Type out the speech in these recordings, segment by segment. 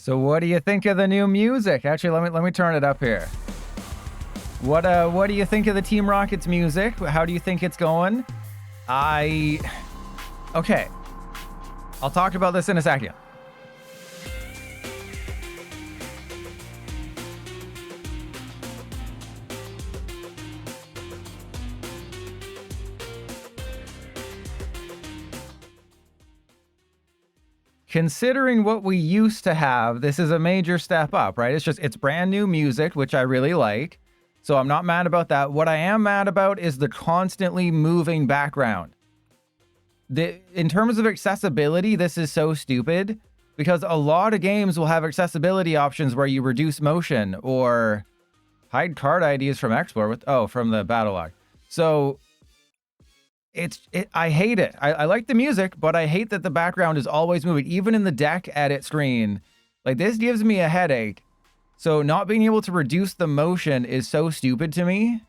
So what do you think of the new music? Actually, let me turn it up here. What do you think of the Team Rocket's music? How do you think it's going? Okay. I'll talk about this in a second. Considering what we used to have, this is a major step up, right? It's brand new music, which I really like. So I'm not mad about that. What I am mad about is the constantly moving background. In terms of accessibility, this is so stupid because a lot of games will have accessibility options where you reduce motion or hide card IDs from export from the battle log. So I hate it. I like the music, but I hate that the background is always moving, even in the deck edit screen. Like, this gives me a headache. So not being able to reduce the motion is so stupid to me.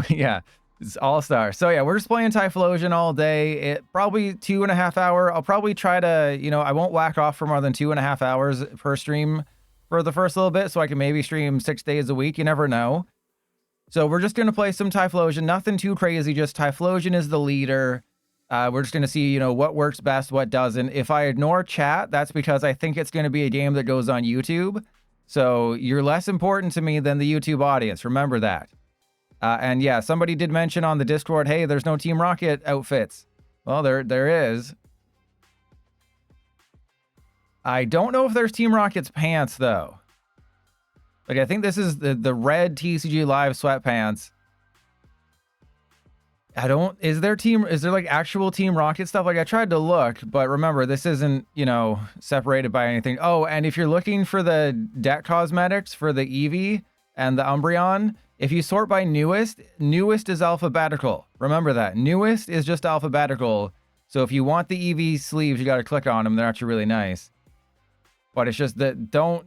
Yeah, it's all-star. So yeah, we're just playing Typhlosion all day. It probably 2.5 hours. I'll probably try to, I won't whack off for more than 2.5 hours per stream for the first little bit, so I can maybe stream 6 days a week. You never know. So we're just going to play some Typhlosion. Nothing too crazy, just Typhlosion is the leader. We're just going to see, what works best, what doesn't. If I ignore chat, that's because I think it's going to be a game that goes on YouTube. So you're less important to me than the YouTube audience. Remember that. And yeah, somebody did mention on the Discord, hey, there's no Team Rocket outfits. Well, there is. I don't know if there's Team Rocket's pants, though. Like, I think this is the red TCG Live sweatpants. Is there like actual Team Rocket stuff? Like, I tried to look, but remember, this isn't, separated by anything. Oh, and if you're looking for the deck cosmetics for the Eevee and the Umbreon, if you sort by newest is alphabetical. Remember that. Newest is just alphabetical. So if you want the Eevee sleeves, you got to click on them. They're actually really nice. But it's just that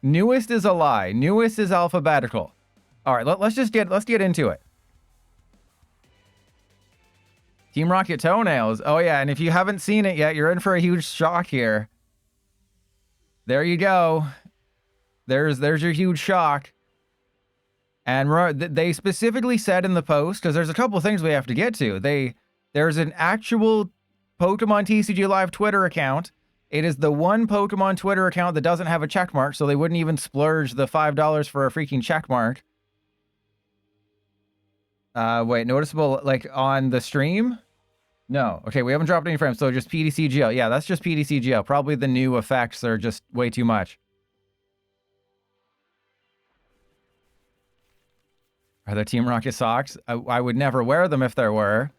newest is a lie. Newest is alphabetical. All right, let's get into it. Team Rocket toenails. Oh yeah, and if you haven't seen it yet, you're in for a huge shock here. There you go. There's your huge shock. And they specifically said in the post, because there's a couple of things we have to get to. There's an actual Pokemon TCG Live Twitter account. It is the one Pokemon Twitter account that doesn't have a check mark, so they wouldn't even splurge the $5 for a freaking check mark. Wait, noticeable, like, on the stream? No. Okay, we haven't dropped any frames, so just PDCGL. Yeah, that's just PDCGL. Probably the new effects are just way too much. Are there Team Rocket socks? I would never wear them if there were.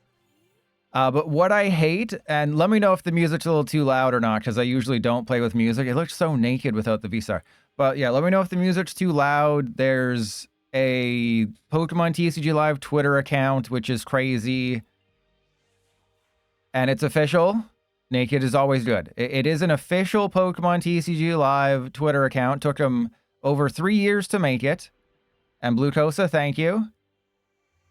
But what I hate, and let me know if the music's a little too loud or not, because I usually don't play with music. It looks so naked without the V-Star. But yeah, let me know if the music's too loud. There's a Pokemon TCG Live Twitter account, which is crazy. And it's official. Naked is always good. It is an official Pokemon TCG Live Twitter account. Took them over 3 years to make it. And Blue Kosa, thank you.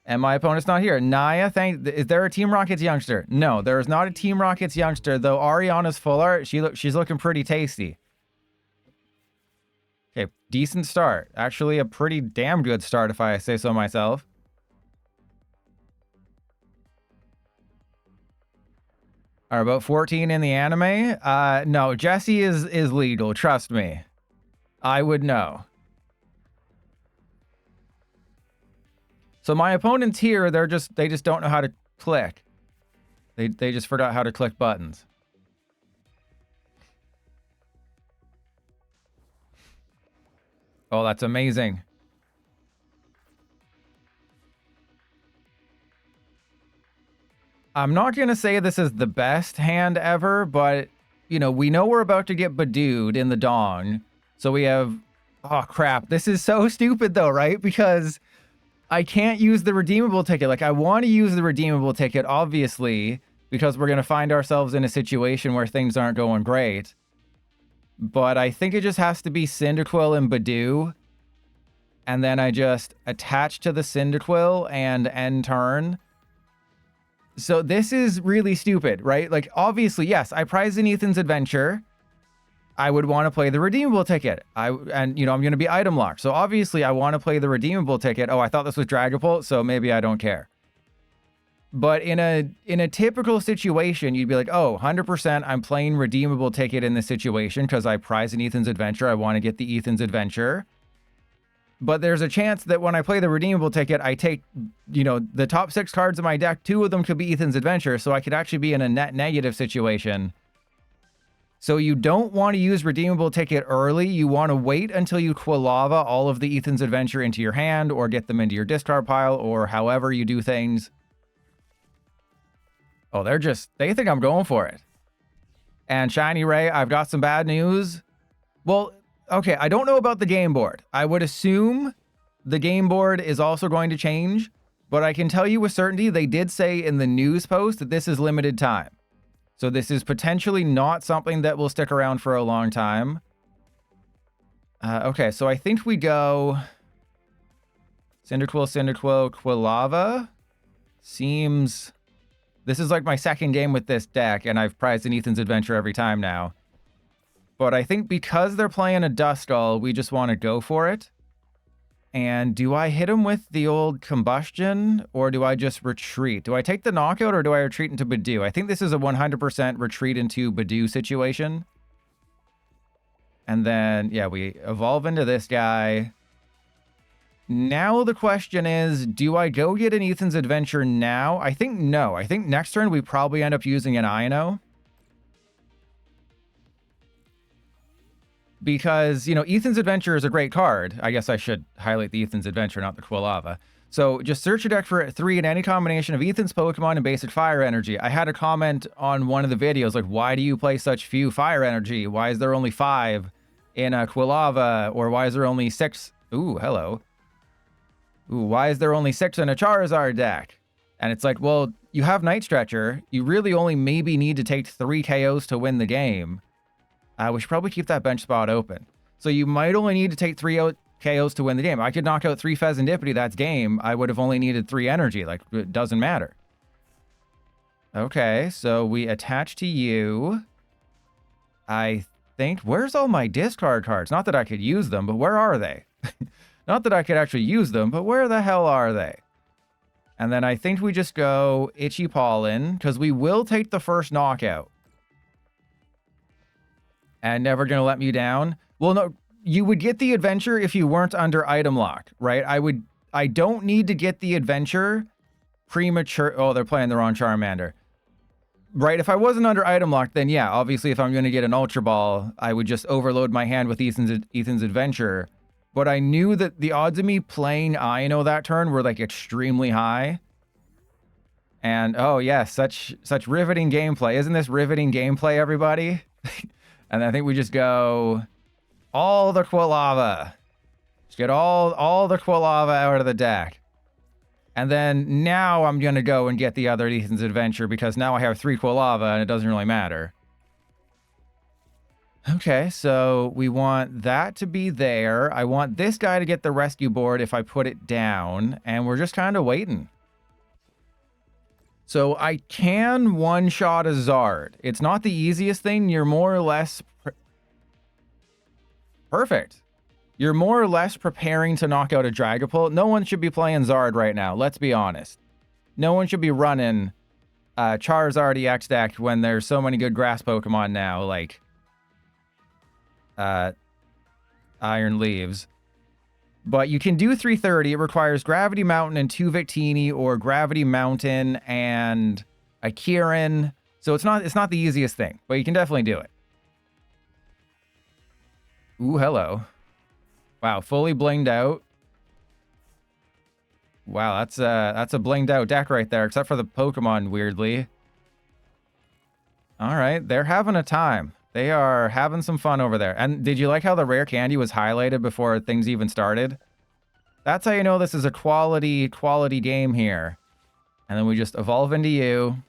And my opponent's not here. Naya, is there a Team Rockets youngster? No, there is not a Team Rockets youngster, though Ariana's full art. She's looking pretty tasty. Okay, decent start. Actually, a pretty damn good start, if I say so myself. Are about 14 in the anime? No, Jessie is legal, trust me. I would know. So my opponents here, they just don't know how to click. They just forgot how to click buttons. Oh, that's amazing. I'm not going to say this is the best hand ever, but, we know we're about to get Budewed in the Dong. So we have... Oh, crap. This is so stupid, though, right? Because I can't use the redeemable ticket. Like, I want to use the redeemable ticket, obviously, because we're going to find ourselves in a situation where things aren't going great. But I think it just has to be Cyndaquil and Budew. And then I just attach to the Cyndaquil and end turn. So this is really stupid, right? Like, obviously, yes, I prize in Ethan's adventure. I would want to play the redeemable ticket. And you know, I'm going to be item locked. So obviously I want to play the redeemable ticket. Oh, I thought this was Dragapult, so maybe I don't care. But in a typical situation, you'd be like, oh, 100% I'm playing redeemable ticket in this situation because I prize in Ethan's adventure. I want to get the Ethan's adventure. But there's a chance that when I play the redeemable ticket, I take, you know, the top 6 cards in my deck, 2 of them could be Ethan's adventure, so I could actually be in a net negative situation. So you don't want to use redeemable ticket early. You want to wait until you Quilava all of the Ethan's adventure into your hand or get them into your discard pile or however you do things. Oh, they think I'm going for it. And Shiny Ray, I've got some bad news. Well, okay, I don't know about the game board. I would assume the game board is also going to change, but I can tell you with certainty they did say in the news post that this is limited time. So this is potentially not something that will stick around for a long time. Okay, so I think we go Cyndaquil, Quilava. Seems... This is like my second game with this deck, and I've prized in Ethan's adventure every time now. But I think because they're playing a Duskull, we just want to go for it. And do I hit him with the old Combustion, or do I just retreat? Do I take the knockout, or do I retreat into Budew? I think this is a 100% retreat into Budew situation. And then, yeah, we evolve into this guy. Now the question is, do I go get an Ethan's adventure now? I think no. I think next turn we probably end up using an Iono. Because, you know, Ethan's adventure is a great card. I guess I should highlight the Ethan's adventure, not the Quilava. So just search your deck for 3 in any combination of Ethan's Pokemon and basic fire energy. I had a comment on one of the videos, like, why do you play such few fire energy? Why is there only 5 in a Quilava? Or why is there only 6? Ooh, hello. Ooh, why is there only 6 in a Charizard deck? And it's like, well, you have Night Stretcher. You really only maybe need to take 3 KOs to win the game. We should probably keep that bench spot open. So you might only need to take 3 KOs to win the game. I could knock out 3 Fezandipiti, that's game. I would have only needed 3 energy. Like, it doesn't matter. Okay, so we attach to you. I think, where's all my discard cards? Not that I could use them, but where are they? Not that I could actually use them, but where the hell are they? And then I think we just go Itchy Pollen, because we will take the first knockout. And Never Gonna Let Me Down. Well, no, you would get the adventure if you weren't under item lock, right? I don't need to get the adventure premature. Oh, they're playing the wrong Charmander. Right, if I wasn't under item lock, then yeah, obviously if I'm going to get an Ultra Ball, I would just overload my hand with Ethan's adventure. But I knew that the odds of me playing Iono that turn were like extremely high. And oh yeah, such riveting gameplay. Isn't this riveting gameplay, everybody? And I think we just go all the Quilava. Just get all the Quilava out of the deck. And then now I'm going to go and get the other Ethan's adventure because now I have 3 Quilava and it doesn't really matter. Okay, so we want that to be there. I want this guy to get the rescue board if I put it down. And we're just kind of waiting. So I can one-shot a Zard. It's not the easiest thing. You're more or less... Perfect. You're more or less preparing to knock out a Dragapult. No one should be playing Zard right now. Let's be honest. No one should be running Charizard EX deck when there's so many good grass Pokemon now, like Iron Leaves. But you can do 330. It requires Gravity Mountain and 2 Victini, or Gravity Mountain and a Kieran. So it's not the easiest thing, but you can definitely do it. Ooh, hello. Wow, fully blinged out. Wow, that's a blinged out deck right there, except for the Pokemon, weirdly. All right, they're having a time. They are having some fun over there. And did you like how the rare candy was highlighted before things even started? That's how you know this is a quality game here. And then we just evolve into you.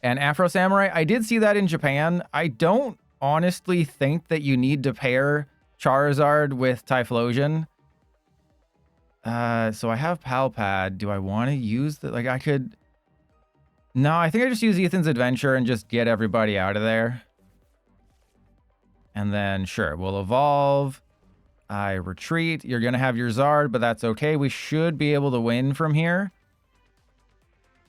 And Afro Samurai, I did see that in Japan. I don't honestly think that you need to pair Charizard with Typhlosion. So I have Pal Pad. Do I want to use the... Like, I could... No, I think I just use Ethan's Adventure and just get everybody out of there. And then, sure, we'll evolve. I retreat. You're going to have your Zard, but that's okay. We should be able to win from here.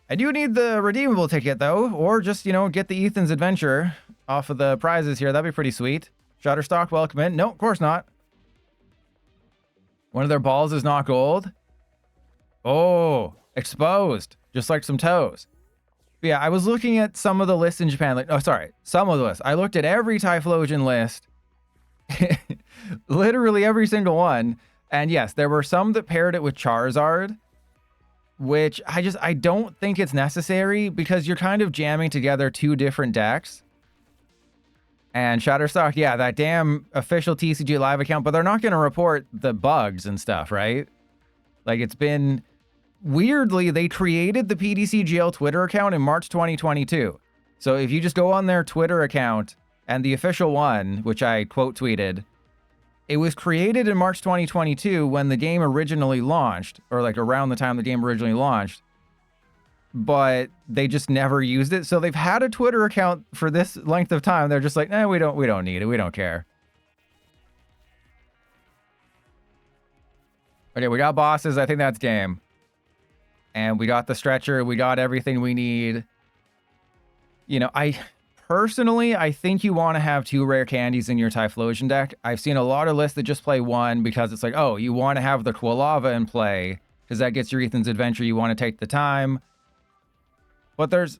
I do need the redeemable ticket, though, or just, you know, get the Ethan's Adventure off of the prizes here. That'd be pretty sweet. Shutterstock, welcome in. No, of course not. One of their balls is not gold. Oh, exposed. Just like some toes. But yeah, I was looking at some of the lists in Japan. Like, oh, sorry. Some of the lists. I looked at every Typhlosion list. Literally every single one. And yes, there were some that paired it with Charizard, which I don't think it's necessary because you're kind of jamming together two different decks. And Shutterstock, yeah, that damn official TCG live account, but they're not going to report the bugs and stuff, right? Like, it's been... Weirdly, they created the PDCGL Twitter account in March 2022. So if you just go on their Twitter account and the official one, which I quote tweeted, it was created in March 2022 when the game originally launched, or like around the time the game originally launched, but they just never used it. So they've had a Twitter account for this length of time. They're just like, nah, we don't need it. We don't care. Okay, we got bosses. I think that's game. And we got the stretcher. We got everything we need. You know, I think you want to have 2 rare candies in your Typhlosion deck. I've seen a lot of lists that just play 1 because it's like, oh, you want to have the Quilava in play because that gets your Ethan's Adventure. You want to take the time. But there's...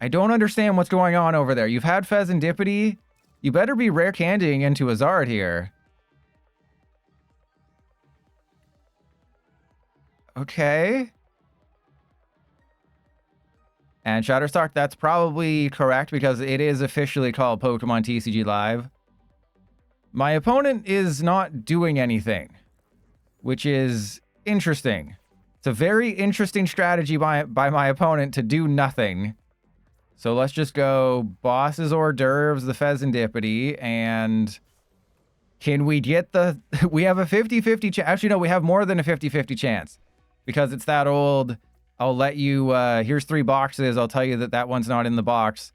I don't understand what's going on over there. You've had Fezandipiti. You better be rare candying into a Zard here. Okay. And Shutterstock, that's probably correct because it is officially called Pokemon TCG Live. My opponent is not doing anything, which is interesting. It's a very interesting strategy by my opponent to do nothing. So let's just go bosses, hors d'oeuvres, the Fezandipiti, and can we get the... We have a 50-50 chance. Actually, no, we have more than a 50-50 chance. Because it's that old, I'll let you, here's 3 boxes, I'll tell you that that one's not in the box,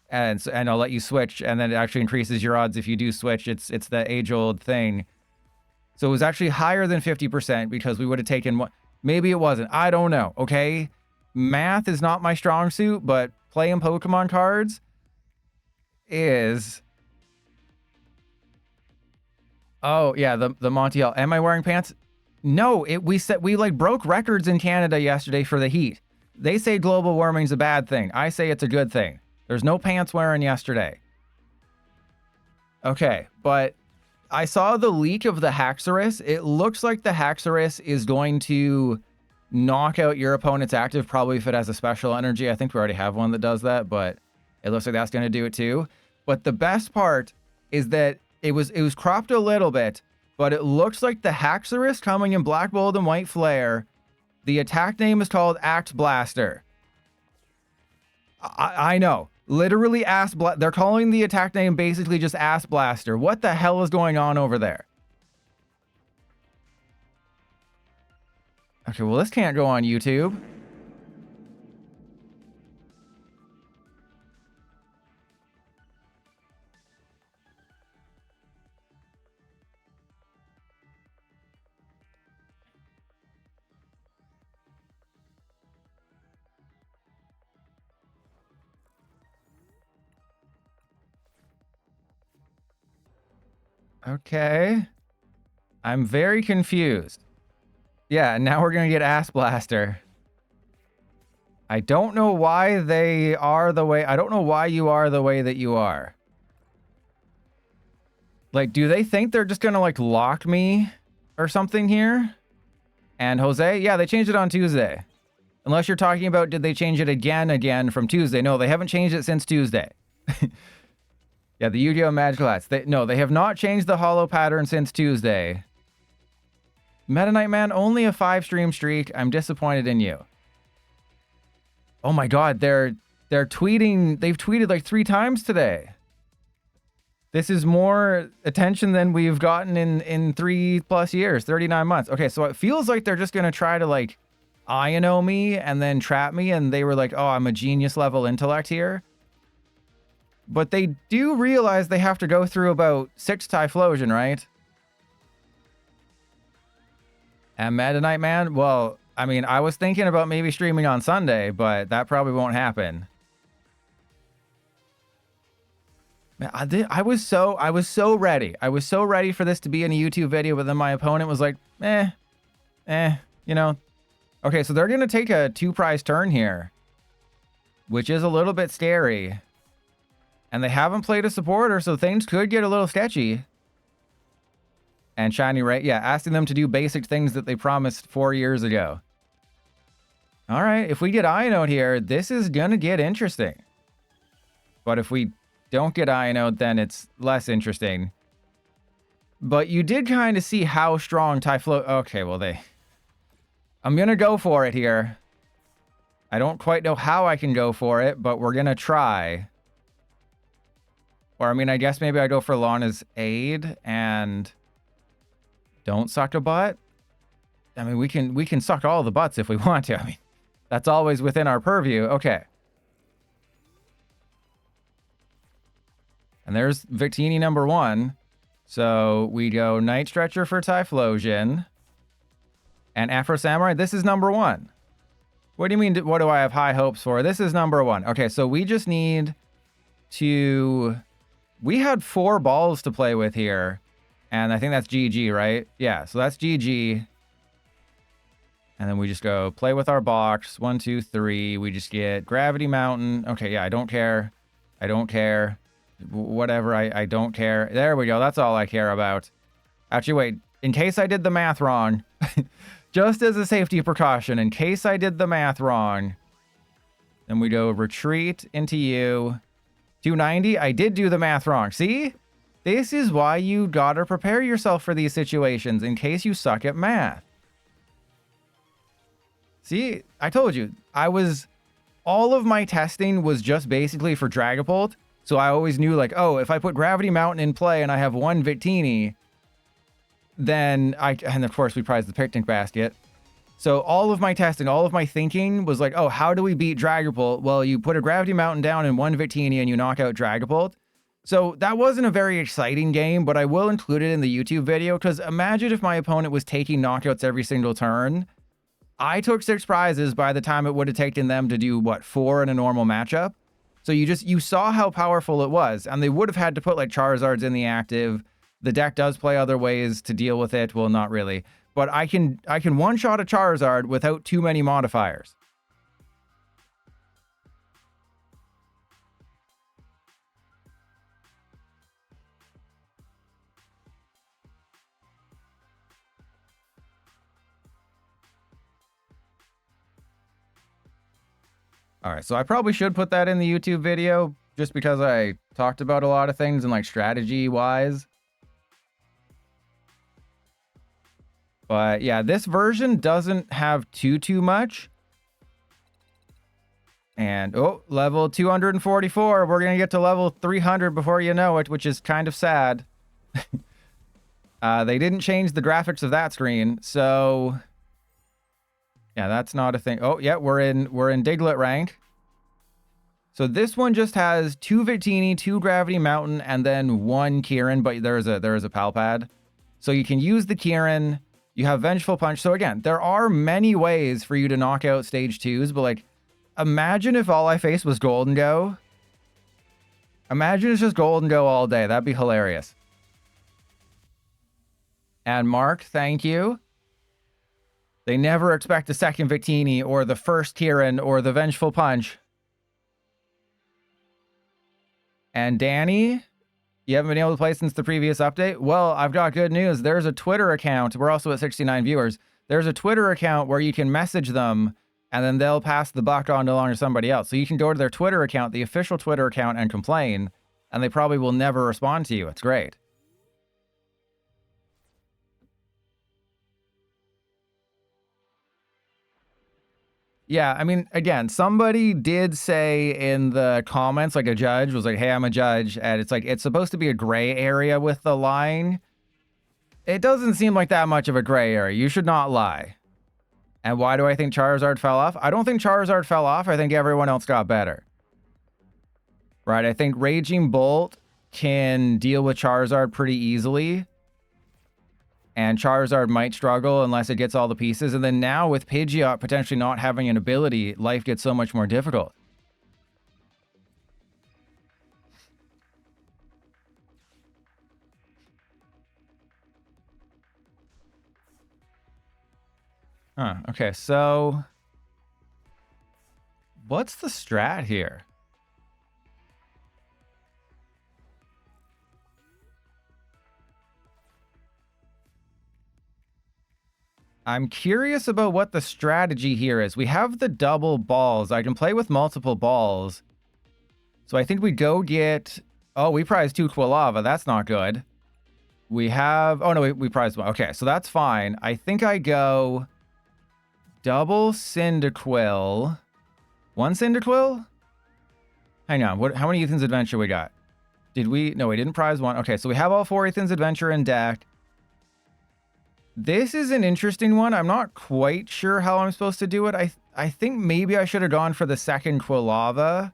and I'll let you switch, and then it actually increases your odds if you do switch. It's the age-old thing. So it was actually higher than 50% because we would have taken one. Maybe it wasn't. I don't know, okay? Math is not my strong suit, but playing Pokemon cards is... Oh, yeah, the Montiel. Am I wearing pants? No, we like broke records in Canada yesterday for the heat. They say global warming's a bad thing. I say it's a good thing. There's no pants wearing yesterday. Okay, but I saw the leak of the Haxorus. It looks like the Haxorus is going to knock out your opponent's active, probably if it has a special energy. I think we already have one that does that, but it looks like that's going to do it too. But the best part is that it was cropped a little bit, but it looks like the Haxorus coming in Black Bolt and White Flare. The attack name is called Axe Blaster. I know. Literally they're calling the attack name basically just Ass Blaster. What the hell is going on over there? Okay, well, this can't go on YouTube. Okay. I'm very confused. Yeah, now we're going to get Ass Blaster. I don't know why they are the way... I don't know why you are the way that you are. Like, do they think they're just going to, like, lock me or something here? And Jose? Yeah, they changed it on Tuesday. Unless you're talking about, did they change it again from Tuesday? No, they haven't changed it since Tuesday. Yeah, the Yu-Gi-Oh! Magical Hats. No, they have not changed the holo pattern since Tuesday. Meta Knight Man, only a 5-stream streak. I'm disappointed in you. Oh my god, they're tweeting. They've tweeted like 3 times today. This is more attention than we've gotten in 3+ years, 39 months. Okay, so it feels like they're just going to try to like Iono me and then trap me, and they were like, oh, I'm a genius level intellect here. But they do realize they have to go through about 6 Typhlosion, right? And Meta Knight Man, well, I mean, I was thinking about maybe streaming on Sunday, but that probably won't happen. Man, I was so ready. I was so ready for this to be in a YouTube video, but then my opponent was like, you know. Okay, so they're going to take a 2-prize turn here, which is a little bit scary. And they haven't played a supporter, so things could get a little sketchy. And Shiny Ray, yeah, asking them to do basic things that they promised 4 years ago. All right, if we get Iono here, this is going to get interesting. But if we don't get Iono, then it's less interesting. But you did kind of see how strong Typhlosion... Okay, well, I'm going to go for it here. I don't quite know how I can go for it, but we're going to try. Or, I mean, I guess maybe I go for Lana's aid and don't suck a butt. I mean, we can suck all the butts if we want to. I mean, that's always within our purview. Okay. And there's Victini number 1. So we go Night Stretcher for Typhlosion. And Afro Samurai, this is number 1. What do you mean, what do I have high hopes for? This is number 1. Okay, so we just need to... We had 4 balls to play with here. And I think that's GG, right? Yeah, so that's GG. And then we just go play with our box. 1, 2, 3. We just get Gravity Mountain. Okay, yeah, I don't care. I don't care. Whatever, I don't care. There we go. That's all I care about. Actually, wait. In case I did the math wrong, just as a safety precaution, in case I did the math wrong, then we go retreat into you. 290. I did do the math wrong. See? This is why you gotta prepare yourself for these situations in case you suck at math. See? I told you. All of my testing was just basically for Dragapult. So I always knew, like, oh, if I put Gravity Mountain in play and I have 1 Victini, then and of course we prize the Picnic Basket. So all of my testing, all of my thinking was like, oh, how do we beat Dragapult? Well, you put a Gravity Mountain down in 1 Victini and you knock out Dragapult. So that wasn't a very exciting game, but I will include it in the YouTube video, because imagine if my opponent was taking knockouts every single turn. I took 6 prizes by the time it would have taken them to do, what, 4 in a normal matchup? So you saw how powerful it was, and they would have had to put like Charizards in the active. The deck does play other ways to deal with it. Well, not really, but I can one-shot a Charizard without too many modifiers. All right, so I probably should put that in the YouTube video just because I talked about a lot of things and like strategy-wise. But yeah, this version doesn't have too much. And, oh, level 244. We're going to get to level 300 before you know it, which is kind of sad. They didn't change the graphics of that screen, so... Yeah, that's not a thing. Oh, yeah, we're in Diglett rank. So this one just has 2 Victini, 2 Gravity Mountain, and then 1 Kieran, but there is a Pal Pad. So you can use the Kieran. You have Vengeful Punch. So again, there are many ways for you to knock out stage 2s, but like, imagine if all I faced was Golden Go. Imagine it's just Golden Go all day. That'd be hilarious. And Mark, thank you. They never expect a second Victini or the first Kieran or the Vengeful Punch. And Danny, you haven't been able to play since the previous update? Well, I've got good news. There's a Twitter account. We're also at 69 viewers. There's a Twitter account where you can message them and then they'll pass the buck on along to somebody else. So you can go to their Twitter account, the official Twitter account, and complain, and they probably will never respond to you. It's great. Yeah, I mean, again, somebody did say in the comments, like a judge was like, hey, I'm a judge. And it's like, it's supposed to be a gray area with the line. It doesn't seem like that much of a gray area. You should not lie. And why do I think Charizard fell off? I don't think Charizard fell off. I think everyone else got better. Right? I think Raging Bolt can deal with Charizard pretty easily. And Charizard might struggle unless it gets all the pieces. And then now with Pidgeot potentially not having an ability, life gets so much more difficult. Huh, okay, so what's the strat here? I'm curious about what the strategy here is. We have the double balls. I can play with multiple balls. So I think we go get... Oh, we prize 2 Quilava. That's not good. We have... Oh, no, we prized 1. Okay, so that's fine. I think I go... Double Cyndaquil. 1 Cyndaquil? Hang on. How many Ethan's Adventure we got? Did we... No, we didn't prize 1. Okay, so we have all 4 Ethan's Adventure in deck. This is an interesting one. I'm not quite sure how I'm supposed to do it. I think maybe I should have gone for the second Quilava.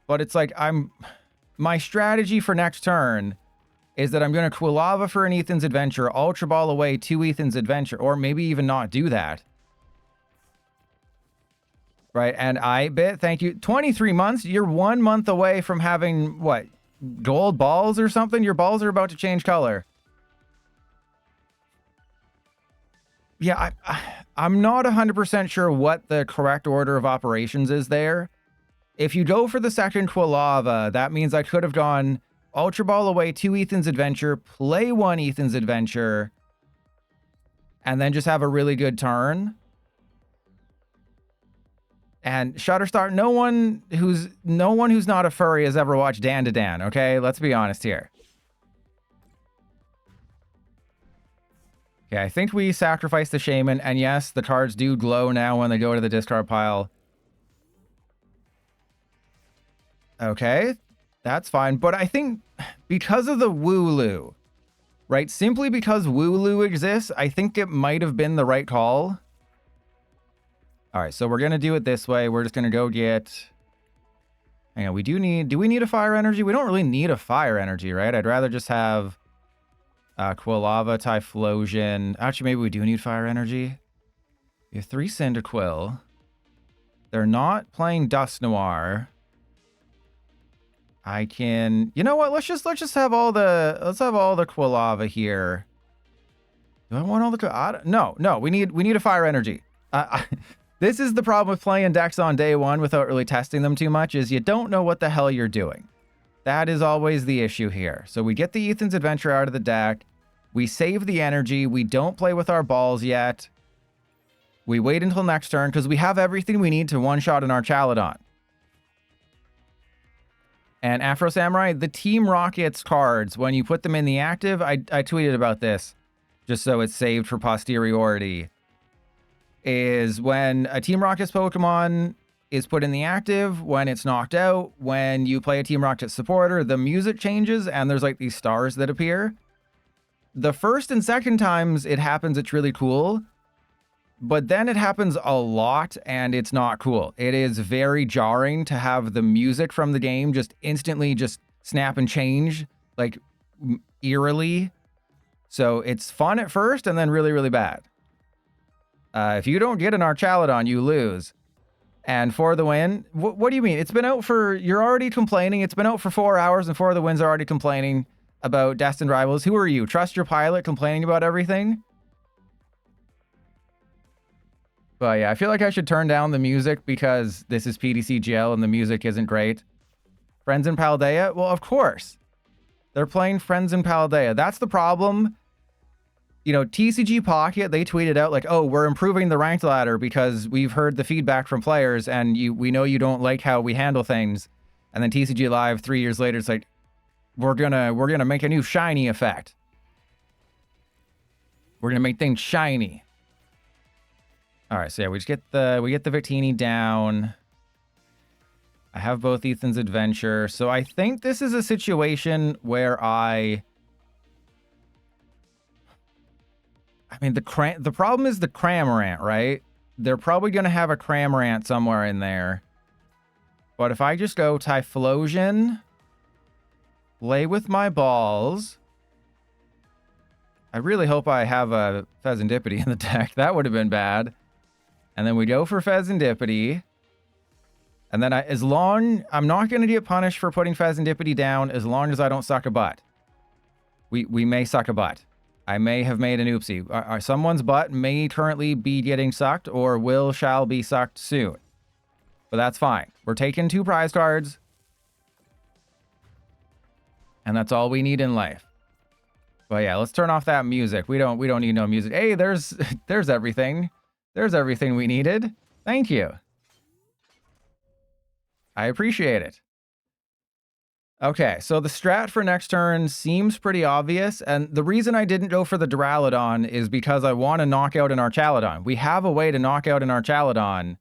But it's like my strategy for next turn is that I'm going to Quilava for an Ethan's Adventure, Ultra Ball away 2 Ethan's Adventure, or maybe even not do that. Right, and thank you. 23 months, you're 1 month away from having, what, gold balls or something? Your balls are about to change color. Yeah, I'm not 100% sure what the correct order of operations is there. If you go for the second Quilava, that means I could have gone Ultra Ball away 2 Ethan's Adventure, play 1 Ethan's Adventure, and then just have a really good turn. And Shutterstar, no one who's not a furry has ever watched Dan to Dan, okay? Let's be honest here. Okay, I think we sacrificed the Shaymin, and yes, the cards do glow now when they go to the discard pile. Okay, that's fine. But I think because of the Wooloo, right? Simply because Wooloo exists, I think it might have been the right call. All right, so we're going to do it this way. We're just going to go get... Hang on, do we need a Fire Energy? We don't really need a Fire Energy, right? I'd rather just have Quilava, Typhlosion. Actually, maybe we do need Fire Energy. We have 3 Cyndaquil. They're not playing Dusknoir. I can... You know what? Let's just have all the... Let's have all the Quilava here. Do I want all the... No, we need a Fire Energy. This is the problem with playing decks on day one without really testing them too much, is you don't know what the hell you're doing. That is always the issue here. So we get the Ethan's Adventure out of the deck. We save the energy. We don't play with our balls yet. We wait until next turn because we have everything we need to one-shot an Archaludon. And Afro Samurai, the Team Rockets cards, when you put them in the active, I tweeted about this just so it's saved for posteriority, is when a Team Rockets Pokemon is put in the active, when it's knocked out, when you play a Team Rockets supporter, the music changes and there's like these stars that appear. The first and second times it happens, it's really cool. But then it happens a lot and it's not cool. It is very jarring to have the music from the game just instantly just snap and change, like eerily. So it's fun at first and then really, really bad. If you don't get an Archaludon, you lose. And For the Win, what do you mean? It's been out for, you're already complaining. It's been out for 4 hours and For the Win's already complaining about Destined Rivals. Who are you? Trust your pilot complaining about everything? But yeah, I feel like I should turn down the music because this is PTCGL and the music isn't great. Friends in Paldea? Well, of course. They're playing Friends in Paldea. That's the problem. You know, TCG Pocket, they tweeted out like, oh, we're improving the ranked ladder because we've heard the feedback from players and we know you don't like how we handle things. And then TCG Live 3 years later, it's like, we're gonna make a new shiny effect. We're gonna make things shiny. All right, so yeah, we get the Victini down. I have both Ethan's Adventure. So I think this is a situation where I'm mean, the problem is the Cramorant, right? They're probably going to have a Cramorant somewhere in there. But if I just go Typhlosion, play with my balls. I really hope I have a Fezandipiti in the deck. That would have been bad. And then we go for Fezandipiti. And then I'm not going to get punished for putting Fezandipiti down as long as I don't suck a butt. We may suck a butt. I may have made an oopsie. Someone's butt may currently be getting sucked or shall be sucked soon. But that's fine. We're taking 2 prize cards. And that's all we need in life. But yeah, let's turn off that music. We don't need no music. Hey, there's everything. There's everything we needed. Thank you. I appreciate it. Okay, so the strat for next turn seems pretty obvious, and the reason I didn't go for the Duraludon is because I want to knock out an Archaludon. We have a way to knock out an Archaludon.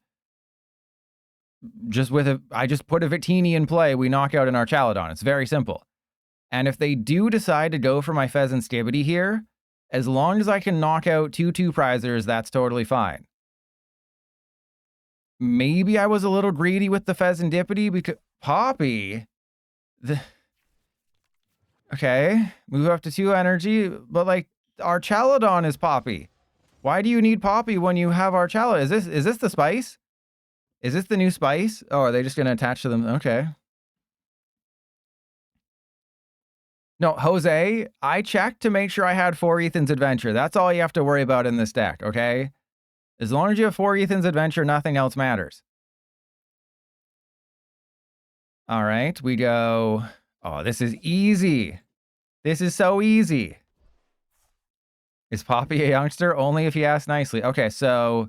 I just put a Victini in play, we knock out an Archaludon. It's very simple. And if they do decide to go for my Fezandipiti here, as long as I can knock out 2 2-prizers, that's totally fine. Maybe I was a little greedy with the Fezandipiti because... Poppy? Okay, move up to 2 energy, but like, Archaludon is Poppy. Why do you need Poppy when you have Archaludon? Is this the spice? Is this the new spice? Oh, are they just going to attach to them? Okay. No, Jose, I checked to make sure I had 4 Ethan's Adventure. That's all you have to worry about in this deck, okay? As long as you have 4 Ethan's Adventure, nothing else matters. All right, we go... Oh, this is easy. This is so easy. Is Poppy a youngster? Only if you ask nicely. Okay, so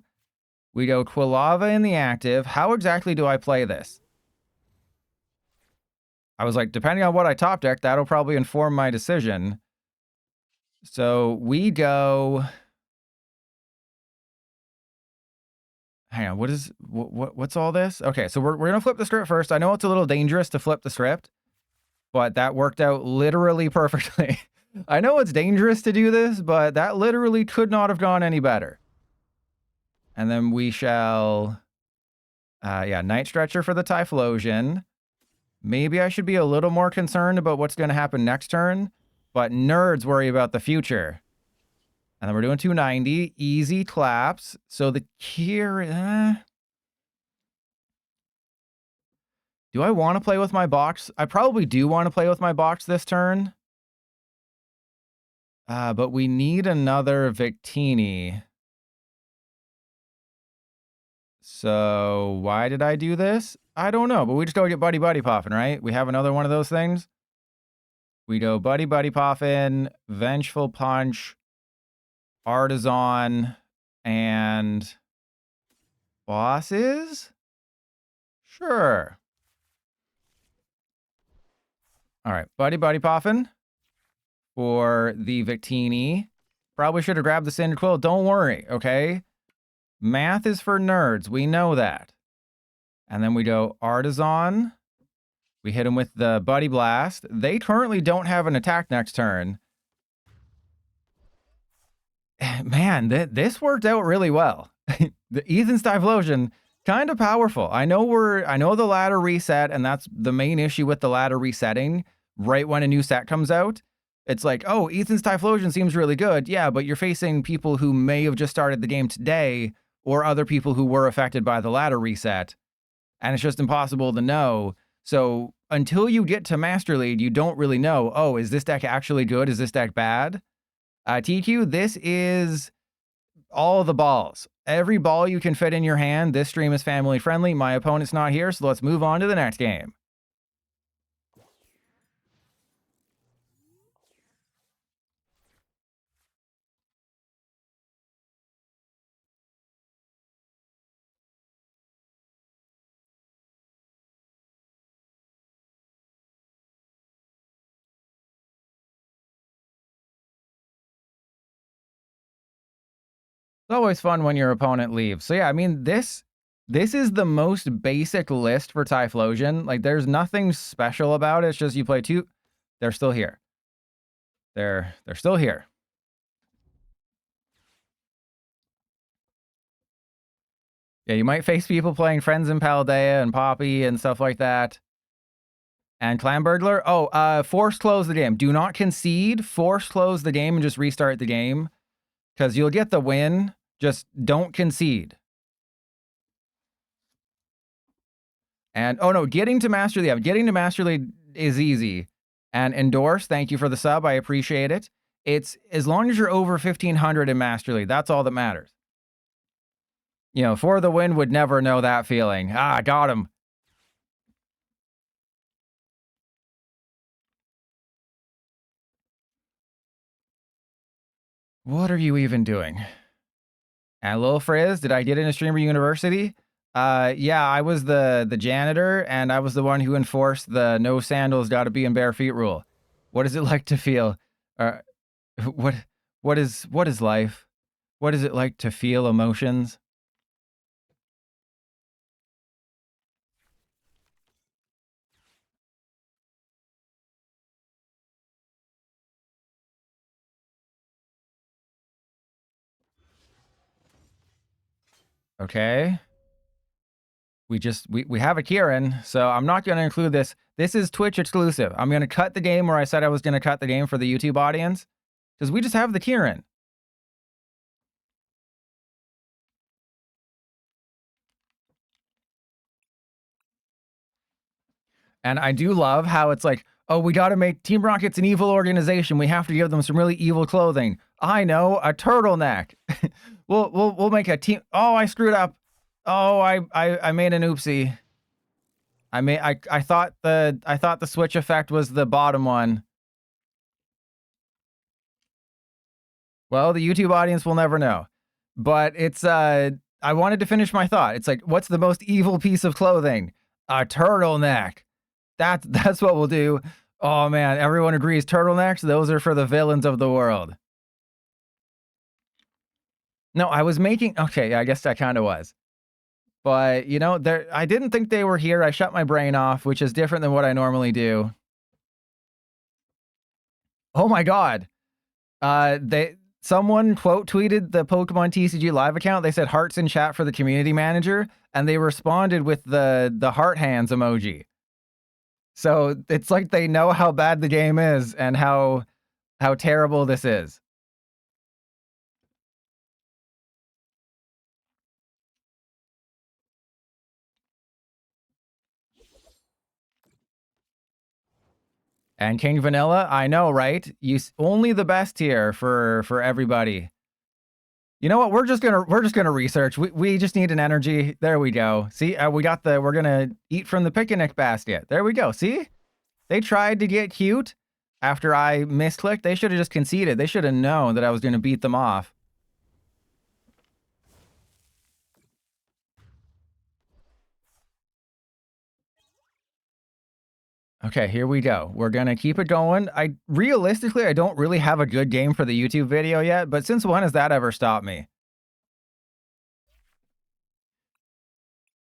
we go Quilava in the active. How exactly do I play this? I was like, depending on what I top deck, that'll probably inform my decision. So we go... Hang on, what's all this? Okay, so we're going to flip the script first. I know it's a little dangerous to flip the script, but that worked out literally perfectly. I know it's dangerous to do this, but that literally could not have gone any better. And then we shall... Night Stretcher for the Typhlosion. Maybe I should be a little more concerned about what's going to happen next turn, but nerds worry about the future. And then we're doing 290. Easy claps. So the Kieran... Do I want to play with my box? I probably do want to play with my box this turn. But we need another Victini. So why did I do this? I don't know, but we just go get Buddy-Buddy Poffin, right? We have another one of those things. We go Buddy-Buddy Poffin, Vengeful Punch, Artazon, and bosses? Sure. All right, Buddy-Buddy Poffin for the Victini. Probably should have grabbed the Cyndaquil. Don't worry, okay? Math is for nerds. We know that. And then we go Artazon. We hit him with the Buddy Blast. They currently don't have an attack next turn. Man, this worked out really well. The Ethan's Typhlosion, kind of powerful. I know the ladder reset, and that's the main issue with the ladder resetting. Right when a new set comes out, it's like, oh, Ethan's Typhlosion seems really good. Yeah, but you're facing people who may have just started the game today, or other people who were affected by the ladder reset, and it's just impossible to know. So until you get to Master League, you don't really know, oh, is this deck actually good? Is this deck bad? TQ, this is all the balls. Every ball you can fit in your hand. This stream is family friendly. My opponent's not here, so let's move on to the next game. It's always fun when your opponent leaves. So yeah, I mean, this is the most basic list for Typhlosion. Like, there's nothing special about it. It's just you play 2. They're still here. They're still here. Yeah, you might face people playing Friends in Paldea and Poppy and stuff like that. And Clan Burglar. Oh, force close the game. Do not concede. Force close the game and just restart the game. Because you'll get the win. Just don't concede. And, oh no, getting to Master League. Getting to Master League is easy. And Endorse, thank you for the sub. I appreciate it. It's as long as you're over 1,500 in Master League. That's all that matters. You know, For the Win would never know that feeling. Ah, got him. What are you even doing? And Lil Frizz, did I get into Streamer University? Yeah, I was the janitor, and I was the one who enforced the no sandals, gotta be in bare feet rule. What is it like to feel? What is life? What is it like to feel emotions? Okay. We have a Kieran, so I'm not going to include this. This is Twitch exclusive. I'm going to cut the game where I said I was going to cut the game for the YouTube audience, because we just have the Kieran. And I do love how it's like, oh, we got to make Team Rocket's an evil organization. We have to give them some really evil clothing. I know, a turtleneck. we'll make a team. Oh, I screwed up. Oh, I made an oopsie. I thought the switch effect was the bottom one. Well, the YouTube audience will never know. But it's I wanted to finish my thought. It's like, what's the most evil piece of clothing? A turtleneck. That's what we'll do. Oh man, everyone agrees turtlenecks, those are for the villains of the world. No, I was making, okay, I guess I kind of was. But, you know, I didn't think they were here. I shut my brain off, which is different than what I normally do. Oh my god. Someone quote tweeted the Pokemon TCG live account. They said hearts in chat for the community manager, and they responded with the heart hands emoji. So it's like they know how bad the game is and how terrible this is. And King Vanilla, I know, right? Only the best here for everybody. You know what? We're just gonna research. We just need an energy. There we go. See, we're gonna eat from the picnic basket. There we go. See, they tried to get cute after I misclicked. They should have just conceded. They should have known that I was gonna beat them off. Okay, here we go. We're gonna keep it going. Realistically, I don't really have a good game for the YouTube video yet, but since when has that ever stopped me?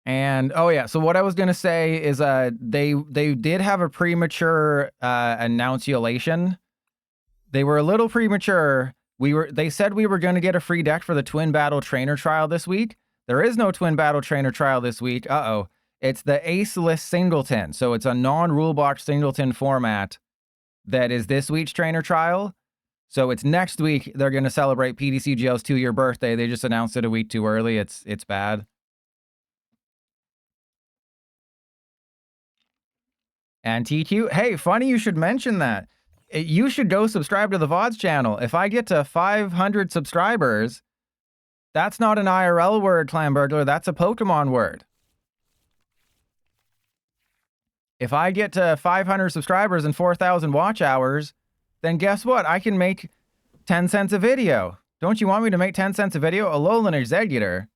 And oh yeah, so what I was gonna say is they did have a premature annunciation. They were a little premature. They said we were gonna get a free deck for the Twin Battle Trainer trial this week. There is no Twin Battle Trainer trial this week. Uh-oh. It's the Aceless Singleton. So it's a non-rule box Singleton format that is this week's trainer trial. So it's next week. They're going to celebrate PDCGL's 2-year birthday. They just announced it a week too early. It's bad. And TQ, hey, funny you should mention that. You should go subscribe to the VODs channel. If I get to 500 subscribers, that's not an IRL word, Clan Burglar. That's a Pokemon word. If I get to 500 subscribers and 4,000 watch hours, then guess what? I can make 10 cents a video. Don't you want me to make 10 cents a video? Alolan Executor.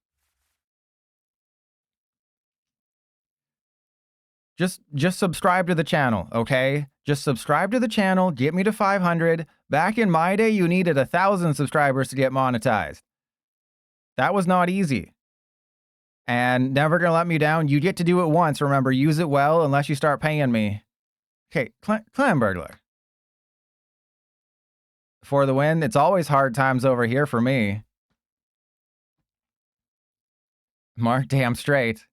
Just subscribe to the channel, okay? Just subscribe to the channel, get me to 500. Back in my day, you needed 1,000 subscribers to get monetized. That was not easy. And never gonna let me down. You get to do it once, remember. Use it well unless you start paying me. Okay, Clan Burglar. For the win. It's always hard times over here for me. Mark damn straight.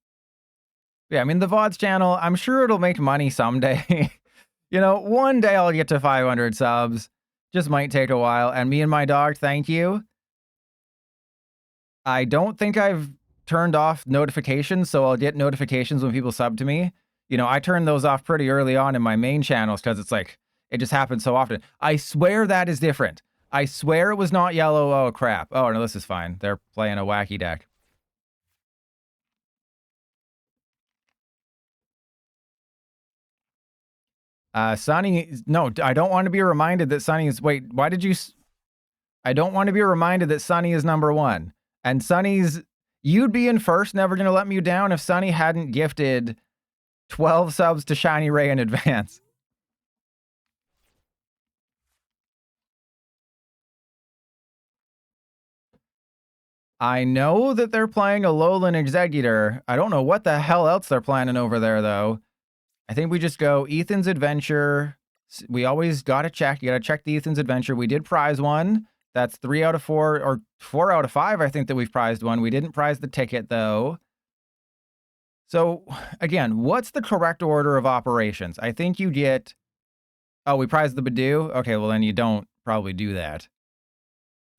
Yeah, I mean, the VODs channel, I'm sure it'll make money someday. You know, one day I'll get to 500 subs. Just might take a while. And me and my dog, thank you. I don't think I've turned off notifications, so I'll get notifications when people sub to me. You know, I turned those off pretty early on in my main channels because it's like, it just happens so often. I swear that is different. I swear it was not yellow. Oh, crap. Oh, no, this is fine. They're playing a wacky deck. Sunny, no, I don't want to be reminded that Sunny is, wait, why did you, I don't want to be reminded that Sunny is number one. And Sunny's, you'd be in first, never going to let me down if Sunny hadn't gifted 12 subs to Shiny Ray in advance. I know that they're playing a Alolan Executor. I don't know what the hell else they're planning over there, though. I think we just go Ethan's Adventure. We always got to check. You got to check the Ethan's Adventure. We did prize one. That's 3 out of 4, or 4 out of 5, I think, that we've prized one. We didn't prize the ticket, though. So, again, what's the correct order of operations? I think you get... Oh, we prized the Budew? Okay, well, then you don't probably do that.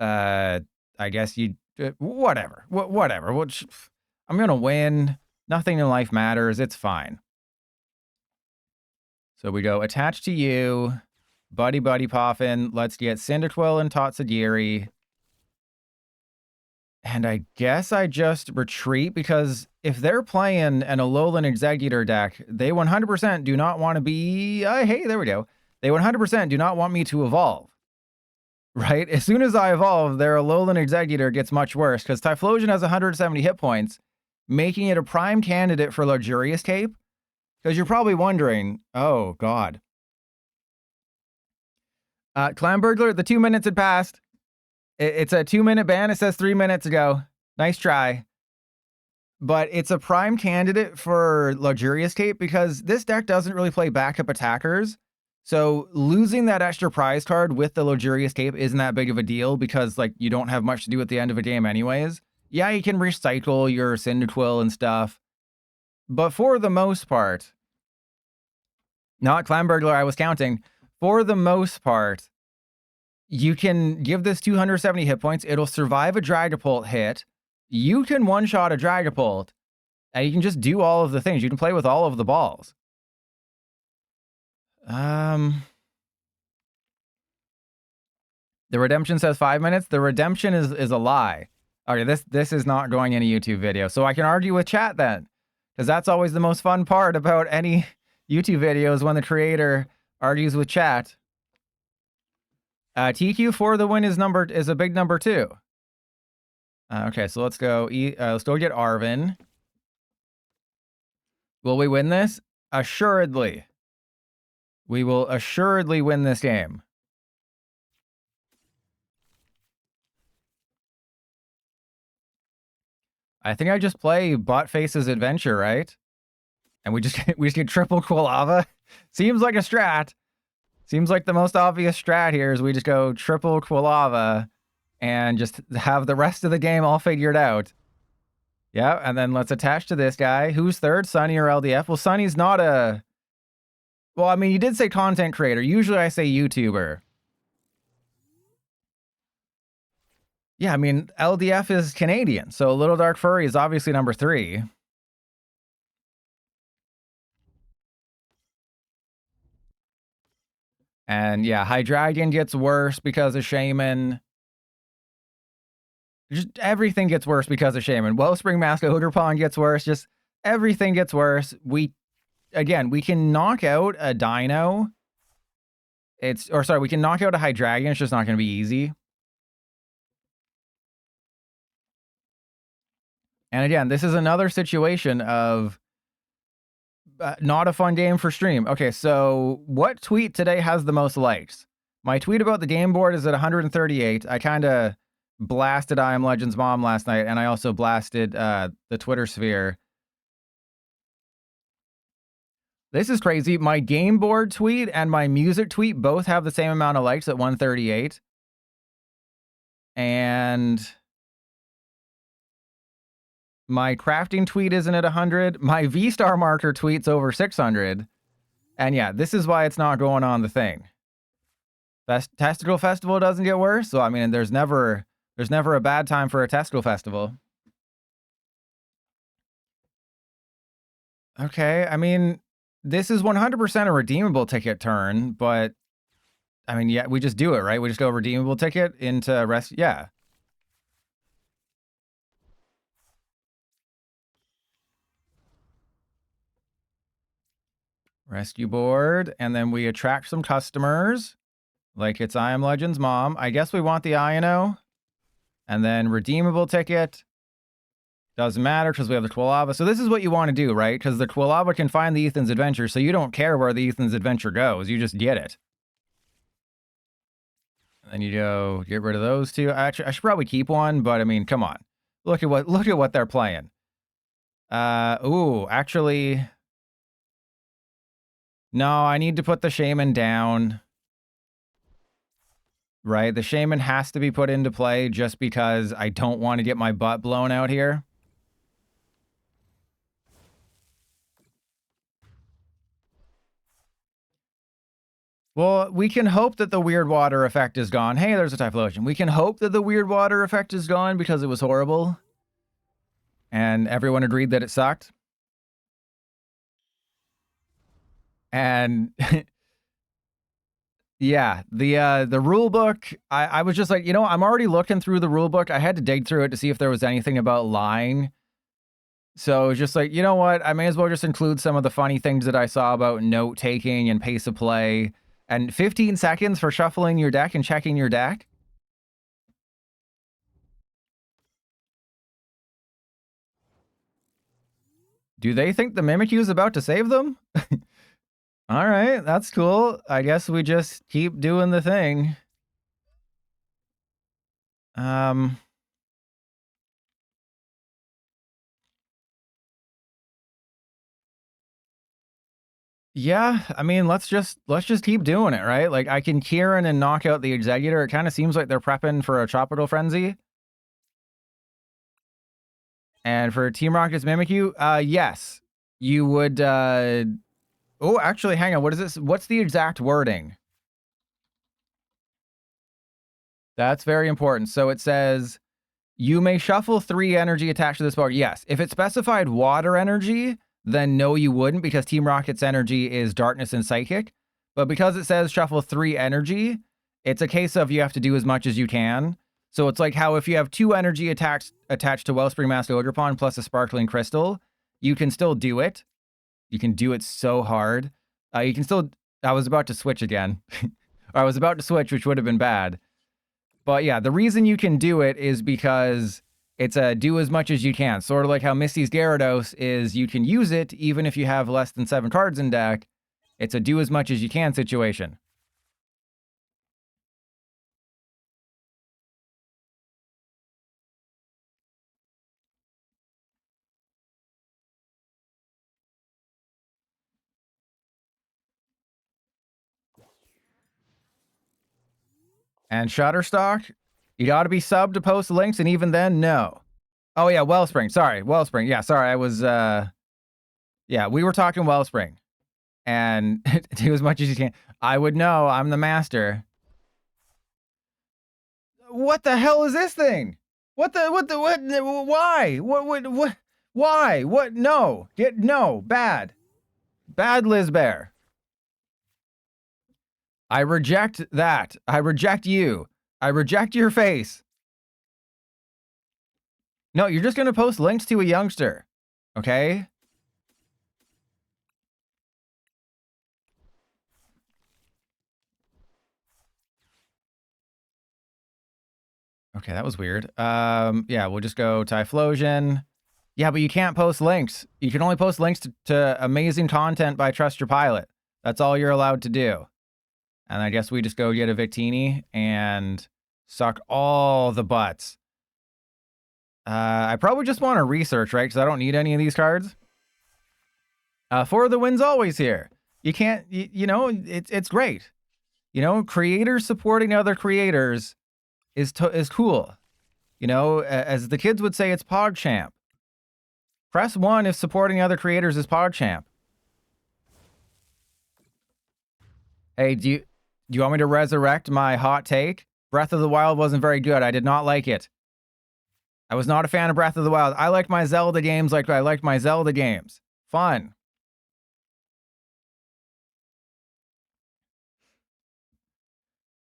I guess you... whatever. Whatever. I'm going to win. Nothing in life matters. It's fine. So we go attach to you, Buddy-Buddy Poffin. Let's get Cyndaquil and Tatsugiri. And I guess I just retreat because if they're playing an Alolan Executor deck, they 100% do not want to be... hey, there we go. They 100% do not want me to evolve. Right? As soon as I evolve, their Alolan Executor gets much worse because Typhlosion has 170 hit points, making it a prime candidate for Luxurious Cape. Because you're probably wondering, oh, God. Clam Burglar, the 2 minutes had passed. It's a 2-minute ban. It says 3 minutes ago. Nice try. But it's a prime candidate for Luxurious Cape because this deck doesn't really play backup attackers. So losing that extra prize card with the Luxurious Cape isn't that big of a deal because, like, you don't have much to do at the end of a game anyways. Yeah, you can recycle your Cyndaquil and stuff. But for the most part, not Clam Burglar, I was counting. For the most part, you can give this 270 hit points. It'll survive a Dragapult hit. You can one-shot a Dragapult, and you can just do all of the things. You can play with all of the balls. The redemption says 5 minutes. The redemption is a lie. Okay, this is not going in a YouTube video. So I can argue with chat then. Because that's always the most fun part about any YouTube videos when the creator argues with chat. TQ for the win is a big number too. Okay, so let's go get Arven. Will we win this? Assuredly. We will assuredly win this game. I think I just play Botface's Adventure, right? And we just get triple Quilava. Seems like a strat. Seems like the most obvious strat here is we just go triple Quilava and just have the rest of the game all figured out. Yeah, and then let's attach to this guy. Who's third, Sunny or LDF? Well, Sunny's not a... Well, I mean, you did say content creator. Usually I say YouTuber. Yeah, I mean, LDF is Canadian, so Little Dark Furry is obviously number 3. And yeah, Hydreigon gets worse because of Shaymin. Just everything gets worse because of Shaymin. Wellspring Mask Ogerpon gets worse. Just everything gets worse. We can knock out a Dino. We can knock out a Hydreigon. It's just not going to be easy. And again, this is another situation of not a fun game for stream. Okay, so what tweet today has the most likes? My tweet about the game board is at 138. I kind of blasted I Am Legend's mom last night, and I also blasted the Twitter sphere. This is crazy. My game board tweet and my music tweet both have the same amount of likes at 138. And My crafting tweet isn't at 100. My V-Star marker tweet's over 600. And yeah, this is why it's not going on the thing. Testicle Festival doesn't get worse. So I mean, there's never a bad time for a Testicle Festival. Okay, I mean, this is 100% a redeemable ticket turn, but I mean, yeah, we just do it, right? We just go redeemable ticket into rest. Yeah. Rescue board, and then we attract some customers. Like it's I Am Legend's mom. I guess we want the Iono. And then redeemable ticket. Doesn't matter because we have the Quilava. So this is what you want to do, right? Because the Quilava can find the Ethan's adventure, so you don't care where the Ethan's adventure goes. You just get it. And then you go get rid of those two. Actually, I should probably keep one, but I mean, come on. Look at what they're playing. Ooh, actually. No, I need to put the Shaymin down. Right? The Shaymin has to be put into play just because I don't want to get my butt blown out here. Well, we can hope that the weird water effect is gone. Hey, there's a Typhlosion. We can hope that the weird water effect is gone because it was horrible. And everyone agreed that it sucked. And yeah, the rule book, I was just like, you know, I'm already looking through the rule book. I had to dig through it to see if there was anything about lying. So just like, you know what? I may as well just include some of the funny things that I saw about note taking and pace of play. And 15 seconds for shuffling your deck and checking your deck. Do they think the Mimikyu is about to save them? All right, that's cool. I guess we just keep doing the thing. Yeah, I mean, let's just keep doing it, right? Like, I can Kieran and knock out the Executor. It kind of seems like they're prepping for a Tropical Frenzy. And for Team Rocket's Mimikyu, yes, you would. Oh, actually, hang on. What is this? What's the exact wording? That's very important. So it says, you may shuffle 3 energy attached to this board. Yes, if it specified water energy, then no, you wouldn't, because Team Rocket's energy is Darkness and Psychic. But because it says shuffle 3 energy, it's a case of you have to do as much as you can. So it's like how if you have 2 energy attached to Wellspring Mask Ogerpon plus a Sparkling Crystal, you can still do it. You can do it so hard. You can still... I was about to switch again. I was about to switch, which would have been bad. But yeah, the reason you can do it is because it's a do as much as you can. Sort of like how Misty's Gyarados is you can use it even if you have less than 7 cards in deck. It's a do as much as you can situation. And Shutterstock, you got to be subbed to post links, and even then, no. Oh yeah, Wellspring. Sorry, Wellspring. Yeah, sorry, I was... Yeah, we were talking Wellspring. And do as much as you can. I would know. I'm the master. What the hell is this thing? What? Why? What? Why? What? No. No. Bad. Bad Lizbear. I reject that. I reject you. I reject your face. No, you're just going to post links to a youngster. Okay? Okay, that was weird. Yeah, we'll just go Typhlosion. Yeah, but you can't post links. You can only post links to amazing content by Trust Your Pilot. That's all you're allowed to do. And I guess we just go get a Victini and suck all the butts. I probably just want to research, right? Because I don't need any of these cards. For the Win's always here. You can't, you know, it's great. You know, creators supporting other creators is cool. You know, as the kids would say, it's PogChamp. Press 1 if supporting other creators is PogChamp. Hey, do you want me to resurrect my hot take? Breath of the Wild wasn't very good. I did not like it. I was not a fan of Breath of the Wild. I liked my Zelda games like I liked my Zelda games. Fun.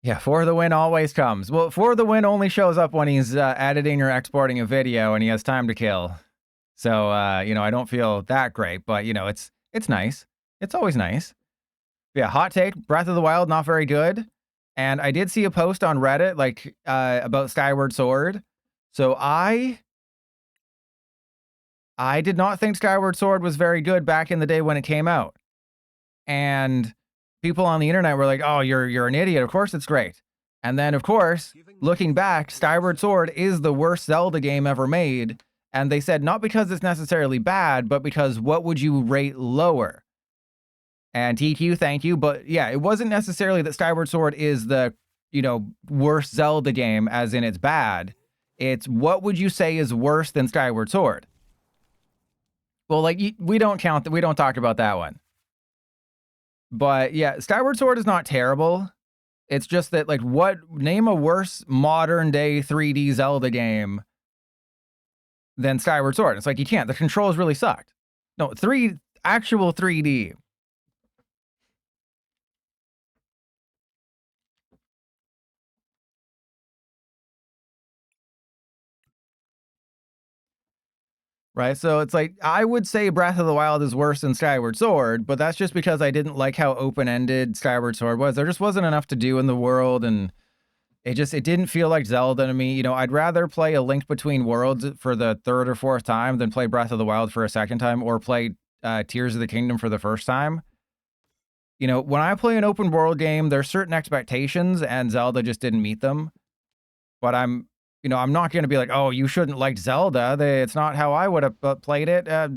Yeah, For the Win always comes. Well, For the Win only shows up when he's editing or exporting a video and he has time to kill. So, you know, I don't feel that great, but, you know, it's nice. It's always nice. Yeah, hot take, Breath of the Wild, not very good. And I did see a post on Reddit, like, about Skyward Sword. So I did not think Skyward Sword was very good back in the day when it came out. And people on the internet were like, oh, you're an idiot. Of course it's great. And then, of course, looking back, Skyward Sword is the worst Zelda game ever made. And they said, not because it's necessarily bad, but because what would you rate lower? And TQ, thank you. But yeah, it wasn't necessarily that Skyward Sword is the, you know, worst Zelda game as in it's bad. It's what would you say is worse than Skyward Sword? Well, like, we don't count that. We don't talk about that one. But yeah, Skyward Sword is not terrible. It's just that, like, name a worse modern day 3D Zelda game than Skyward Sword. It's like, you can't. The controls really sucked. No, actual 3D. Right, so it's like, I would say Breath of the Wild is worse than Skyward Sword, but that's just because I didn't like how open-ended Skyward Sword was. There just wasn't enough to do in the world, and it didn't feel like Zelda to me. You know, I'd rather play A Link Between Worlds for the third or fourth time than play Breath of the Wild for a second time, or play Tears of the Kingdom for the first time. You know, when I play an open world game, there's certain expectations, and Zelda just didn't meet them. But I'm not going to be like, oh, you shouldn't like Zelda. It's not how I would have played it. I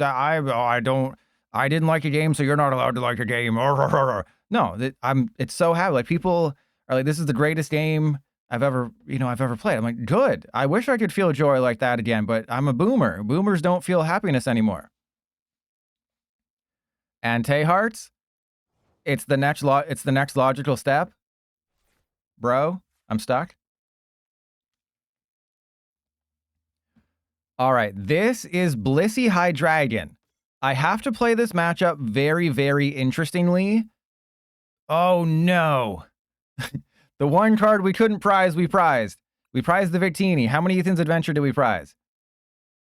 didn't like a game, so you're not allowed to like a game. No, it's so happy. Like, people are like, this is the greatest game I've ever played. I'm like, good. I wish I could feel joy like that again, but I'm a boomer. Boomers don't feel happiness anymore. And Hearts, it's the next logical step. Bro, I'm stuck. All right, this is Blissey Hydreigon. I have to play this matchup very, very interestingly. Oh, no. The one card we couldn't prize, we prized. We prized the Victini. How many Ethan's Adventure did we prize?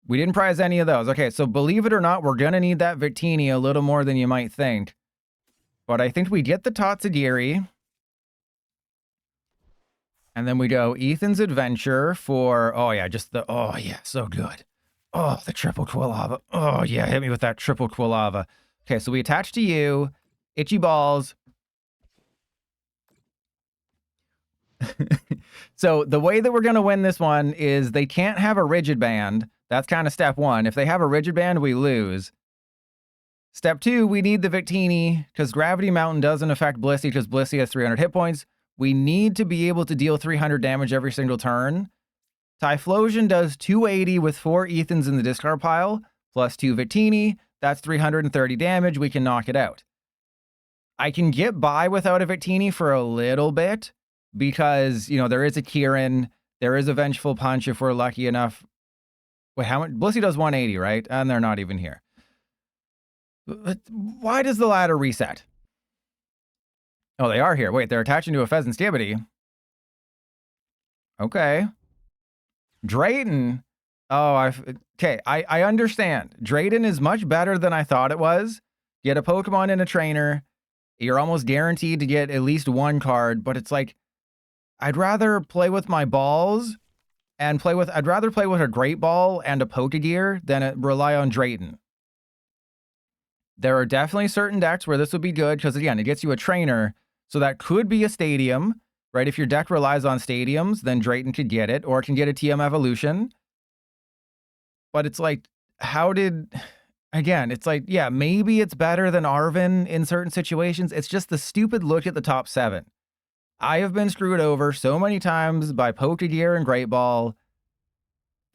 We didn't prize any of those. Okay, so believe it or not, we're going to need that Victini a little more than you might think. But I think we get the Tatsugiri. And then we go Ethan's Adventure for, oh yeah, so good. Oh, the triple Quilava. Oh yeah, hit me with that triple Quilava. Okay, so we attach to you, Itchy Balls. So the way that we're going to win this one is they can't have a rigid band. That's kind of step one. If they have a rigid band, we lose. Step two, we need the Victini because Gravity Mountain doesn't affect Blissey because Blissey has 300 hit points. We need to be able to deal 300 damage every single turn. Typhlosion does 280 with 4 Ethans in the discard pile, plus 2 Victini. That's 330 damage. We can knock it out. I can get by without a Victini for a little bit because, you know, there is a Kieran, there is a Vengeful Punch if we're lucky enough. Wait, how much? Blissey does 180, right? And they're not even here. But why does the ladder reset? Oh, they are here. Wait, they're attaching to a Fezandipiti. Okay. Drayton. Oh, okay. I understand. Drayton is much better than I thought it was. Get a Pokemon and a trainer. You're almost guaranteed to get at least one card, but it's like, I'd rather play with my balls and I'd rather play with a Great Ball and a Pokégear than rely on Drayton. There are definitely certain decks where this would be good because, again, it gets you a trainer. So that could be a stadium, right? If your deck relies on stadiums, then Drayton could get it, or it can get a TM Evolution. But it's like, again, it's like, yeah, maybe it's better than Arven in certain situations. It's just the stupid look at the top 7. I have been screwed over so many times by Pokégear and Great Ball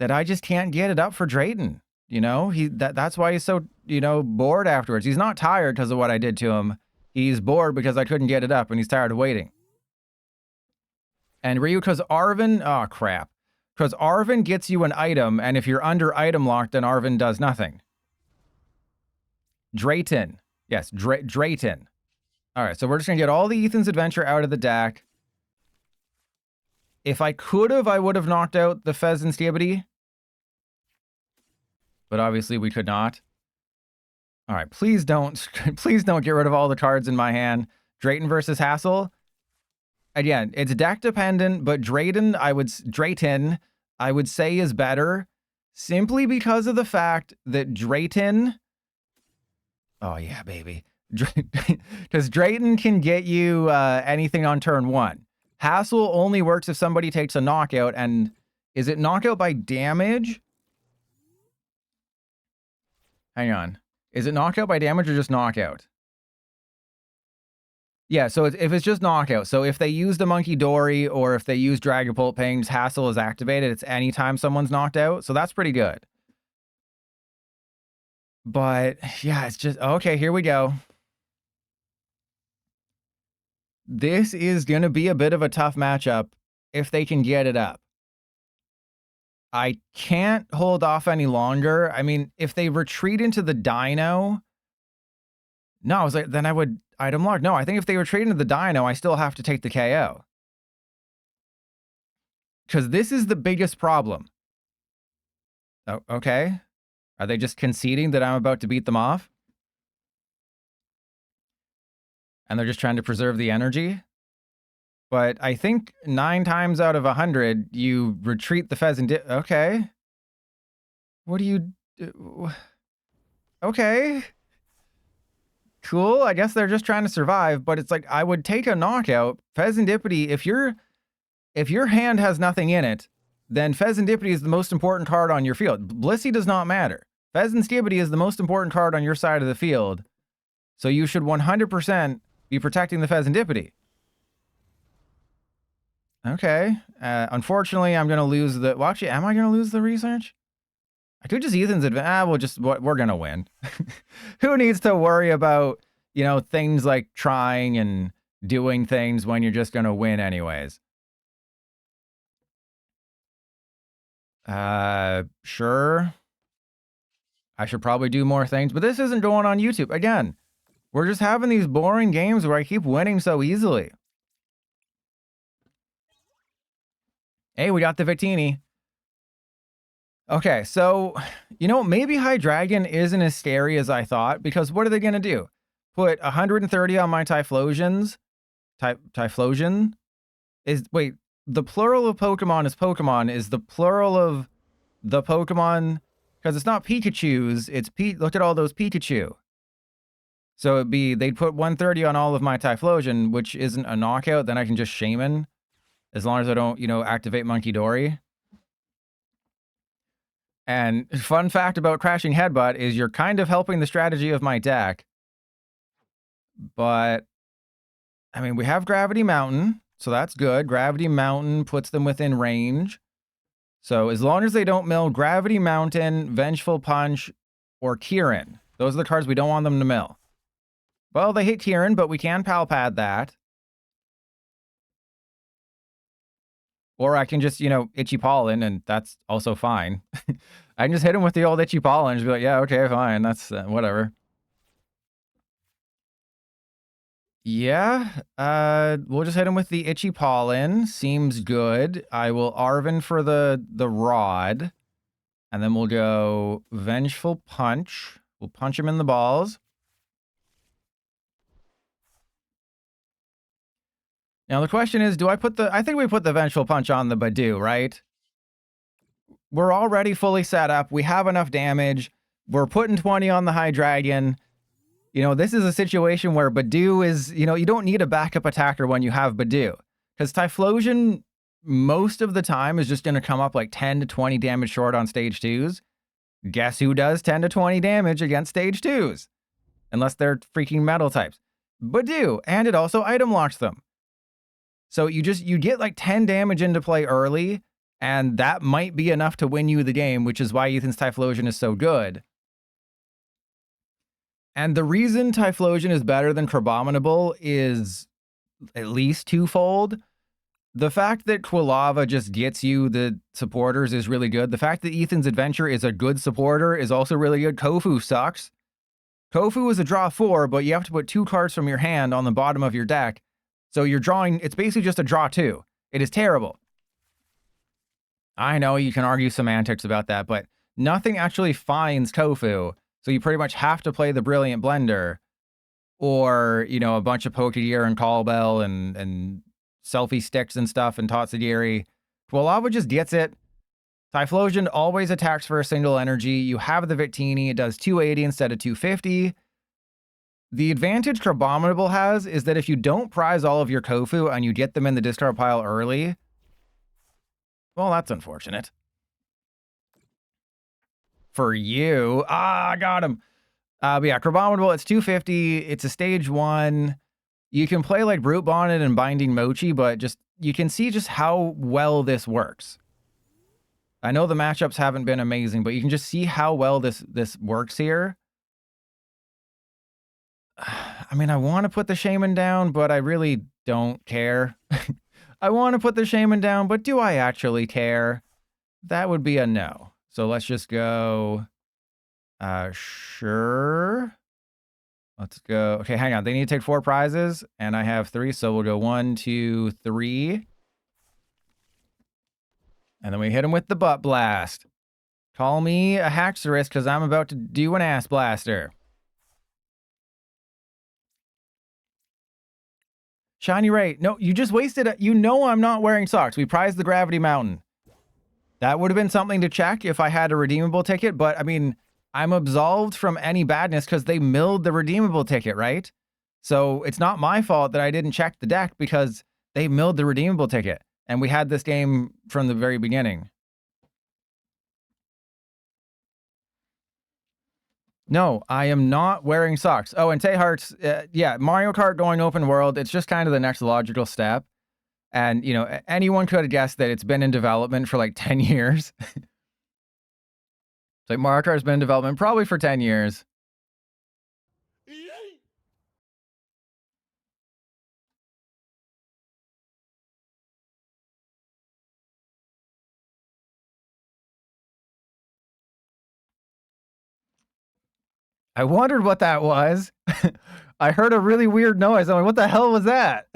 that I just can't get it up for Drayton. You know, that's why he's so, you know, bored afterwards. He's not tired because of what I did to him. He's bored because I couldn't get it up, and he's tired of waiting. And Ryu, because Arven, oh crap. Because Arven gets you an item, and if you're under item locked, then Arven does nothing. Drayton. Yes, Drayton. All right, so we're just going to get all the Ethan's Adventure out of the deck. If I could have, I would have knocked out the Fezandipiti. But obviously we could not. All right, please don't get rid of all the cards in my hand. Drayton versus Hassel. Again, it's deck dependent, but Drayton, I would say is better simply because of the fact that Drayton. Oh yeah, baby. Because Drayton can get you anything on turn 1. Hassel only works if somebody takes a knockout, and is it knockout by damage? Hang on. Is it knockout by damage or just knockout? Yeah, so if it's just knockout. So if they use the Monkey Dory or if they use Dragapult Pings, Hassel is activated. It's anytime someone's knocked out. So that's pretty good. But yeah, it's just, okay, here we go. This is going to be a bit of a tough matchup if they can get it up. I can't hold off any longer. I mean, if they retreat into the Dino... No, I was like, then I would item lock. No, I think if they retreat into the Dino, I still have to take the KO. Because this is the biggest problem. Oh, okay. Are they just conceding that I'm about to beat them off? And they're just trying to preserve the energy? But I think 9 times out of 100, you retreat the Fezandipiti. Okay. What do you do? Okay. Cool. I guess they're just trying to survive, but it's like, I would take a knockout. Fezandipiti, if your hand has nothing in it, then Fezandipiti is the most important card on your field. Blissey does not matter. Fezandipiti is the most important card on your side of the field. So you should 100% be protecting the Fezandipiti. Okay. Unfortunately, I'm going to lose the... Well, actually, am I going to lose the research? I could just Ethan's advantage. We're going to win. Who needs to worry about, you know, things like trying and doing things when you're just going to win anyways? Sure. I should probably do more things, but this isn't going on YouTube. Again, we're just having these boring games where I keep winning so easily. Hey, we got the Victini. Okay, so, you know, maybe Hydreigon isn't as scary as I thought, because what are they going to do? Put 130 on my Typhlosions? Typhlosion? Wait, the plural of Pokemon is Pokemon. Is the plural of the Pokemon... Because it's not Pikachu's, it's look at all those Pikachu. So it'd be, they'd put 130 on all of my Typhlosion, which isn't a knockout, then I can just Shaymin. As long as I don't, you know, activate Monkey Dory. And fun fact about Crashing Headbutt is you're kind of helping the strategy of my deck. But, I mean, we have Gravity Mountain, so that's good. Gravity Mountain puts them within range. So as long as they don't mill Gravity Mountain, Vengeful Punch, or Kieran, those are the cards we don't want them to mill. Well, they hit Kieran, but we can Pal Pad that. Or I can just, you know, Itchy Pollen, and that's also fine. I can just hit him with the old Itchy Pollen and just be like, yeah, okay, fine, that's whatever. Yeah, we'll just hit him with the Itchy Pollen. Seems good. I will Arven for the Rod. And then we'll go Vengeful Punch. We'll punch him in the balls. Now the question is, do I put I think we put the Vengeful Punch on the Budew, right? We're already fully set up. We have enough damage. We're putting 20 on the Hydreigon. You know, this is a situation where Budew is, you know, you don't need a backup attacker when you have Budew. Because Typhlosion, most of the time, is just going to come up like 10 to 20 damage short on stage 2s. Guess who does 10 to 20 damage against stage 2s? Unless they're freaking metal types. Budew, and it also item locks them. So you get like 10 damage into play early, And that might be enough to win you the game, which is why Ethan's Typhlosion is so good. And the reason Typhlosion is better than Crabominable is at least twofold. The fact that Quilava just gets you the supporters is really good. The fact that Ethan's Adventure is a good supporter is also really good. Kofu sucks. Kofu is a draw 4, but you have to put 2 cards from your hand on the bottom of your deck. So you're drawing, it's basically just a draw 2. It is terrible. I know you can argue semantics about that, but nothing actually finds Kofu. So you pretty much have to play the Brilliant Blender or, you know, a bunch of Pokégear and Callbell and selfie sticks and stuff and Tatsugiri. Quilava just gets it. Typhlosion always attacks for a single energy. You have the Victini. It does 280 instead of 250. The advantage Crabominable has is that if you don't prize all of your Kofu and you get them in the discard pile early, well, that's unfortunate. For you. Ah, I got him. But yeah, Crabominable, it's 250. It's a stage 1. You can play like Brute Bonnet and Binding Mochi, but just you can see just how well this works. I know the matchups haven't been amazing, but you can just see how well this works here. I mean, I want to put the Shaymin down, but I really don't care. I want to put the Shaymin down, but do I actually care? That would be a no. So let's just go, sure. Let's go. Okay, hang on. They need to take 4 prizes, and I have 3, so we'll go 1, 2, 3. And then we hit him with the Butt Blast. Call me a Haxorus, because I'm about to do an Ass Blaster. Shiny Ray. No, you just wasted it. You know I'm not wearing socks. We prized the Gravity Mountain. That would have been something to check if I had a redeemable ticket, but I mean, I'm absolved from any badness because they milled the redeemable ticket, right? So it's not my fault that I didn't check the deck because they milled the redeemable ticket. And we had this game from the very beginning. No, I am not wearing socks. Oh, and Tayhart's, yeah, Mario Kart going open world, it's just kind of the next logical step. And, you know, anyone could have guessed that it's been in development for like 10 years. It's like Mario Kart's been in development probably for 10 years. I wondered what that was. I heard a really weird noise. I'm like, what the hell was that?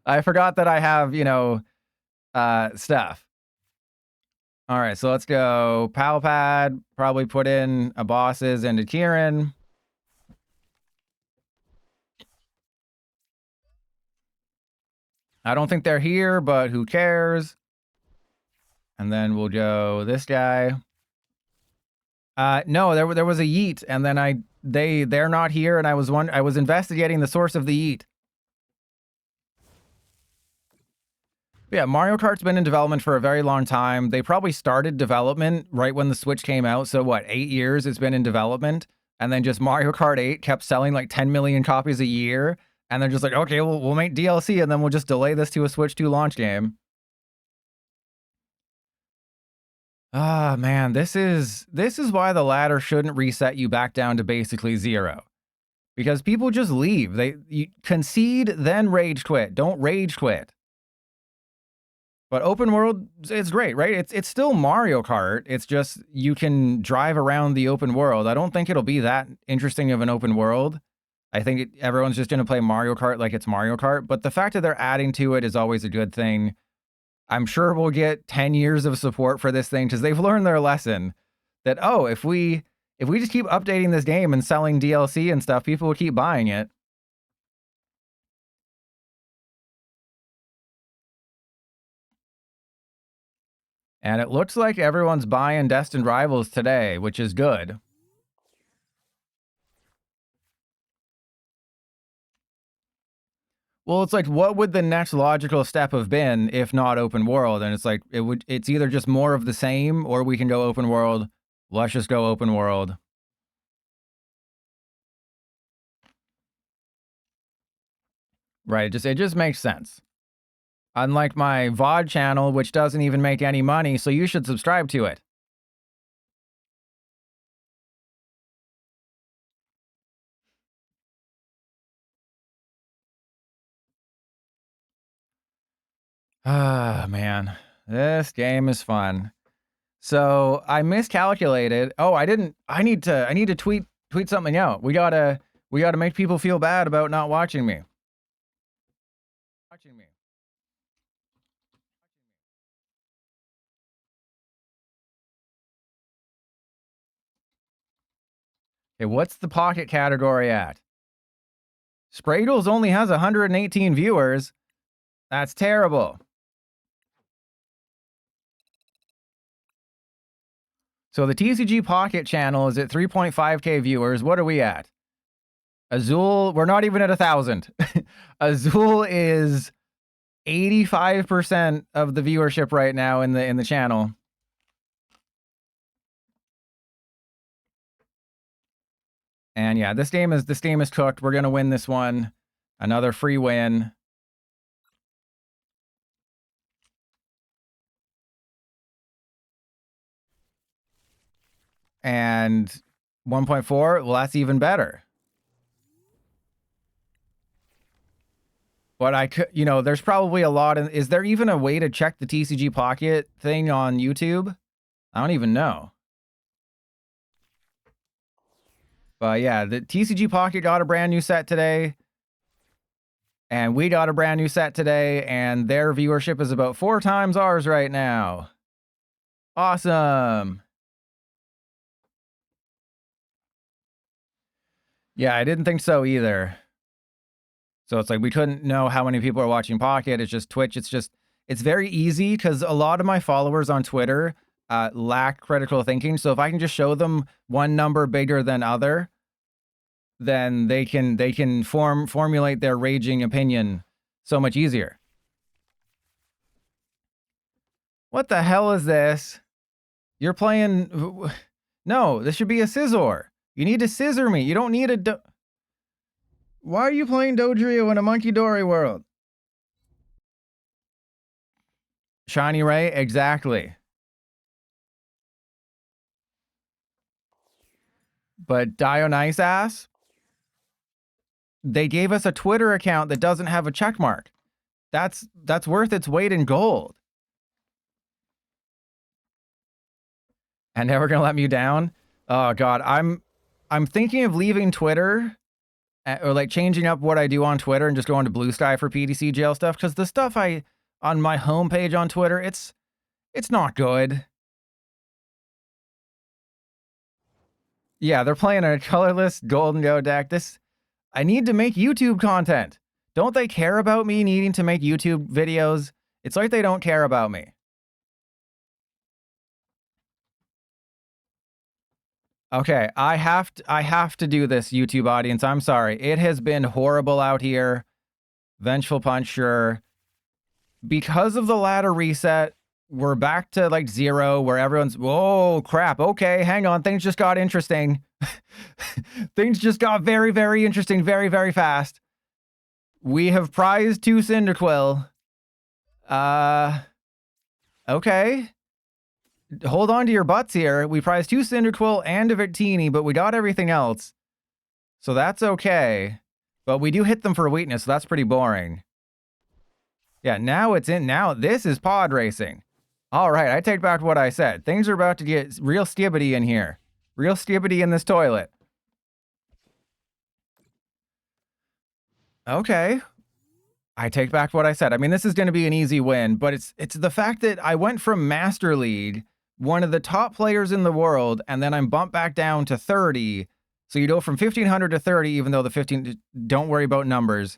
I forgot that I have, you know, stuff. All right, so let's go Pal Pad. Probably put in a bosses into Kieran. I don't think they're here, but who cares? And then we'll go this guy. No, there was a Yeet, and then they're not here, and I was investigating the source of the Yeet. Yeah, Mario Kart's been in development for a very long time. They probably started development right when the Switch came out. So what, 8 years it's been in development? And then just Mario Kart 8 kept selling like 10 million copies a year. And they're just like, okay, we'll make DLC and then we'll just delay this to a Switch 2 launch game. Ah, man, this is why the ladder shouldn't reset you back down to basically 0. Because people just leave. You concede, then rage quit. Don't rage quit. But open world, it's great, right? It's still Mario Kart. It's just you can drive around the open world. I don't think it'll be that interesting of an open world. I think everyone's just going to play Mario Kart like it's Mario Kart. But the fact that they're adding to it is always a good thing. I'm sure we'll get 10 years of support for this thing because they've learned their lesson that, oh, if we just keep updating this game and selling DLC and stuff, people will keep buying it. And it looks like everyone's buying Destined Rivals today, which is good. Well, it's like, what would the next logical step have been if not open world? And it's like, it's either just more of the same or we can go open world. Let's just go open world. Right, it just makes sense. Unlike my VOD channel, which doesn't even make any money, so you should subscribe to it. Ah, man. This game is fun. So I miscalculated. Oh, I need to tweet something out. We gotta make people feel bad about not watching me. Okay, what's the pocket category at? Spraydles only has 118 viewers. That's terrible. So the TCG Pocket channel is at 3.5k viewers. What are we at? Azul, we're not even at 1,000. Azul is 85% of the viewership right now in the channel. And yeah, this game is cooked. We're gonna win this one. Another free win. And 1.4, well, that's even better. But I could, you know, there's probably a lot. Is there even a way to check the TCG Pocket thing on YouTube? I don't even know. But yeah, the TCG Pocket got a brand new set today. And we got a brand new set today. And their viewership is about 4 times ours right now. Awesome. Yeah, I didn't think so either. So it's like we couldn't know how many people are watching Pocket. It's just Twitch. It's very easy because a lot of my followers on Twitter lack critical thinking. So if I can just show them one number bigger than other, then they can formulate their raging opinion so much easier. What the hell is this? You're playing... No, this should be a Scizor. You need to scissor me. You don't need a... Why are you playing Dodrio in a Monkey Dory world? Shiny Ray? Exactly. But Dionysus ass? They gave us a Twitter account that doesn't have a check mark. That's worth its weight in gold. And now we're gonna let me down? Oh god, I'm thinking of leaving Twitter or like changing up what I do on Twitter and just going to Blue Sky for PDC jail stuff, because the stuff on my homepage on Twitter, it's not good. Yeah, they're playing a colorless Golden Go deck. I need to make YouTube content. Don't they care about me needing to make YouTube videos? It's like they don't care about me. Okay, I have to do this, YouTube audience. I'm sorry. It has been horrible out here. Vengeful Punch, sure. Because of the ladder reset, we're back to like 0, where everyone's, whoa, crap. Okay, hang on. Things just got interesting. Things just got very, very interesting very, very fast. We have prized 2 Cyndaquil. Okay. Hold on to your butts here. We prized 2 Cyndaquil and a Victini, but we got everything else. So that's okay. But we do hit them for weakness, so that's pretty boring. Yeah, now it's in. Now this is pod racing. All right, I take back what I said. Things are about to get real skibbity in here. Real skibbity in this toilet. Okay. I take back what I said. I mean, this is going to be an easy win, but it's the fact that I went from Master League, one of the top players in the world, and then I'm bumped back down to 30. So you go from 1,500 to 30, even though the 15, don't worry about numbers.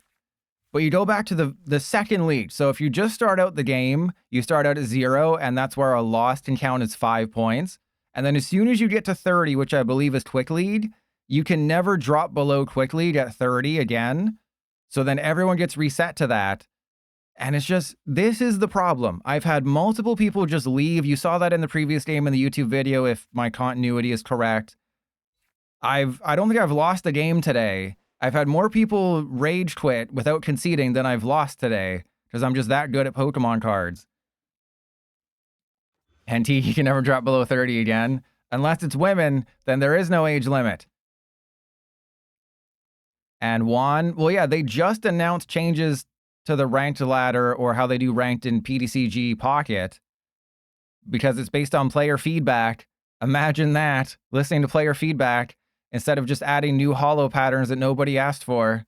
But you go back to the second league. So if you just start out the game, you start out at 0, and that's where a loss can count as 5 points. And then as soon as you get to 30, which I believe is Quick League, you can never drop below Quick League at 30 again. So then everyone gets reset to that. And it's just, this is the problem. I've had multiple people just leave. You saw that in the previous game in the YouTube video, if my continuity is correct. I don't think I've lost a game today. I've had more people rage quit without conceding than I've lost today. because I'm just that good at Pokemon cards. And Tiki can never drop below 30 again. Unless it's women, then there is no age limit. And Juan, well, yeah, they just announced changes to the ranked ladder, or how they do ranked in PTCG Pocket, because it's based on player feedback. Imagine that, listening to player feedback instead of just adding new holo patterns that nobody asked for.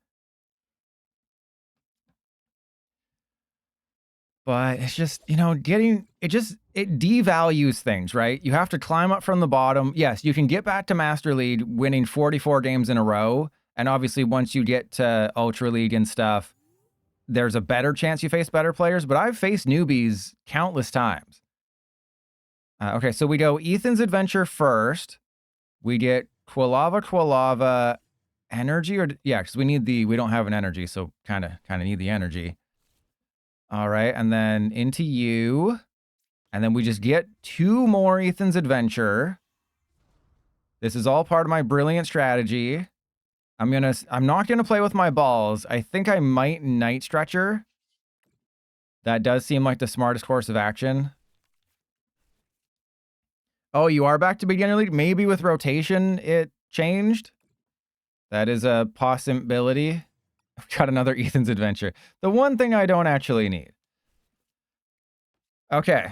But it's just, you know, it devalues things, right? You have to climb up from the bottom. Yes, you can get back to Master League winning 44 games in a row. And obviously, once you get to Ultra League and stuff, there's a better chance you face better players. But I've faced newbies countless times. Okay, so we go Ethan's Adventure first. We get Quilava, energy, or yeah, because we don't have an energy, so kind of need the energy. All right, and then into you. And then we just get 2 more Ethan's Adventure. This is all part of my brilliant strategy. I'm not gonna play with my balls. I think I might Night Stretcher. That does seem like the smartest course of action. Oh, you are back to beginner league? Maybe with rotation it changed. That is a possibility. I've got another Ethan's Adventure. The one thing I don't actually need. Okay,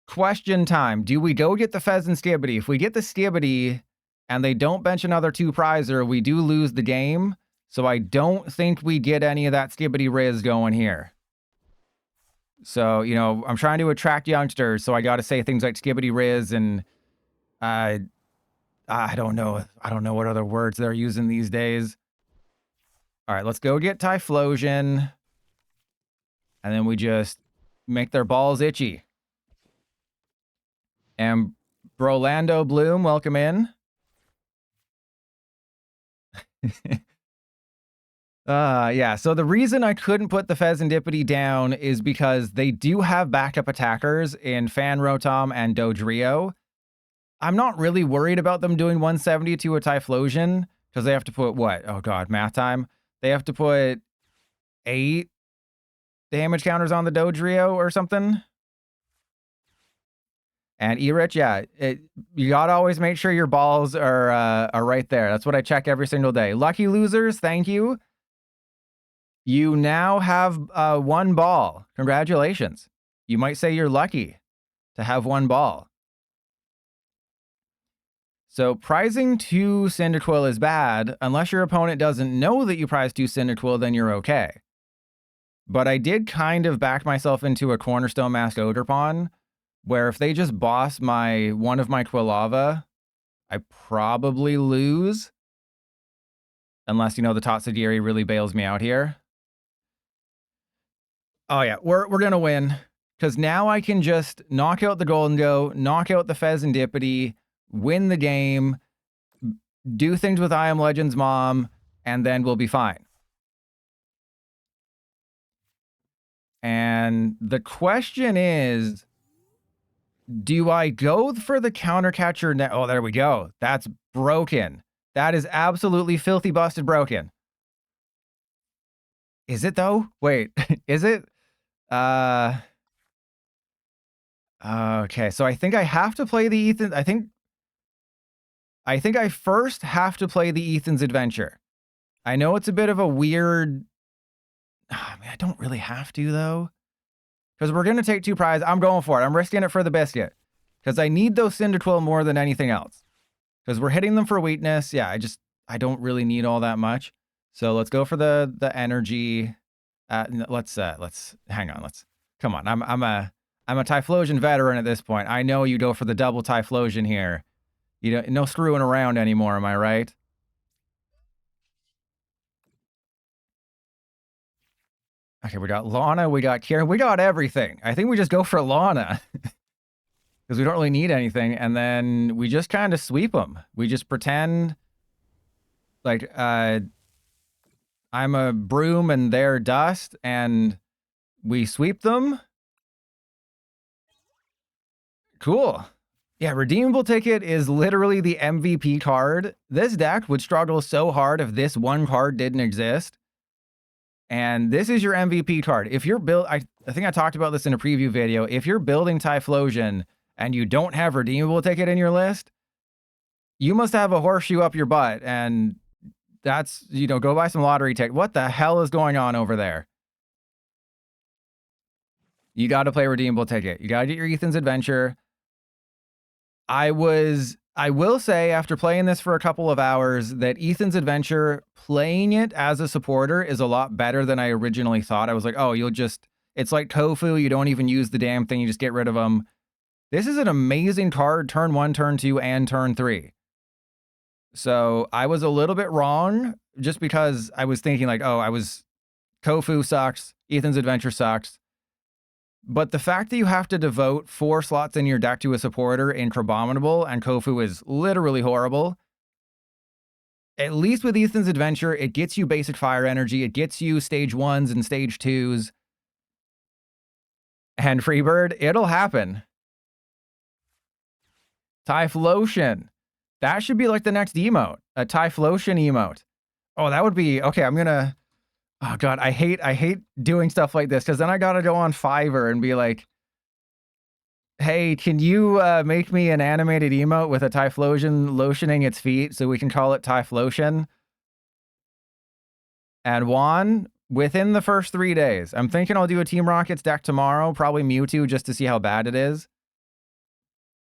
question time. Do we go get the Fezandipiti? If we get the Stibity and they don't bench another 2-prizer, we do lose the game. So I don't think we get any of that Stibity Riz going here. So, you know, I'm trying to attract youngsters, so I got to say things like Skibidi Riz and I don't know. I don't know what other words they're using these days. All right, let's go get Typhlosion. And then we just make their balls itchy. And Brolando Bloom, welcome in. Yeah, so the reason I couldn't put the Fezandipiti down is because they do have backup attackers in Fan Rotom and Dodrio. I'm not really worried about them doing 170 to a Typhlosion, because they have to put what? Oh god, math time. They have to put 8 damage counters on the Dodrio or something. And E-Rich, yeah, you gotta always make sure your balls are right there. That's what I check every single day. Lucky losers, thank you. You now have 1 ball. Congratulations. You might say you're lucky to have 1 ball. So prizing 2 Cyndaquil is bad. Unless your opponent doesn't know that you prize 2 Cyndaquil, then you're okay. But I did kind of back myself into a Cornerstone Mask Ogerpon, where if they just boss one of my Quilava, I probably lose. Unless, you know, the Tatsugiri really bails me out here. Oh yeah, we're gonna win. Because now I can just knock out the Golden Go, knock out the Fezandipiti, win the game, do things with I Am Legend's mom, and then we'll be fine. And the question is, do I go for the counter catcher now? Oh, there we go. That's broken. That is absolutely filthy busted broken. Is it though? Wait, is it? Okay, so I think I have to play the Ethan. I think I first have to play the Ethan's Adventure. I know it's a bit of a weird. I mean, I don't really have to though, because we're gonna take 2 prizes. I'm going for it. I'm risking it for the biscuit, because I need those Cyndaquil more than anything else. Because we're hitting them for weakness. Yeah, I don't really need all that much. So let's go for the energy. Let's hang on. Come on. I'm a Typhlosion veteran at this point. I know you go for the double Typhlosion here. You know, no screwing around anymore. Am I right? Okay, we got Lana, we got Kieran, we got everything. I think we just go for Lana. Because we don't really need anything. And then we just kind of sweep them. We just pretend like I'm a broom and they're dust. And we sweep them. Cool. Yeah, Redeemable Ticket is literally the MVP card. This deck would struggle so hard if this one card didn't exist. And this is your MVP card. If you're built, I think I talked about this in a preview video. If you're building Typhlosion and you don't have Redeemable Ticket in your list, you must have a horseshoe up your butt, and that's, you know, go buy some lottery ticket. What the hell is going on over there? You got to play Redeemable Ticket. You got to get your Ethan's Adventure. I will say, after playing this for a couple of hours, that Ethan's Adventure, playing it as a supporter is a lot better than I originally thought. I was like, oh, it's like Tofu. You don't even use the damn thing. You just get rid of them. This is an amazing card, turn 1, turn 2, and turn 3. So I was a little bit wrong just because I was thinking like, oh, Kofu sucks. Ethan's Adventure sucks. But the fact that you have to devote 4 slots in your deck to a supporter in Crabominable, and Kofu is literally horrible. At least with Ethan's Adventure, it gets you basic fire energy. It gets you stage 1s and stage 2s. And Freebird, it'll happen. Typhlosion. That should be like the next emote. A Typhlosion emote. Oh, that would be... Okay, I'm gonna... Oh, God, I hate doing stuff like this, because then I gotta go on Fiverr and be like, hey, can you make me an animated emote with a Typhlosion lotioning its feet so we can call it Typhlosion? And Juan, within the first 3 days. I'm thinking I'll do a Team Rockets deck tomorrow, probably Mewtwo, just to see how bad it is.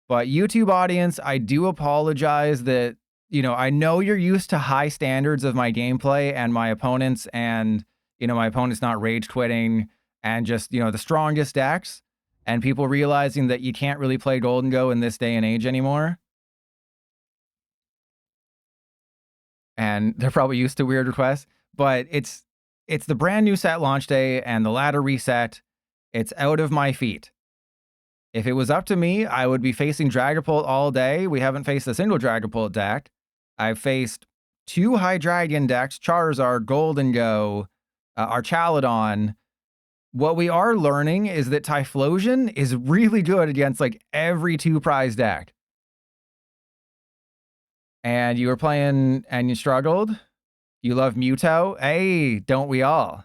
But YouTube audience, I do apologize that, you know, I know you're used to high standards of my gameplay and my opponents, and, you know, my opponent's not rage quitting and just, you know, the strongest decks, and people realizing that you can't really play Golden Go in this day and age anymore. And they're probably used to weird requests, but it's the brand new set launch day and the ladder reset. It's out of my feet. If it was up to me, I would be facing Dragapult all day. We haven't faced a single Dragapult deck. I've faced 2 High Dragon decks, Charizard, Golden Go, Archaludon. What we are learning is that Typhlosion is really good against like every 2-prize deck. And you were playing and you struggled. You love Mewtwo. Hey, don't we all?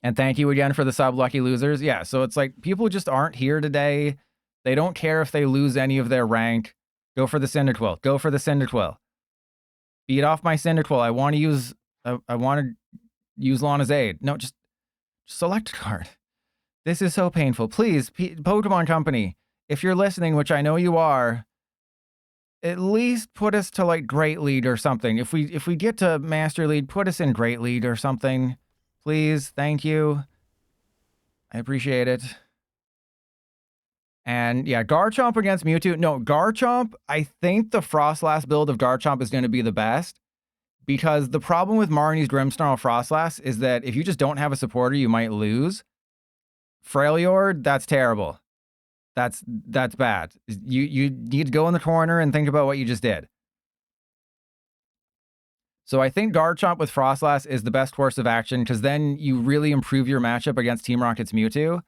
And thank you again for the sub, lucky losers. Yeah, so it's like people just aren't here today. They don't care if they lose any of their rank. Go for the Cyndaquil. Go for the Cyndaquil. Beat off my Cyndaquil. I want to use Lana's Aid. No, just select a card. This is so painful. Please, Pokemon Company, if you're listening, which I know you are, at least put us to like Great League or something. If we get to Master League, put us in Great League or something. Please, thank you. I appreciate it. And yeah, Garchomp against Mewtwo. No, Garchomp, I think the Frostlass build of Garchomp is going to be the best. Because the problem with Marnie's Grimmsnarl Frostlass is that if you just don't have a supporter, you might lose. Freljord, that's terrible. That's bad. You need to go in the corner and think about what you just did. So I think Garchomp with Frostlass is the best course of action, because then you really improve your matchup against Team Rocket's Mewtwo.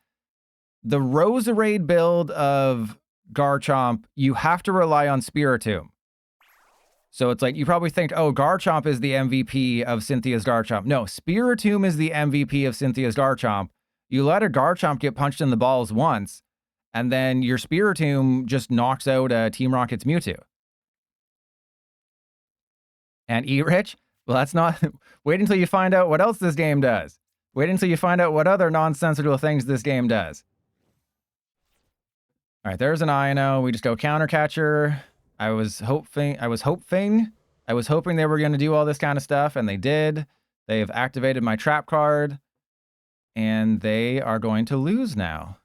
The Roserade build of Garchomp, you have to rely on Spiritomb. So it's like, you probably think, oh, Garchomp is the MVP of Cynthia's Garchomp. No, Spiritomb is the MVP of Cynthia's Garchomp. You let a Garchomp get punched in the balls once, and then your Spiritomb just knocks out Team Rocket's Mewtwo. And E-Rich? Well, that's not... Wait until you find out what else this game does. Wait until you find out what other nonsensical things this game does. All right, there's an Iono. We just go Counter Catcher. I was hoping they were going to do all this kind of stuff, and they did. They've activated my trap card, and they are going to lose now.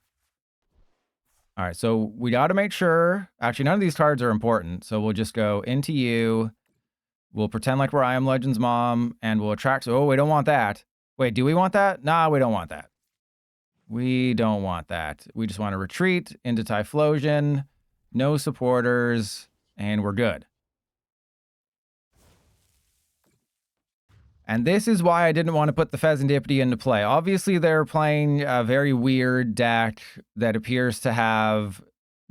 All right, so we got to make sure... Actually, none of these cards are important, so we'll just go into you. We'll pretend like we're I Am Legend's mom, and we'll attract... Oh, we don't want that. Wait, do we want that? Nah, we don't want that. We don't want that. We just want to retreat into Typhlosion. No supporters, and we're good. And this is why I didn't want to put the Fezandipiti into play. Obviously, they're playing a very weird deck that appears to have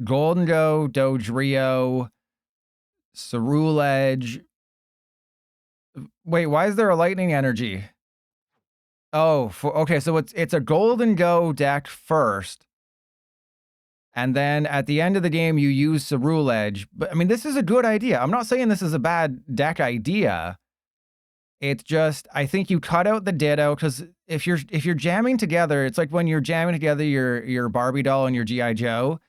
Golden Go, Dodrio, Ceruledge. Wait, why is there a Lightning Energy? Oh, okay, so it's a golden go deck first. And then at the end of the game, you use Cerule Edge. But I mean, this is a good idea. I'm not saying this is a bad deck idea. It's just, I think you cut out the Ditto, because if you're jamming together, it's like when you're jamming together your Barbie doll and your G.I. Joe,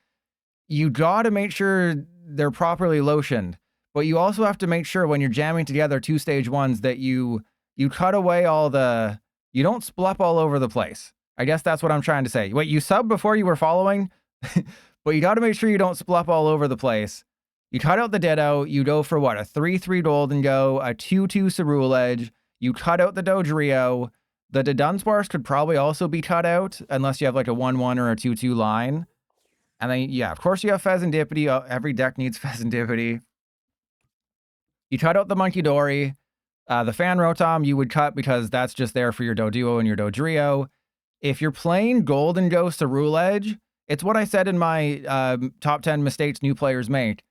you gotta make sure they're properly lotioned. But you also have to make sure when you're jamming together 2 stage 1s that you cut away all the, you don't splup all over the place. I guess that's what I'm trying to say. Wait, you subbed before you were following? But you gotta make sure you don't splup all over the place. You cut out the Ditto, you go for what, a 3-3 Golden Go, a 2-2 Cerule Edge, you cut out the Dodrio, the Dunsparce could probably also be cut out, unless you have like a 1-1 or a 2-2 line. And then, yeah, of course you have Fezandipiti, every deck needs Fezandipiti. You cut out the Monkey Dory, the Fan Rotom you would cut because that's just there for your Doduo and your Dodrio. If you're playing Golden Go Cerule Edge, it's what I said in my top 10 mistakes new players make.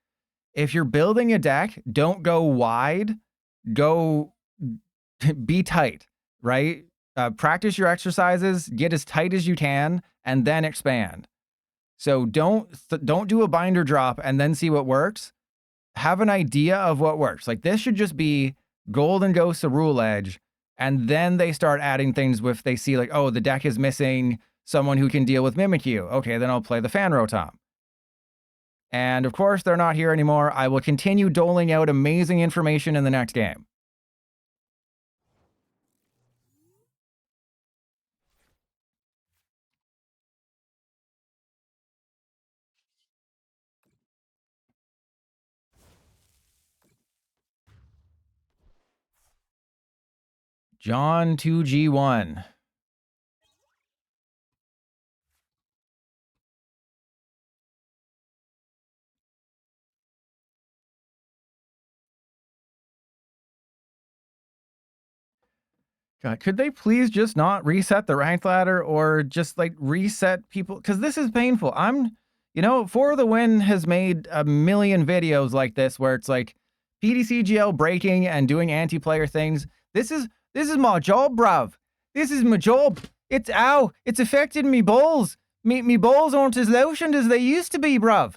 If you're building a deck, don't go wide, go be tight, right? Practice your exercises, get as tight as you can, and then expand. So don't do a binder drop and then see what works. Have an idea of what works. Like this should just be Golden Go Cerule Edge, and then they start adding things if they see like, oh, the deck is missing someone who can deal with Mimikyu. Okay, then I'll play the Fan Rotom. And of course, they're not here anymore. I will continue doling out amazing information in the next game. John 2G1. God, could they please just not reset the ranked ladder or just like reset people? Because this is painful. You know, For the Win has made a million videos like this where it's like PDCGL breaking and doing anti-player things. This is my job, bruv. This is my job. It's affected me balls. Me balls aren't as lotioned as they used to be, bruv.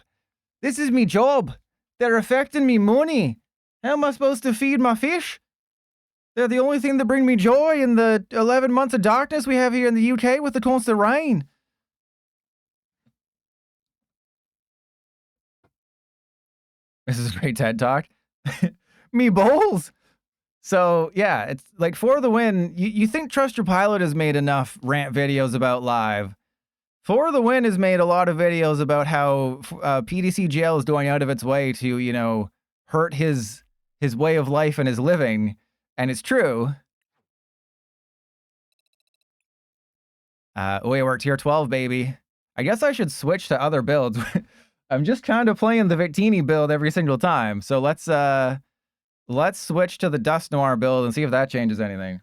This is me job. They're affecting me money. How am I supposed to feed my fish? They're the only thing that bring me joy in the 11 months of darkness we have here in the UK with the constant rain. This is a great TED Talk. Me balls. So, yeah, it's like For the Win, you think Trust Your Pilot has made enough rant videos about live. For the Win has made a lot of videos about how PDCGL is going out of its way to, you know, hurt his way of life and his living. And it's true. Wait, we're tier 12, baby. I guess I should switch to other builds. I'm just kind of playing the Victini build every single time. So let's switch to the Dusknoir build and see if that changes anything.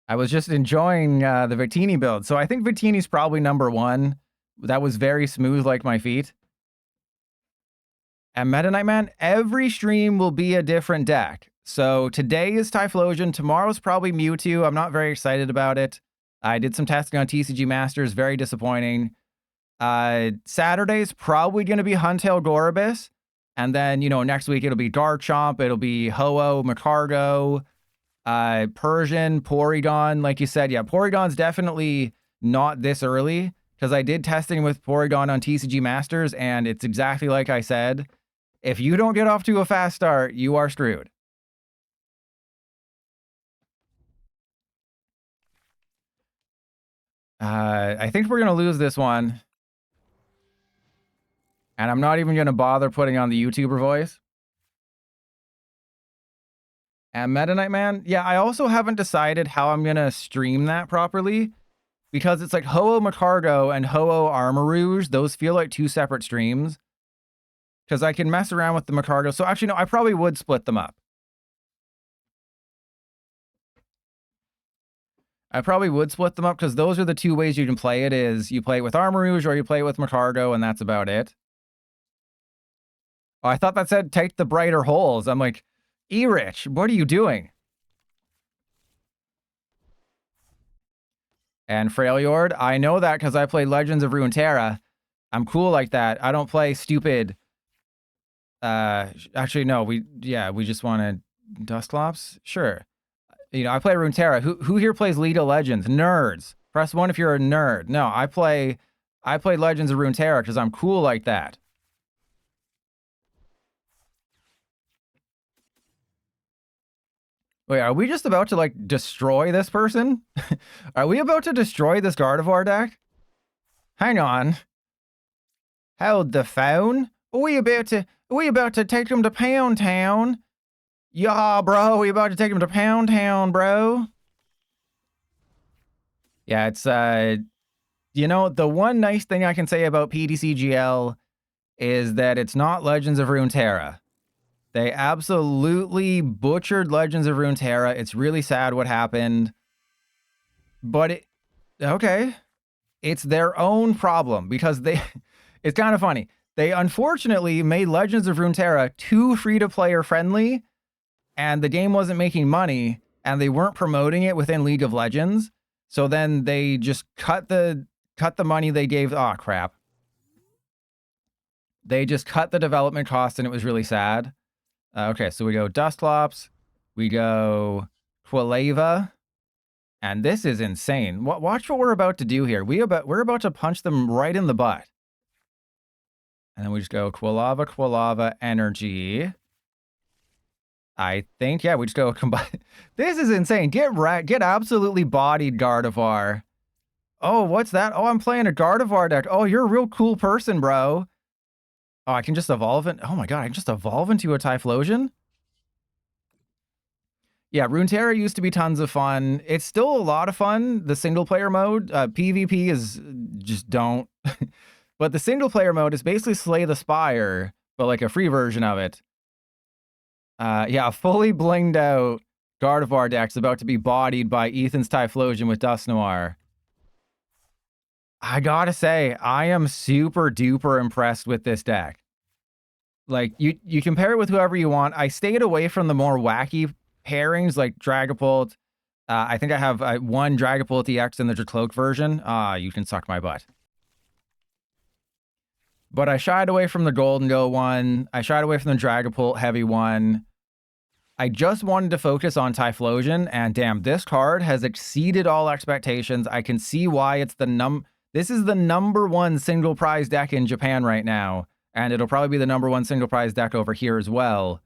I was just enjoying the Victini build. So I think Victini's probably #1. That was very smooth like my feet. And Meta Knight Man, every stream will be a different deck. So today is Typhlosion, tomorrow's probably Mewtwo. I'm not very excited about it. I did some testing on TCG Masters, very disappointing. Saturday's probably going to be Huntail Gorobus. And then, you know, next week it'll be Garchomp, it'll be Ho-Oh, Macargo, Persian, Porygon. Like you said, yeah, Porygon's definitely not this early, because I did testing with Porygon on TCG Masters, and it's exactly like I said. If you don't get off to a fast start, you are screwed. I think we're going to lose this one. And I'm not even going to bother putting on the YouTuber voice. And Meta Knight Man, yeah, I also haven't decided how I'm going to stream that properly. Because it's like Ho-Oh Macargo and Ho-Oh Armarouge. Those feel like 2 separate streams. Because I can mess around with the Macargo. So actually, no, I probably would split them up. I probably would split them up because those are the 2 ways you can play it. Is you play it with Armarouge or you play it with Macargo, and that's about it. Oh, I thought that said take the brighter holes. I'm like, E-Rich, what are you doing? And Freljord, I know that because I play Legends of Runeterra. I'm cool like that. I don't play stupid. Actually, no, we just wanted Dusclops. Sure. You know, I play Runeterra. Who here plays League of Legends? Nerds. Press 1 if you're a nerd. No, I play Legends of Runeterra because I'm cool like that. Wait, are we just about to, like, destroy this person? Are we about to destroy this Gardevoir deck? Hang on. Hold the phone. Are we about to take them to Pound Town? Yeah, bro, we about to take them to Pound Town, bro. Yeah, it's, you know, the one nice thing I can say about PTCGL is that it's not Legends of Runeterra. They absolutely butchered Legends of Runeterra. It's really sad what happened. But okay. It's their own problem because it's kind of funny. They unfortunately made Legends of Runeterra too free-to-player friendly, and the game wasn't making money, and they weren't promoting it within League of Legends. So then they just cut the money they gave. Oh, crap. They just cut the development cost, and it was really sad. Okay, so we go Dusclops, we go Quilava, and this is insane. Watch what we're about to do here. We're about to punch them right in the butt. And then we just go Quilava Energy. I think, yeah, we just go combine. This is insane. Get absolutely bodied, Gardevoir. Oh, what's that? Oh, I'm playing a Gardevoir deck. Oh, you're a real cool person, bro. Oh, I can just evolve it. Oh my god, I can just evolve into a Typhlosion? Yeah, Runeterra used to be tons of fun. It's still a lot of fun, the single-player mode. PvP is just don't. But the single-player mode is basically Slay the Spire, but like a free version of it. Yeah, a fully blinged out Gardevoir deck's about to be bodied by Ethan's Typhlosion with DUSKNOIR. I gotta say, I am super duper impressed with this deck. Like, you compare it with whoever you want. I stayed away from the more wacky pairings like Dragapult. I think I have one Dragapult EX in the Dracloak version. You can suck my butt. But I shied away from the Golden Go one. I shied away from the Dragapult heavy one. I just wanted to focus on Typhlosion, and damn, this card has exceeded all expectations. I can see why it's this is the #1 single prize deck in Japan right now, and it'll probably be the #1 single prize deck over here as well.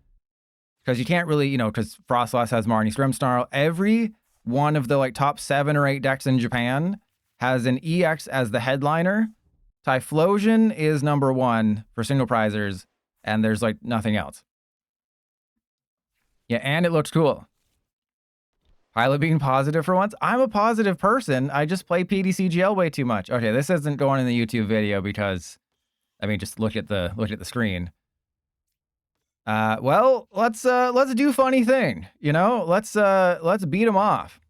Because you can't really, you know, because Frostlass has Marnie's Grimmsnarl. Every one of the like top 7 or 8 decks in Japan has an EX as the headliner. Typhlosion is #1 for single prizers, and there's like nothing else. Yeah, and it looks cool. Pilot being positive for once. I'm a positive person. I just play PTCGL way too much. Okay, this isn't going in the YouTube video because, I mean, just look at the screen. Well, let's do funny thing. You know, let's beat them off.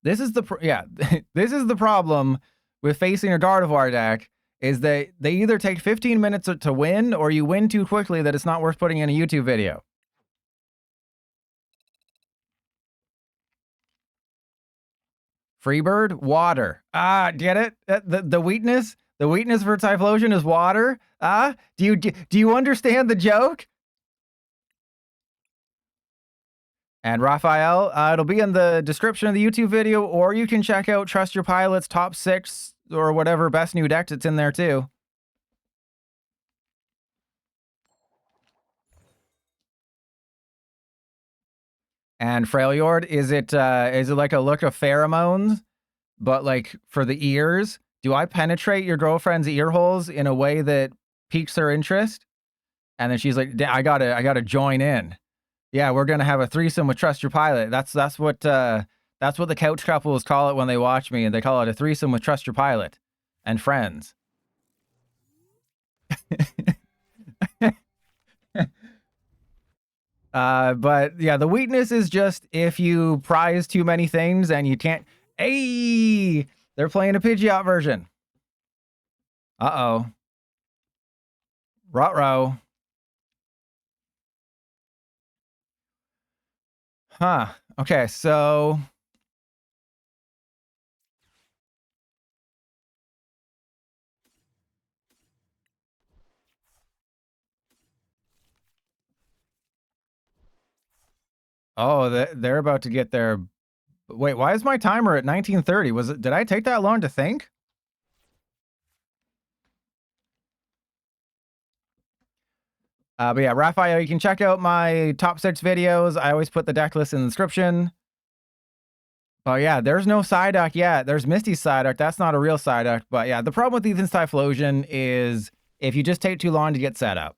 This is this is the problem with facing a Gardevoir deck, is they either take 15 minutes to win, or you win too quickly that it's not worth putting in a YouTube video. Freebird, water. Get it? The weakness for Typhlosion is water. Do you understand the joke? And Raphael, it'll be in the description of the YouTube video, or you can check out Trust Your Pilot's top 6 or whatever best new decks. It's in there too. And Freljord, is it like a look of pheromones, but like for the ears? Do I penetrate your girlfriend's ear holes in a way that piques her interest? And then she's like, I gotta join in. Yeah, we're gonna have a threesome with Trust Your Pilot. That's what the couch couples call it when they watch me, and they call it a threesome with Trust Your Pilot and friends. But yeah, the weakness is just if you prize too many things and you can't. Hey, they're playing a Pidgeot version. Uh-oh. Ruh-roh. Huh. Okay, so... Oh, they're about to get their... Wait, why is my timer at 1930? Was it? Did I take that long to think? But yeah, Raphael, you can check out my top 6 videos. I always put the deck list in the description. Oh yeah, there's no Psyduck yet. There's Misty's Psyduck. That's not a real Psyduck. But yeah, the problem with Ethan's Typhlosion is if you just take too long to get set up.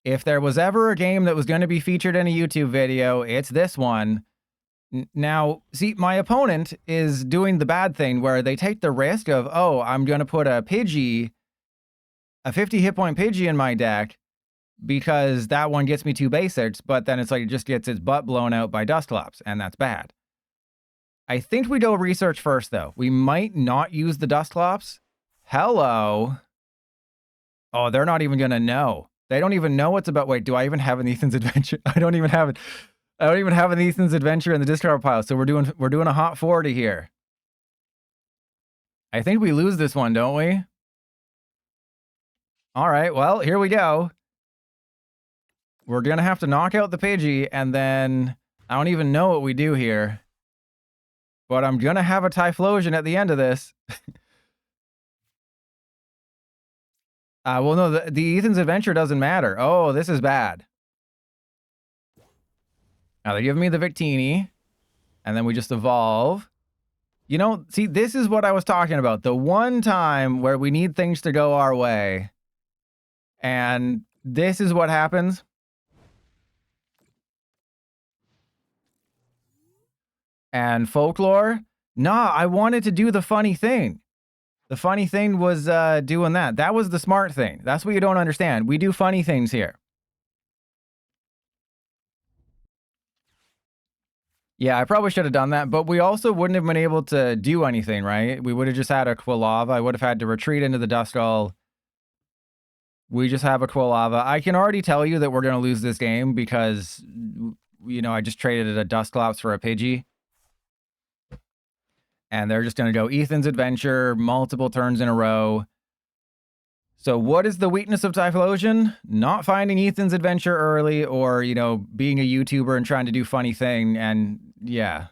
If there was ever a game that was going to be featured in a YouTube video, it's this one. Now, see, my opponent is doing the bad thing where they take the risk of, oh, I'm going to put a Pidgey, a 50 hit point Pidgey in my deck because that one gets me 2 basics, but then it's like it just gets its butt blown out by Dusclops, and that's bad. I think we go research first, though. We might not use the Dusclops. Hello. Oh, they're not even going to know. They don't even know what's about. Wait, do I even have an Ethan's Adventure? I don't even have it. I don't even have an Ethan's Adventure in the discard pile, so we're doing a hot 40 here. I think we lose this one, don't we? All right, well, here we go. We're gonna have to knock out the Pidgey, and then I don't even know what we do here. But I'm gonna have a Typhlosion at the end of this. Well, no, the Ethan's Adventure doesn't matter. Oh, this is bad. Now they're giving me the Victini, and then we just evolve. You know, see, this is what I was talking about. The one time where we need things to go our way. And this is what happens. And Folklore? Nah, I wanted to do the funny thing. The funny thing was doing that. That was the smart thing. That's what you don't understand. We do funny things here. Yeah, I probably should have done that, but we also wouldn't have been able to do anything, right? We would have just had a Quilava. I would have had to retreat into the Duskull. We just have a Quilava. I can already tell you that we're going to lose this game because, you know, I just traded a Dusclops for a Pidgey. And they're just going to go Ethan's Adventure multiple turns in a row. So what is the weakness of Typhlosion? Not finding Ethan's Adventure early, or, you know, being a YouTuber and trying to do funny thing. And yeah.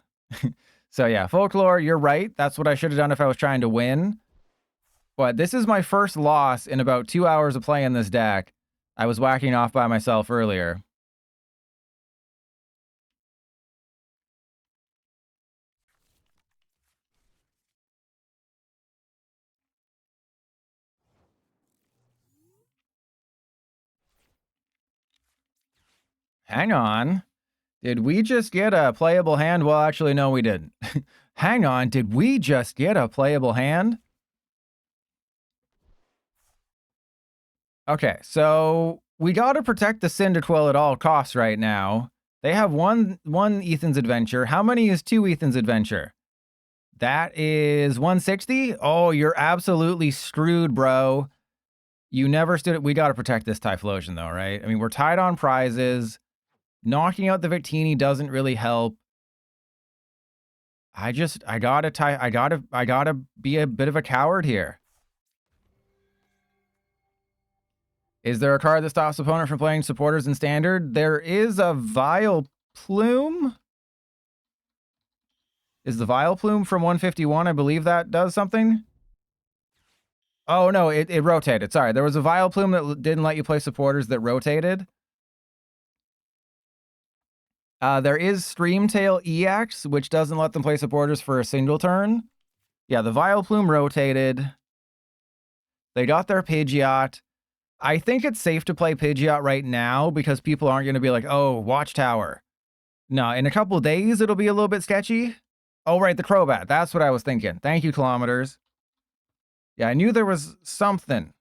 So yeah, Folklore, you're right. That's what I should have done if I was trying to win. But this is my first loss in about 2 hours of playing this deck. I was whacking off by myself earlier. Hang on. Did we just get a playable hand? Well, actually, no, we didn't. Hang on. Did we just get a playable hand? Okay, so we got to protect the Cyndaquil at all costs right now. They have one Ethan's Adventure. How many is 2 Ethan's Adventure? That is 160? Oh, you're absolutely screwed, bro. You never stood it. We got to protect this Typhlosion, though, right? I mean, we're tied on prizes. Knocking out the Victini doesn't really help. I gotta be a bit of a coward here. Is there a card that stops opponent from playing supporters in standard? There is a Vileplume. Is the Vileplume from 151? I believe that does something. Oh, no, it rotated. Sorry, there was a Vileplume that didn't let you play supporters that rotated. There is Streamtail EX, which doesn't let them play supporters for a single turn. Yeah, the Vileplume rotated. They got their Pidgeot. I think it's safe to play Pidgeot right now because people aren't going to be like, oh, Watchtower. No, in a couple days, it'll be a little bit sketchy. Oh, right, the Crobat. That's what I was thinking. Thank you, Kilometers. Yeah, I knew there was something.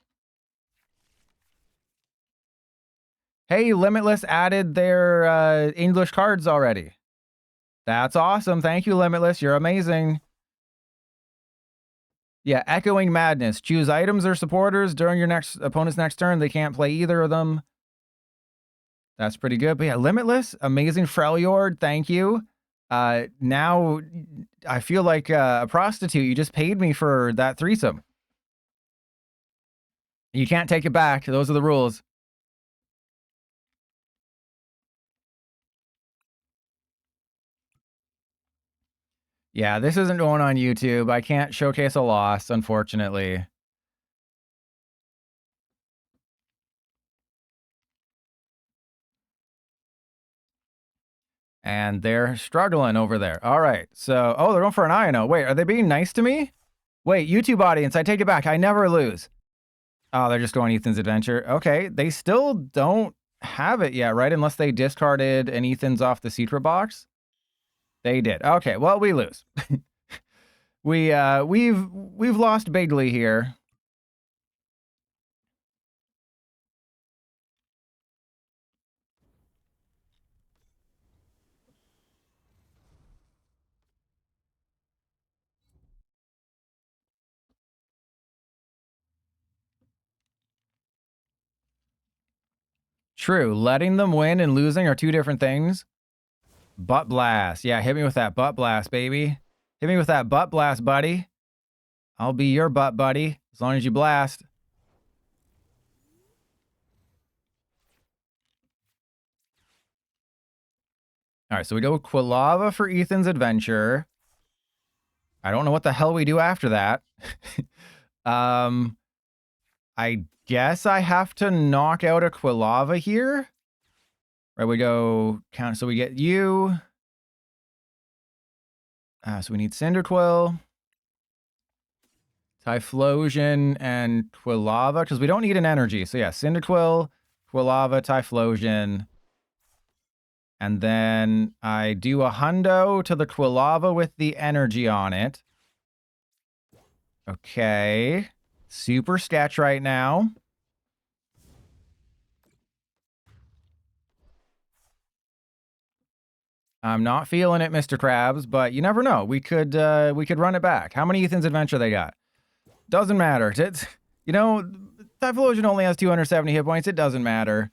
Hey, Limitless added their English cards already. That's awesome. Thank you, Limitless. You're amazing. Yeah, Echoing Madness. Choose items or supporters during your opponent's next turn. They can't play either of them. That's pretty good. But yeah, Limitless, amazing Freljord. Thank you. Now I feel like a prostitute. You just paid me for that threesome. You can't take it back. Those are the rules. Yeah, this isn't going on YouTube. I can't showcase a loss, unfortunately. And they're struggling over there. All right. So, oh, they're going for an Iono. Wait, are they being nice to me? Wait, YouTube audience, I take it back. I never lose. Oh, they're just going Ethan's Adventure. Okay, they still don't have it yet, right? Unless they discarded an Ethan's off the Secret Box. They did. Okay, well, we lose. We've lost bigly here. True, letting them win and losing are two different things. Butt blast. Yeah, hit me with that butt blast, baby. Hit me with that butt blast, buddy. I'll be your butt buddy as long as you blast. All right, so we go with Quilava for Ethan's Adventure. I don't know what the hell we do after that. I guess I have to knock out a Quilava here. Right, we go count. So we get you. So we need Cyndaquil, Typhlosion, and Quilava because we don't need an energy. So yeah, Cyndaquil, Quilava, Typhlosion. And then I do a hundo to the Quilava with the energy on it. Okay. Super sketch right now. I'm not feeling it, Mr. Krabs, but you never know. We could run it back. How many Ethan's Adventure they got? Doesn't matter. It's, you know, Typhlosion only has 270 hit points. It doesn't matter.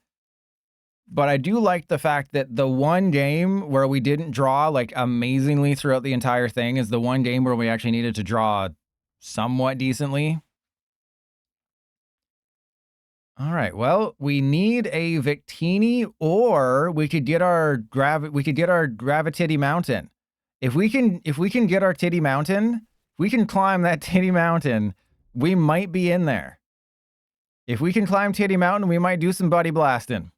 But I do like the fact that the one game where we didn't draw like amazingly throughout the entire thing is the one game where we actually needed to draw somewhat decently. All right. Well, we need a Victini, or we could get our Gravity Mountain. If we can get our Titty Mountain, if we can climb that Titty Mountain, we might be in there. If we can climb Titty Mountain, we might do some buddy blasting.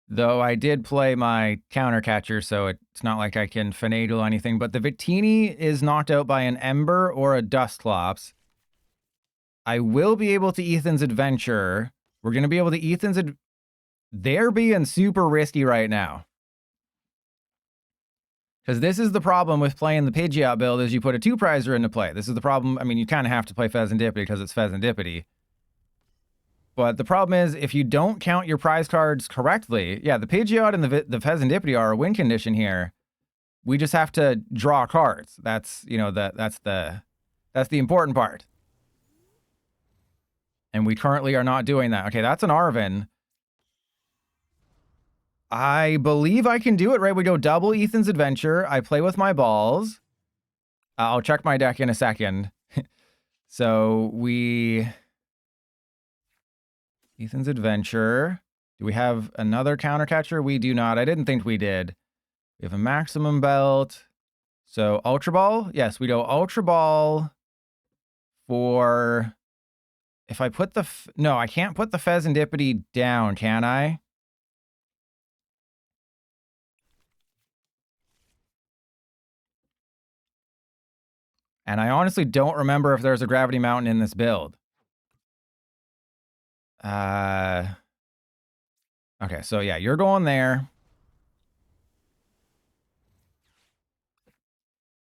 Though I did play my counter catcher, so it's not like I can finagle anything. But the Victini is knocked out by an Ember or a Dusclops. I will be able to Ethan's Adventure. We're going to be able to Ethan's Adventure. They're being super risky right now. Because this is the problem with playing the Pidgeot build, is you put a 2-prizer into play. This is the problem. I mean, you kind of have to play Fezandipiti because it's Fezandipiti. But the problem is, if you don't count your prize cards correctly, yeah, the Pidgeot and the Fezandipiti are a win condition here. We just have to draw cards. That's, you know, that's the important part. And we currently are not doing that. Okay, that's an Arven. I believe I can do it, right? We go double Ethan's Adventure. I play with my balls. I'll check my deck in a second. So we... Ethan's Adventure. Do we have another counter catcher? We do not. I didn't think we did. We have a Maximum Belt. So Ultra Ball? Yes, we go Ultra Ball for... If I put the... No, I can't put the Fezandipiti down, can I? And I honestly don't remember if there's a Gravity Mountain in this build. Okay, so yeah, you're going there.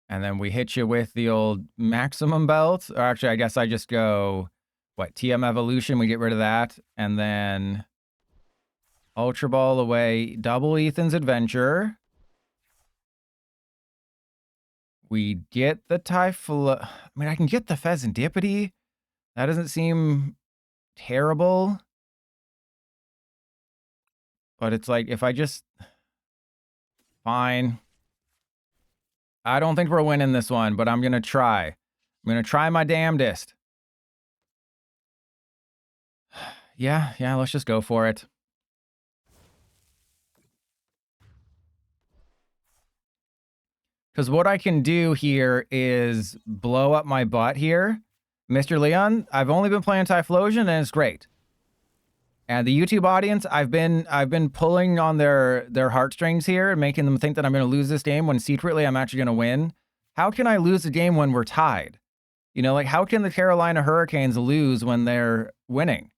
And then we hit you with the old Maximum Belt. Or actually, I guess I just go, what, TM Evolution, we get rid of that. And then Ultra Ball away. Double Ethan's Adventure. We get the Typhlosion. I mean, I can get the Fezandipiti. That doesn't seem terrible. But it's like, if I just... Fine. I don't think we're winning this one, but I'm going to try. I'm going to try my damnedest. Yeah, let's just go for it. Because what I can do here is blow up my butt here. Mr. Leon, I've only been playing Typhlosion, and it's great. And the YouTube audience, I've been pulling on their heartstrings here and making them think that I'm going to lose this game when secretly I'm actually going to win. How can I lose a game when we're tied? You know, like, how can the Carolina Hurricanes lose when they're winning?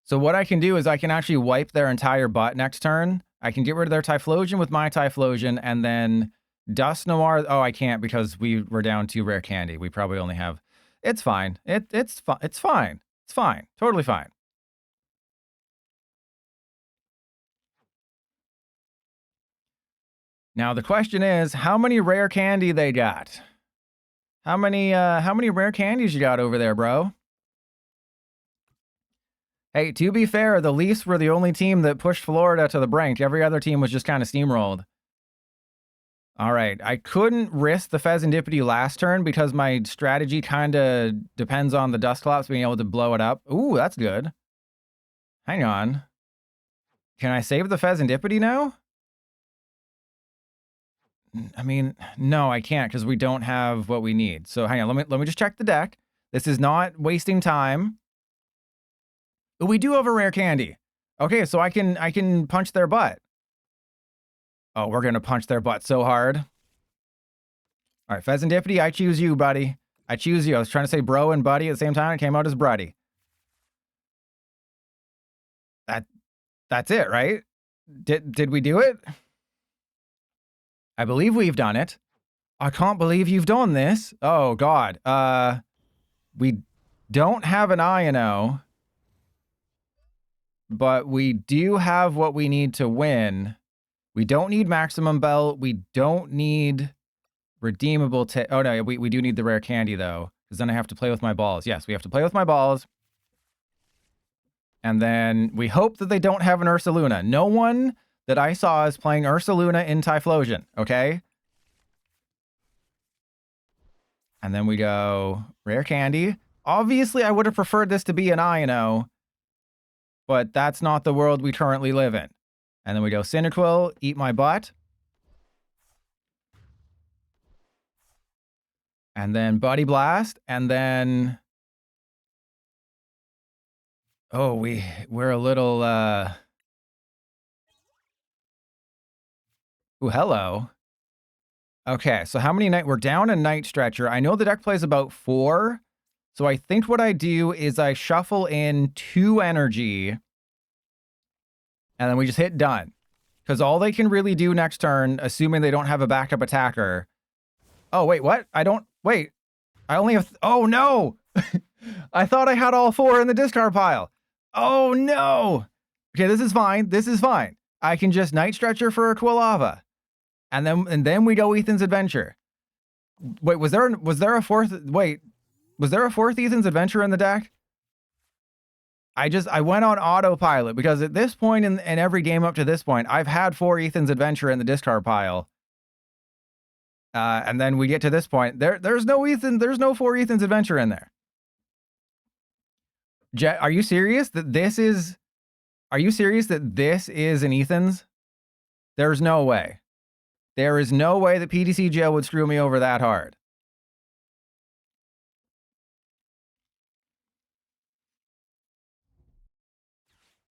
So what I can do is I can actually wipe their entire butt next turn. I can get rid of their Typhlosion with my Typhlosion, and then DUSKNOIR. Oh, I can't because we're down 2 Rare Candy. We probably only have... It's fine. It's fine. It's fine. It's fine. Totally fine. Now the question is, how many Rare Candy they got? How many Rare Candies you got over there, bro? Hey, to be fair, the Leafs were the only team that pushed Florida to the brink. Every other team was just kind of steamrolled. All right, I couldn't risk the Fezandipiti last turn because my strategy kind of depends on the Dusclops being able to blow it up. Ooh, that's good. Hang on. Can I save the Fezandipiti now? I mean, no, I can't because we don't have what we need. So hang on, let me just check the deck. This is not wasting time. We do have a Rare Candy. Okay, so I can punch their butt. Oh, we're gonna punch their butt so hard. All right, Fezandipiti, I choose you, buddy. I choose you. I was trying to say bro and buddy at the same time. It came out as Bruddy. That's it, right? Did we do it? I believe we've done it. I can't believe you've done this. Oh God. We don't have an Iono, but we do have what we need to win. We don't need Maximum Belt. We don't need Redeemable Ticket. Oh no, we do need the Rare Candy though, because then I have to play with my balls. Yes, we have to play with my balls. And then we hope that they don't have an Ursaluna. No one that I saw is playing Ursaluna in Typhlosion, okay? And then we go Rare Candy. Obviously, I would have preferred this to be an Iono, but that's not the world we currently live in. And then we go Cyndaquil, eat my butt. And then Buddy Blast, and then... Oh, we're a little, Ooh, hello. Okay, so how many night... We're down a Night Stretcher. I know the deck plays about 4. So I think what I do is I shuffle in 2 energy. And then we just hit done. Because all they can really do next turn, assuming they don't have a backup attacker... Oh, wait, what? I don't... Wait. I only have... Oh, no! I thought I had all 4 in the discard pile. Oh, no! Okay, this is fine. This is fine. I can just Night Stretcher for a Quilava. And then we go Ethan's Adventure. Wait, was there a fourth... Wait, was there a 4th Ethan's Adventure in the deck? I went on autopilot because at this point in every game up to this point, I've had 4 Ethan's Adventure in the discard pile. And then we get to this point. There's no 4 Ethan's Adventure in there. Jet, are you serious that this is... Are you serious that this is an Ethan's? There's no way. There is no way that PTC Jail would screw me over that hard.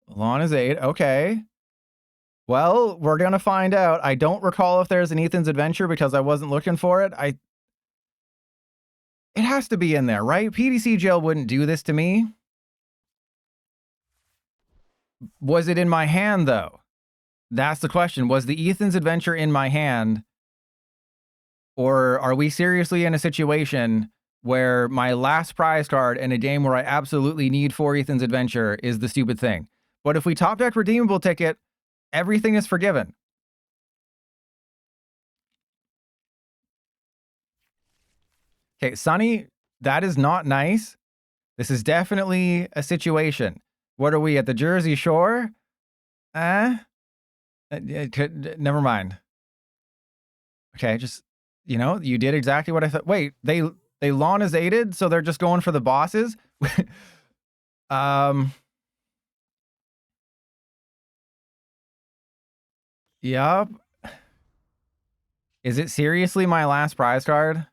Lana's 8. Okay. Well, we're going to find out. I don't recall if there's an Ethan's Adventure because I wasn't looking for it. It has to be in there, right? PTC Jail wouldn't do this to me. Was it in my hand, though? That's the question. Was the Ethan's Adventure in my hand? Or are we seriously in a situation where my last prize card in a game where I absolutely need 4 Ethan's Adventure is the stupid thing? But if we top deck redeemable ticket, everything is forgiven. Okay, Sunny, that is not nice. This is definitely a situation. What are we, at the Jersey Shore? Never mind. Okay, just, you know, you did exactly what I thought. Wait, they Lana's aided, so they're just going for the bosses? Yup. Is it seriously my last prize card?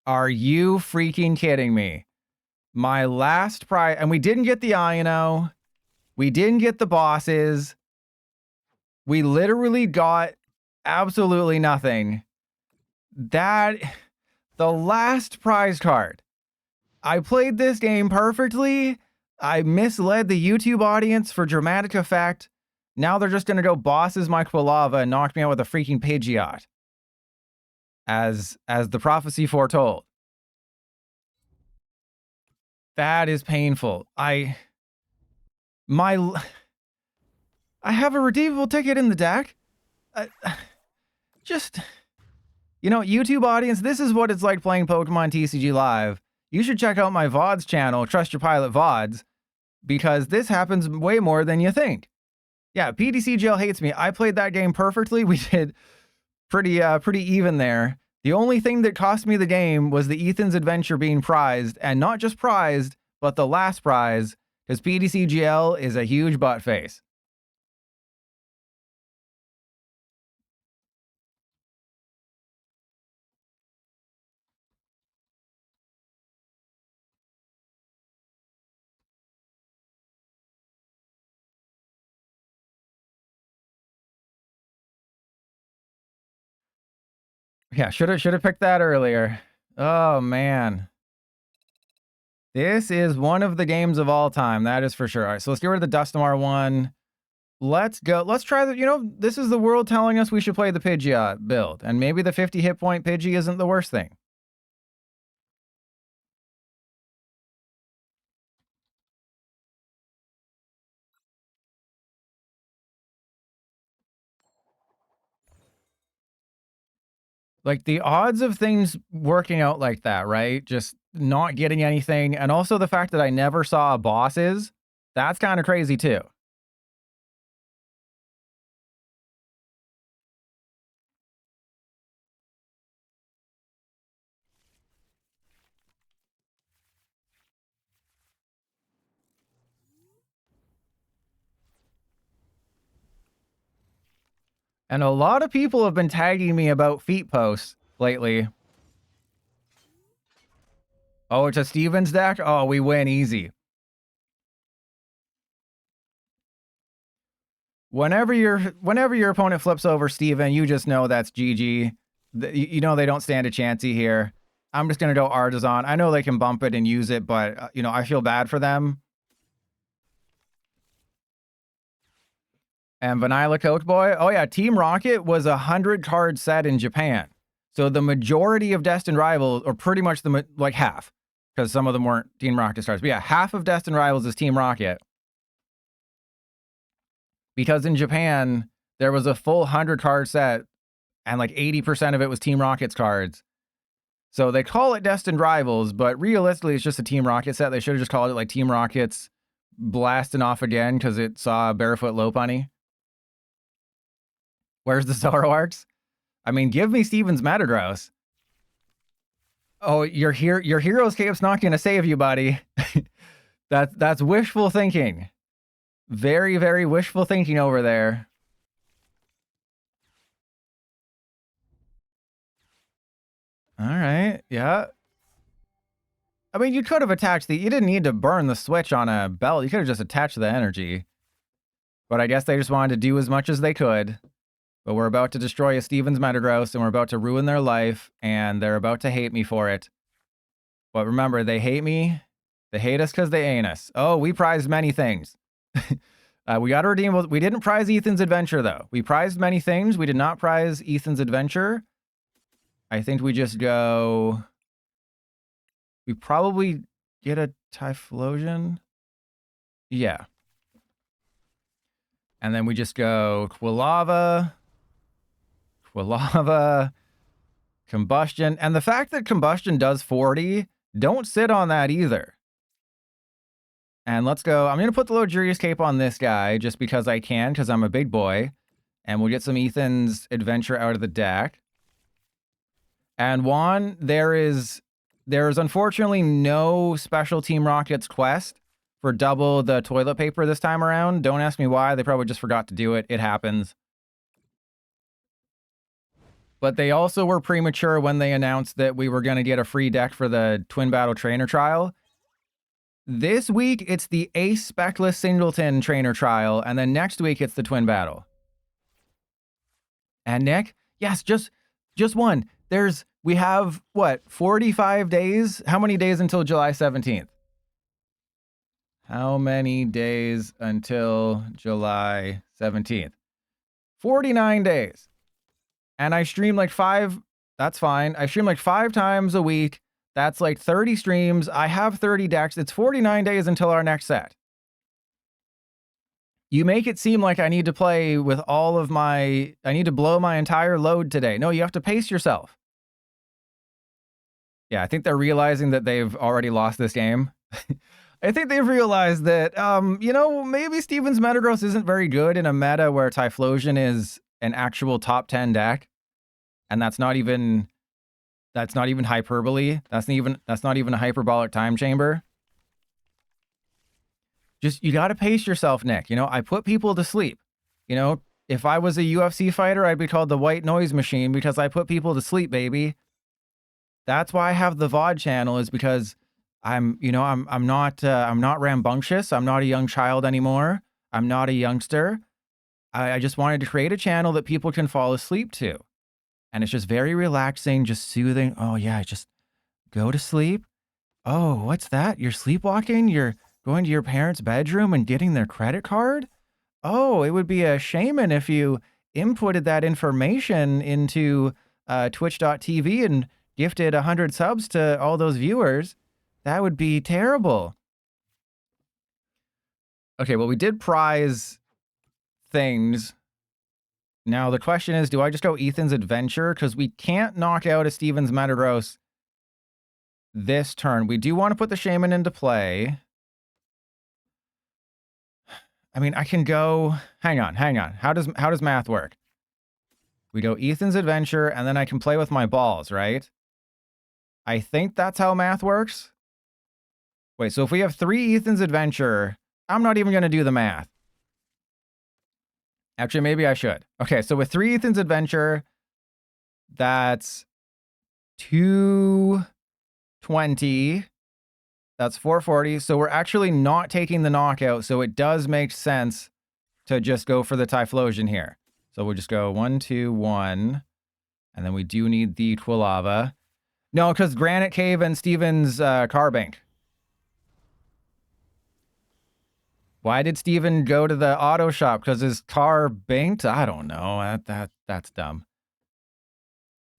Are you freaking kidding me? My last prize, and we didn't get the Iono. We didn't get the bosses. We literally got absolutely nothing. The last prize card. I played this game perfectly. I misled the YouTube audience for dramatic effect. Now they're just going to go bosses my Quilava and knock me out with a freaking Pidgeot. As the prophecy foretold. That is painful. I have a redeemable ticket in the deck. Just, you know, YouTube audience, this is what it's like playing Pokemon TCG Live. You should check out my VODs channel, Trust Your Pilot VODs, because this happens way more than you think. Yeah, PDCGL hates me. I played that game perfectly. We did pretty even there. The only thing that cost me the game was the Ethan's Adventure being prized, and not just prized, but the last prize, because PDCGL is a huge butt face. Yeah, should have picked that earlier. Oh man. This is one of the games of all time, that is for sure. All right, so let's get rid of the DUSKNOIR one. Let's go. Let's try the, you know, this is the world telling us we should play the Pidgeot build, and maybe the 50 hit point Pidgey isn't the worst thing. Like, the odds of things working out like that, right? Just not getting anything, and also the fact that I never saw bosses, that's kind of crazy too. And a lot of people have been tagging me about feet posts lately. Oh, it's a Stevens deck? Oh, we win easy. Whenever your opponent flips over Steven, you just know that's GG. You know they don't stand a chancey here. I'm just going to go Artazon. I know they can bump it and use it, but, you know, I feel bad for them. And Vanilla Coke Boy. Oh, yeah. Team Rocket was a 100-card set in Japan. So the majority of Destined Rivals, or pretty much like half, because some of them weren't Team Rocket stars. But yeah, half of Destined Rivals is Team Rocket. Because in Japan, there was a full 100-card set, and like 80% of it was Team Rocket's cards. So they call it Destined Rivals, but realistically, it's just a Team Rocket set. They should have just called it like Team Rocket's blasting off again because it saw Barefoot Lopunny. Where's the Zoroarks? I mean, give me Steven's Metagross. Oh, your Hero's Cape's not going to save you, buddy. That's wishful thinking. Very, very wishful thinking over there. All right, yeah. I mean, you could have attached you didn't need to burn the switch on a belt. You could have just attached the energy. But I guess they just wanted to do as much as they could. But we're about to destroy a Steven's Metagross, and we're about to ruin their life, and they're about to hate me for it. But remember, they hate me. They hate us because they ain't us. Oh, we prized many things. We got a redeemable. We didn't prize Ethan's Adventure, though. We prized many things. We did not prize Ethan's Adventure. I think we just go... We probably get a Typhlosion. Yeah. And then we just go Quilava, Combustion. And the fact that Combustion does 40, don't sit on that either. And let's go. I'm going to put the Luxurious Cape on this guy just because I can, because I'm a big boy. And we'll get some Ethan's Adventure out of the deck. And Juan, there's unfortunately no special Team Rocket's quest for double the toilet paper this time around. Don't ask me why. They probably just forgot to do it. It happens. But they also were premature when they announced that we were going to get a free deck for the Twin Battle Trainer Trial. This week, it's the Ace Speckless Singleton Trainer Trial, and then next week, it's the Twin Battle. And Nick, yes, just one. We have, what, 45 days? How many days until July 17th? How many days until July 17th? 49 days. And I stream like 5, that's fine. I stream like 5 times a week. That's like 30 streams. I have 30 decks. It's 49 days until our next set. You make it seem like I need to play with all of I need to blow my entire load today. No, you have to pace yourself. Yeah, I think they're realizing that they've already lost this game. I think they've realized that, you know, maybe Steven's Metagross isn't very good in a meta where Typhlosion is an actual top 10 deck. And that's not even hyperbole. That's not even a hyperbolic time chamber. Just, you got to pace yourself, Nick. You know, I put people to sleep. You know, if I was a UFC fighter, I'd be called the White Noise Machine because I put people to sleep, baby. That's why I have the VOD channel, is because I'm not rambunctious. I'm not a young child anymore. I'm not a youngster. I just wanted to create a channel that people can fall asleep to. And it's just very relaxing, just soothing. Oh yeah, just go to sleep. Oh, what's that? You're sleepwalking? You're going to your parents' bedroom and getting their credit card? Oh, it would be a Shaymin if you inputted that information into twitch.tv and gifted 100 subs to all those viewers. That would be terrible. Okay, well, we did prize things. Now, the question is, do I just go Ethan's Adventure? Because we can't knock out a Steven's Metagross this turn. We do want to put the Shaymin into play. I mean, I can go... Hang on. How does math work? We go Ethan's Adventure, and then I can play with my balls, right? I think that's how math works. Wait, so if we have 3 Ethan's Adventure, I'm not even going to do the math. Actually, maybe I should. Okay, so with 3 Ethan's Adventure, that's 220. That's 440. So we're actually not taking the knockout, so it does make sense to just go for the Typhlosion here. So we'll just go 1, 2, 1. And then we do need the Quilava. No, because Granite Cave and Steven's Carbank. Why did Steven go to the auto shop? Because his car banked? I don't know. That's dumb.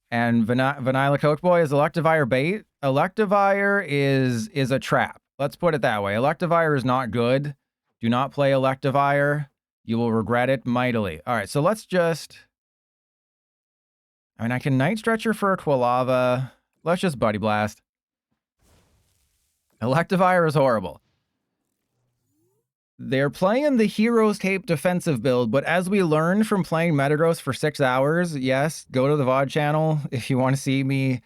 And Vanilla Coke Boy, is Electivire bait? Electivire is a trap. Let's put it that way. Electivire is not good. Do not play Electivire. You will regret it mightily. All right, so let's just... I mean, I can Night Stretcher for a Quilava. Let's just Buddy Blast. Electivire is horrible. They're playing the Hero's Cape defensive build, but as we learned from playing Metagross for 6 hours, yes, go to the VOD channel if you want to see me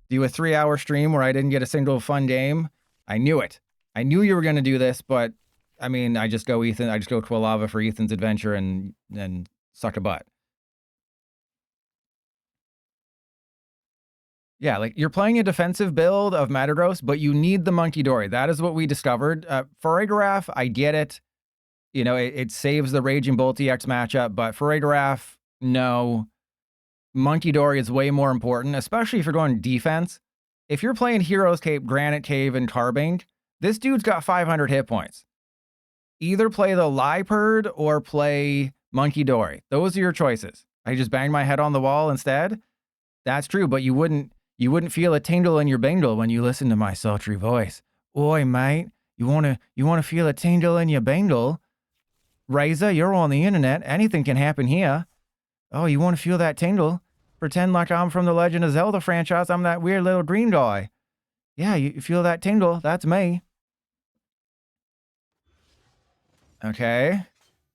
do a 3-hour stream where I didn't get a single fun game. I knew it. I knew you were going to do this, but I mean, I just go Quilava for Ethan's Adventure and suck a butt. Yeah, like, you're playing a defensive build of Metagross, but you need the Monkey Dory. That is what we discovered. Farigiraf, I get it. You know, it saves the Raging Bolt EX matchup, but Farigiraf, no. Monkey Dory is way more important, especially if you're going defense. If you're playing Hero's Cape, Granite Cave, and Carbank, this dude's got 500 hit points. Either play the Liepard or play Monkey Dory. Those are your choices. I just banged my head on the wall instead. That's true, but you wouldn't feel a tingle in your bingle when you listen to my sultry voice. Oi, mate, you wanna feel a tingle in your bingle? Razor, you're on the internet. Anything can happen here. Oh, you want to feel that tingle? Pretend like I'm from the Legend of Zelda franchise. I'm that weird little green guy. Yeah, you feel that tingle? That's me. Okay.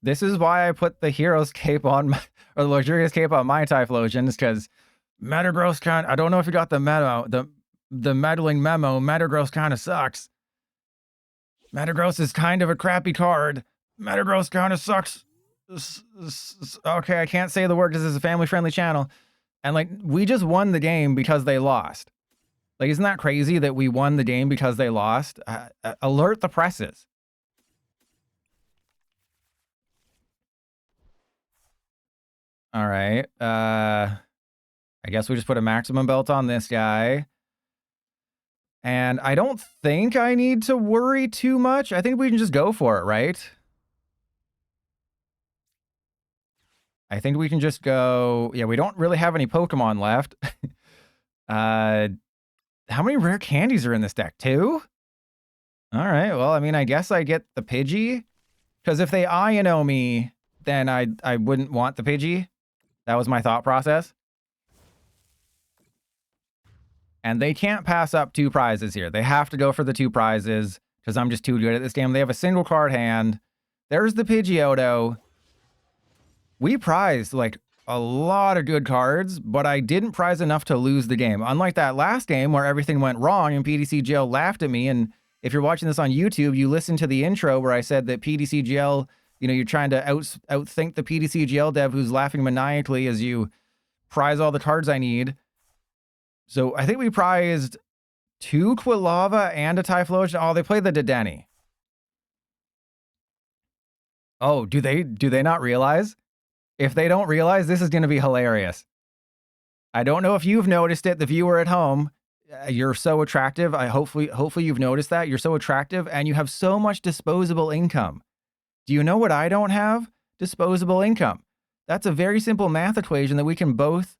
This is why I put the hero's cape on my, or the luxurious cape on my Typhlosion, is because Metagross kind of, I don't know if you got the memo, the meddling memo. Metagross kind of sucks. Metagross is kind of a crappy card. Metagross kind of sucks. Okay, I can't say the word because this is a family-friendly channel. And, like, we just won the game because they lost. Like, isn't that crazy that we won the game because they lost? Alert the presses. All right. I guess we just put a maximum belt on this guy. And I don't think I need to worry too much. I think we can just go for it, right? I think we can just go... Yeah, we don't really have any Pokemon left. How many rare candies are in this deck? 2? All right, well, I mean, I guess I get the Pidgey. Because if they Iono me, then I wouldn't want the Pidgey. That was my thought process. And they can't pass up 2 prizes here. They have to go for the 2 prizes because I'm just too good at this game. They have a single card hand. There's the Pidgeotto. We prized like a lot of good cards, but I didn't prize enough to lose the game. Unlike that last game where everything went wrong and PDCGL laughed at me. And if you're watching this on YouTube, you listen to the intro where I said that PDCGL, you know, you're trying to outthink the PDCGL dev who's laughing maniacally as you prize all the cards I need. So I think we prized 2 Quilava and a Typhlosion. Oh, they played the Dedenne. Oh, do they not realize? If they don't realize, this is going to be hilarious. I don't know if you've noticed it, the viewer at home. You're so attractive. Hopefully you've noticed that. You're so attractive and you have so much disposable income. Do you know what I don't have? Disposable income. That's a very simple math equation that we can both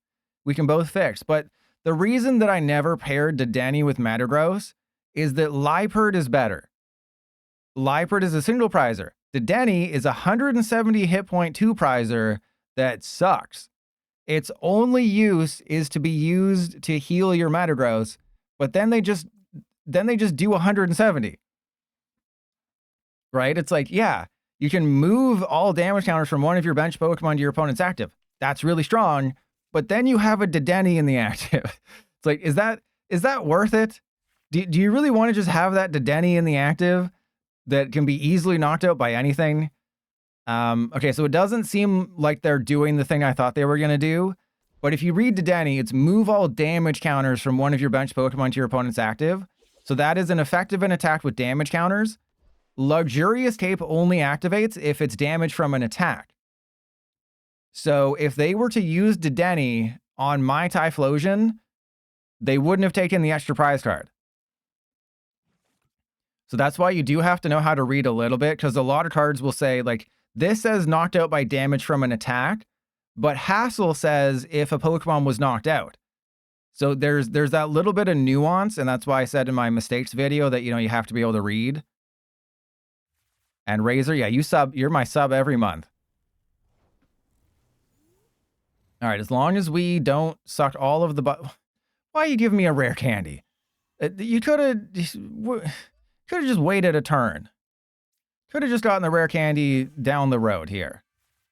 fix. But the reason that I never paired Dedenne with Metagross is that Liepard is better. Liepard is a single prizer. Dedenne is a 170 hit point 2 prizer that sucks. Its only use is to be used to heal your Metagross, but then they just do 170. Right? It's like, yeah, you can move all damage counters from one of your bench Pokemon to your opponent's active. That's really strong, but then you have a Dedenne in the active. It's like, is that worth it? Do you really want to just have that Dedenne in the active that can be easily knocked out by anything? Okay, so it doesn't seem like they're doing the thing I thought they were going to do. But if you read Dedenne, it's move all damage counters from one of your bench Pokemon to your opponent's active. So that is an effective and attack with damage counters. Luxurious Cape only activates if it's damage from an attack. So if they were to use Dedenne on my Typhlosion, they wouldn't have taken the extra prize card. So that's why you do have to know how to read a little bit, because a lot of cards will say, like, this says knocked out by damage from an attack, but Hassel says if a Pokemon was knocked out. So there's that little bit of nuance, and that's why I said in my mistakes video that, you know, you have to be able to read. And Razor, yeah, you're my sub every month. All right, as long as we don't suck all of the why are you giving me a rare candy? You could have just waited a turn. Could have just gotten the rare candy down the road here.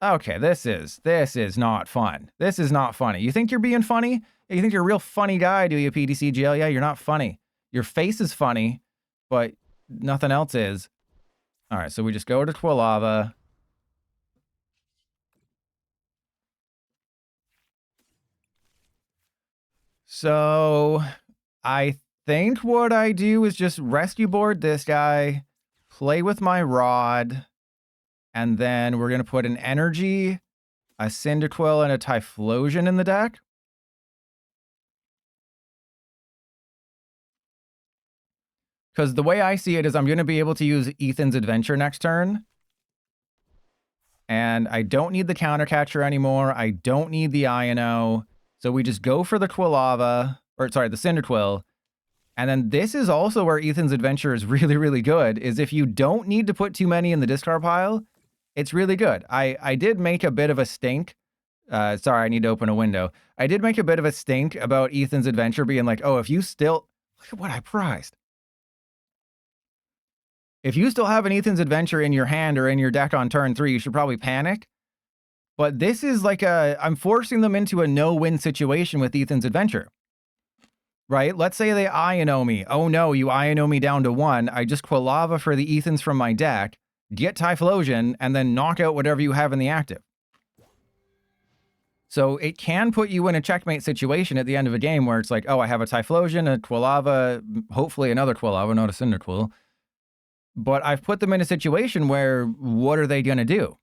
Okay, this is not fun. This is not funny. You think you're being funny? You think you're a real funny guy, do you, PDCGL? Yeah, you're not funny. Your face is funny, but nothing else is. All right, so we just go to Quilava. So I think what I do is just rescue board this guy, play with my rod, and then we're going to put an energy, a Cyndaquil, and a Typhlosion in the deck. Because the way I see it is I'm going to be able to use Ethan's Adventure next turn. And I don't need the Counter Catcher anymore. I don't need the Iono. So we just go for the Quilava, or sorry, the Cyndaquil. And then this is also where Ethan's Adventure is really, really good, is if you don't need to put too many in the discard pile, It's really good. I did make a bit of a stink. Sorry, I need to open a window. I did make a bit of a stink about Ethan's adventure being like, oh, if you still... Look at what I prized. If you still have an Ethan's adventure in your hand or in your deck on turn 3, you should probably panic. But this is like I'm forcing them into a no-win situation with Ethan's adventure. Right? Let's say they Iono me. Oh no, you Iono me down to 1. I just Quilava for the Ethans from my deck, get Typhlosion, and then knock out whatever you have in the active. So it can put you in a checkmate situation at the end of a game where it's like, oh, I have a Typhlosion, a Quilava, hopefully another Quilava, not a Cyndaquil. But I've put them in a situation where what are they going to do?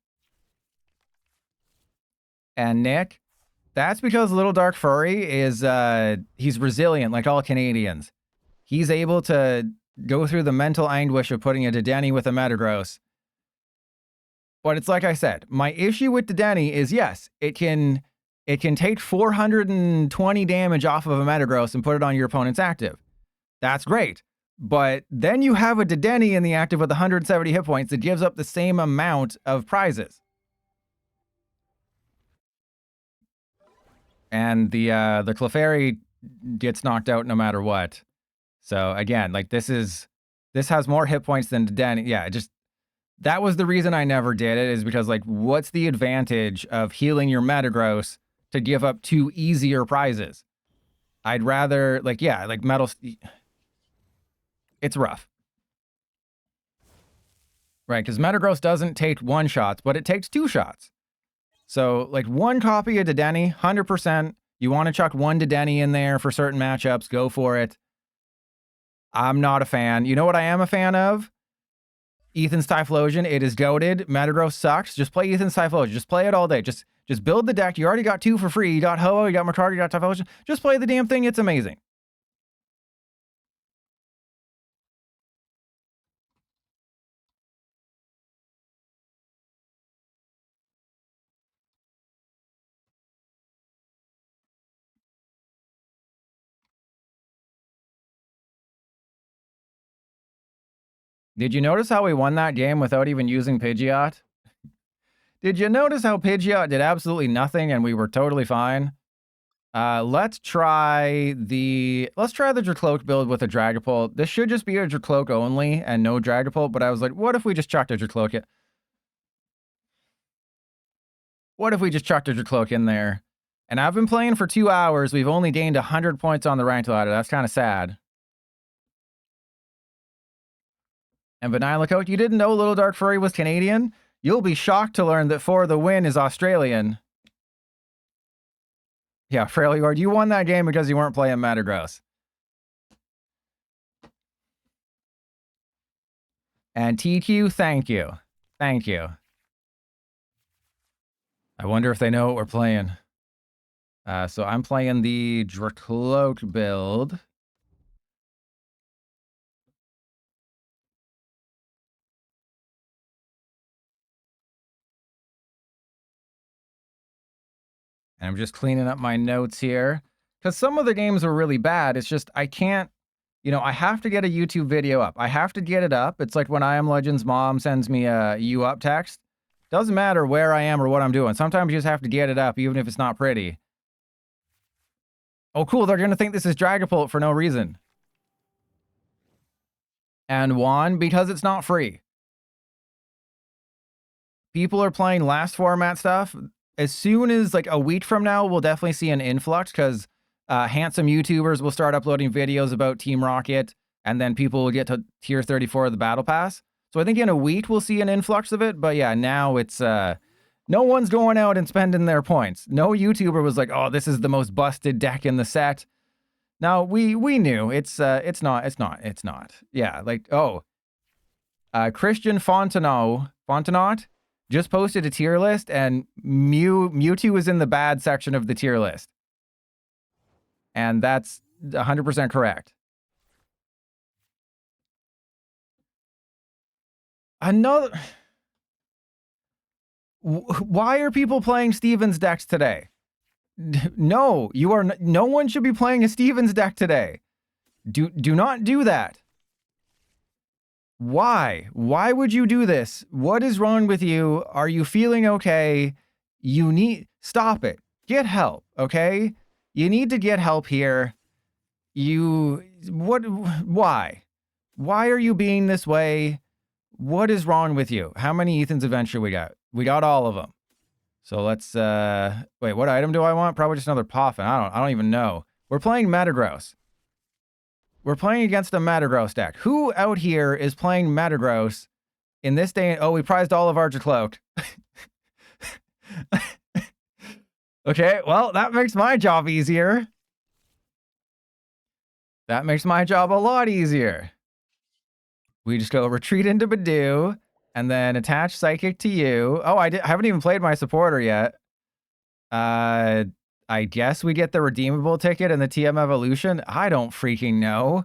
And Nick, that's because Little Dark Furry is, he's resilient like all Canadians. He's able to go through the mental anguish of putting a Dedenne with a Metagross. But it's like I said, my issue with Dedenne is, yes, it can take 420 damage off of a Metagross and put it on your opponent's active. That's great. But then you have a Dedenne in the active with 170 hit points that gives up the same amount of prizes. And the Clefairy gets knocked out no matter what. So again, like this has more hit points than Dedenne. Yeah, that was the reason I never did it, is because like, what's the advantage of healing your Metagross to give up 2 easier prizes? I'd rather like, yeah, like Metal... It's rough. Right, because Metagross doesn't take 1 shots, but it takes 2 shots. So, like, 1 copy of Dedenne, 100%. You want to chuck 1 Dedenne in there for certain matchups, go for it. I'm not a fan. You know what I am a fan of? Ethan's Typhlosion. It is goated. Metagross sucks. Just play Ethan's Typhlosion. Just play it all day. Just build the deck. You already got 2 for free. You got Ho-Oh, you got Makarga, you got Typhlosion. Just play the damn thing. It's amazing. Did you notice how we won that game without even using Pidgeot? Did you notice how Pidgeot did absolutely nothing and we were totally fine? Let's try the Dracloak build with a Dragapult. This should just be a Dracloak only and no Dragapult, but I was like, what if we just chucked a Dracloak? What if we just chucked a Dracloak in there? And I've been playing for 2 hours. We've only gained 100 points on the ranked ladder. That's kind of sad. And Vanilla Coat, you didn't know Little Dark Furry was Canadian? You'll be shocked to learn that For the Win is Australian. Yeah, Freljord, you won that game because you weren't playing Metagross. And TQ, thank you. Thank you. I wonder if they know what we're playing. So I'm playing the Dracloak build. And I'm just cleaning up my notes here. Because some of the games were really bad. It's just, I can't, you know, I have to get a YouTube video up. I have to get it up. It's like when I Am Legend's mom sends me a "you up" text. Doesn't matter where I am or what I'm doing. Sometimes you just have to get it up, even if it's not pretty. Oh, cool. They're going to think this is Dragapult for no reason. And Juan, because it's not free. People are playing last format stuff. As soon as like a week from now, we'll definitely see an influx because handsome YouTubers will start uploading videos about Team Rocket, and then people will get to tier 34 of the Battle Pass. So I think in a week we'll see an influx of it. But yeah, now it's no one's going out and spending their points. No YouTuber was like, oh, this is the most busted deck in the set. Now we knew it's not. Yeah, like Christian Fontenot just posted a tier list, and Mewtwo is in the bad section of the tier list. And that's 100% correct. Another... Why are people playing Steven's decks today? No, no one should be playing a Steven's deck today. Do not do that. Why? Why would you do this? What is wrong with you? Are you feeling okay? Stop it. Get help, okay? You need to get help here. Why? Why are you being this way? What is wrong with you? How many Ethan's Adventure we got? We got all of them. So let's, wait, what item do I want? Probably just another Poffin. I don't even know. We're playing Metagross. We're playing against a Metagross deck. Who out here is playing Metagross in this day? Oh, we prized all of our Cloak. Okay, well, that makes my job easier. That makes my job a lot easier. We just go retreat into Budew, and then attach Psychic to you. Oh, I haven't even played my supporter yet. I guess we get the Redeemable Ticket and the TM Evolution. I don't freaking know.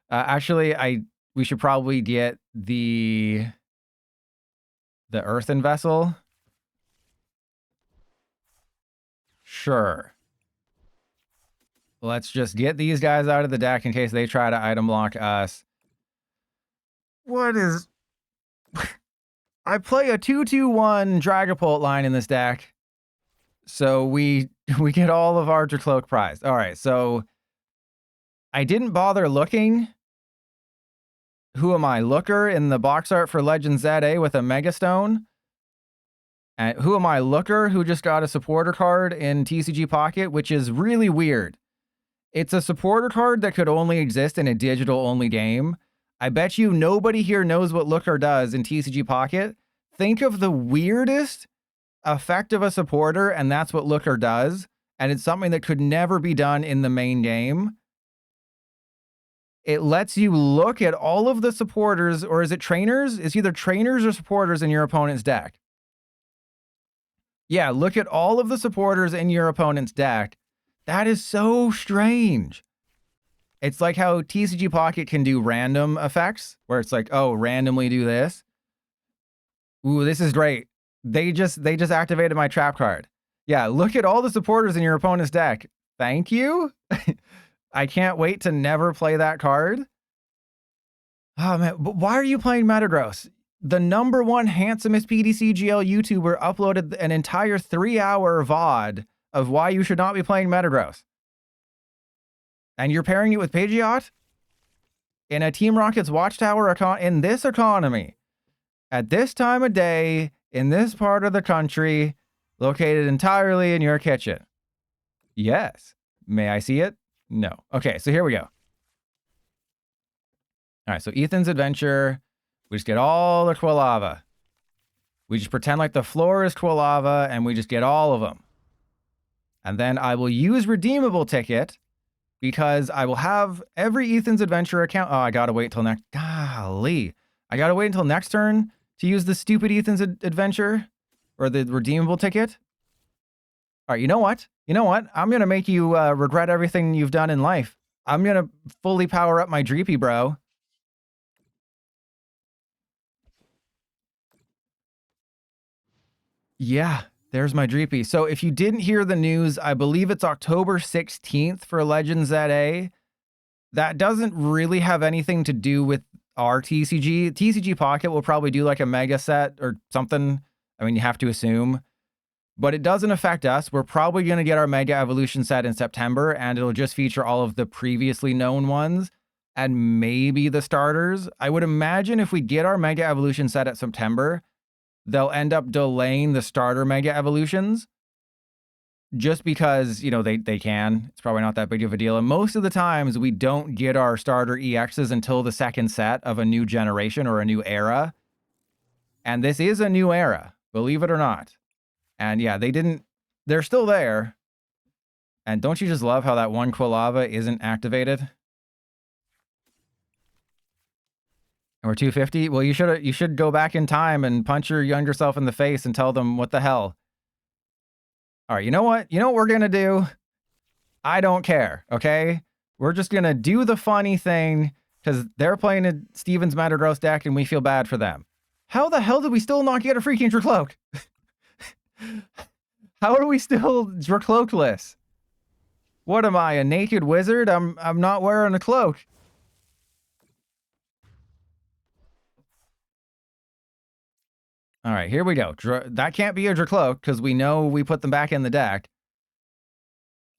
Actually, we should probably get the Earthen Vessel. Sure. Let's just get these guys out of the deck in case they try to item block us. What is... I play a 2-2-1 Dragapult line in this deck. So we get all of our Cloak prized. All right, so I didn't bother looking. Who am I? Looker in the box art for Legend ZA with a Megastone. And who am I? Looker, who just got a supporter card in TCG Pocket, which is really weird. It's a supporter card that could only exist in a digital-only game. I bet you nobody here knows what Looker does in TCG Pocket. Think of the weirdest effect of a supporter, and that's what Looker does. And it's something that could never be done in the main game. It lets you look at all of the supporters, or is it trainers? It's either trainers or supporters in your opponent's deck. Yeah, look at all of the supporters in your opponent's deck. That is so strange. It's like how TCG Pocket can do random effects, where it's like, oh, randomly do this. Ooh, this is great. They just activated my trap card. Yeah, look at all the supporters in your opponent's deck. Thank you. I can't wait to never play that card. Oh man, but why are you playing Metagross? The #1 handsomest PDCGL YouTuber uploaded an entire 3-hour VOD of why you should not be playing Metagross. And you're pairing it with Pidgeot? In a Team Rocket's Watchtower in this economy, at this time of day, in this part of the country, located entirely in your kitchen. Yes. May I see it? No. Okay, so here we go. All right, so Ethan's Adventure. We just get all the Quilava. We just pretend like the floor is Quilava, and we just get all of them. And then I will use Redeemable Ticket, because I will have every Ethan's Adventure account. Oh, I gotta wait till next. Golly. I gotta wait until next turn to use the stupid Ethan's Adventure or the Redeemable Ticket. All right, you know what? You know what? I'm gonna make you regret everything you've done in life. I'm gonna fully power up my Dreepy, bro. Yeah, there's my Dreepy. So if you didn't hear the news, I believe it's October 16th for Legends ZA. That doesn't really have anything to do with our TCG. TCG Pocket will probably do like a mega set or something. I mean, you have to assume. But it doesn't affect us. We're probably going to get our Mega Evolution set in September, and it'll just feature all of the previously known ones and maybe the starters. I would imagine if we get our Mega Evolution set at September, they'll end up delaying the starter Mega Evolutions just because, you know, they can. It's probably not that big of a deal. And most of the times we don't get our starter EXs until the second set of a new generation or a new era. And this is a new era, believe it or not. And yeah, they're still there. And don't you just love how that one Quilava isn't activated? And we're 250? Well, you should go back in time and punch your younger self in the face and tell them what the hell. All right, you know what? You know what we're going to do? I don't care, okay? We're just going to do the funny thing because they're playing a Steven's Metagross deck and we feel bad for them. How the hell did we still not get a freaking Dracloak? How are we still Dracloakless? What am I, a naked wizard? I'm not wearing a cloak. All right, here we go. That can't be a Dracloak because we know we put them back in the deck.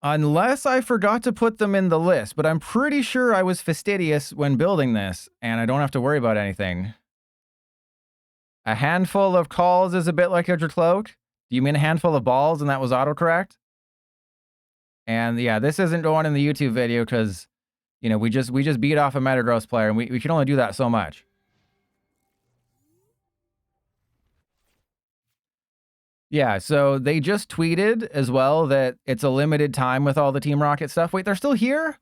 Unless I forgot to put them in the list, but I'm pretty sure I was fastidious when building this, and I don't have to worry about anything. A handful of calls is a bit like a Dracloak. Do you mean a handful of balls and that was autocorrect? And yeah, this isn't going in the YouTube video because, you know, we just beat off a Metagross player, and we can only do that so much. Yeah, so they just tweeted as well that it's a limited time with all the Team Rocket stuff. Wait, they're still here?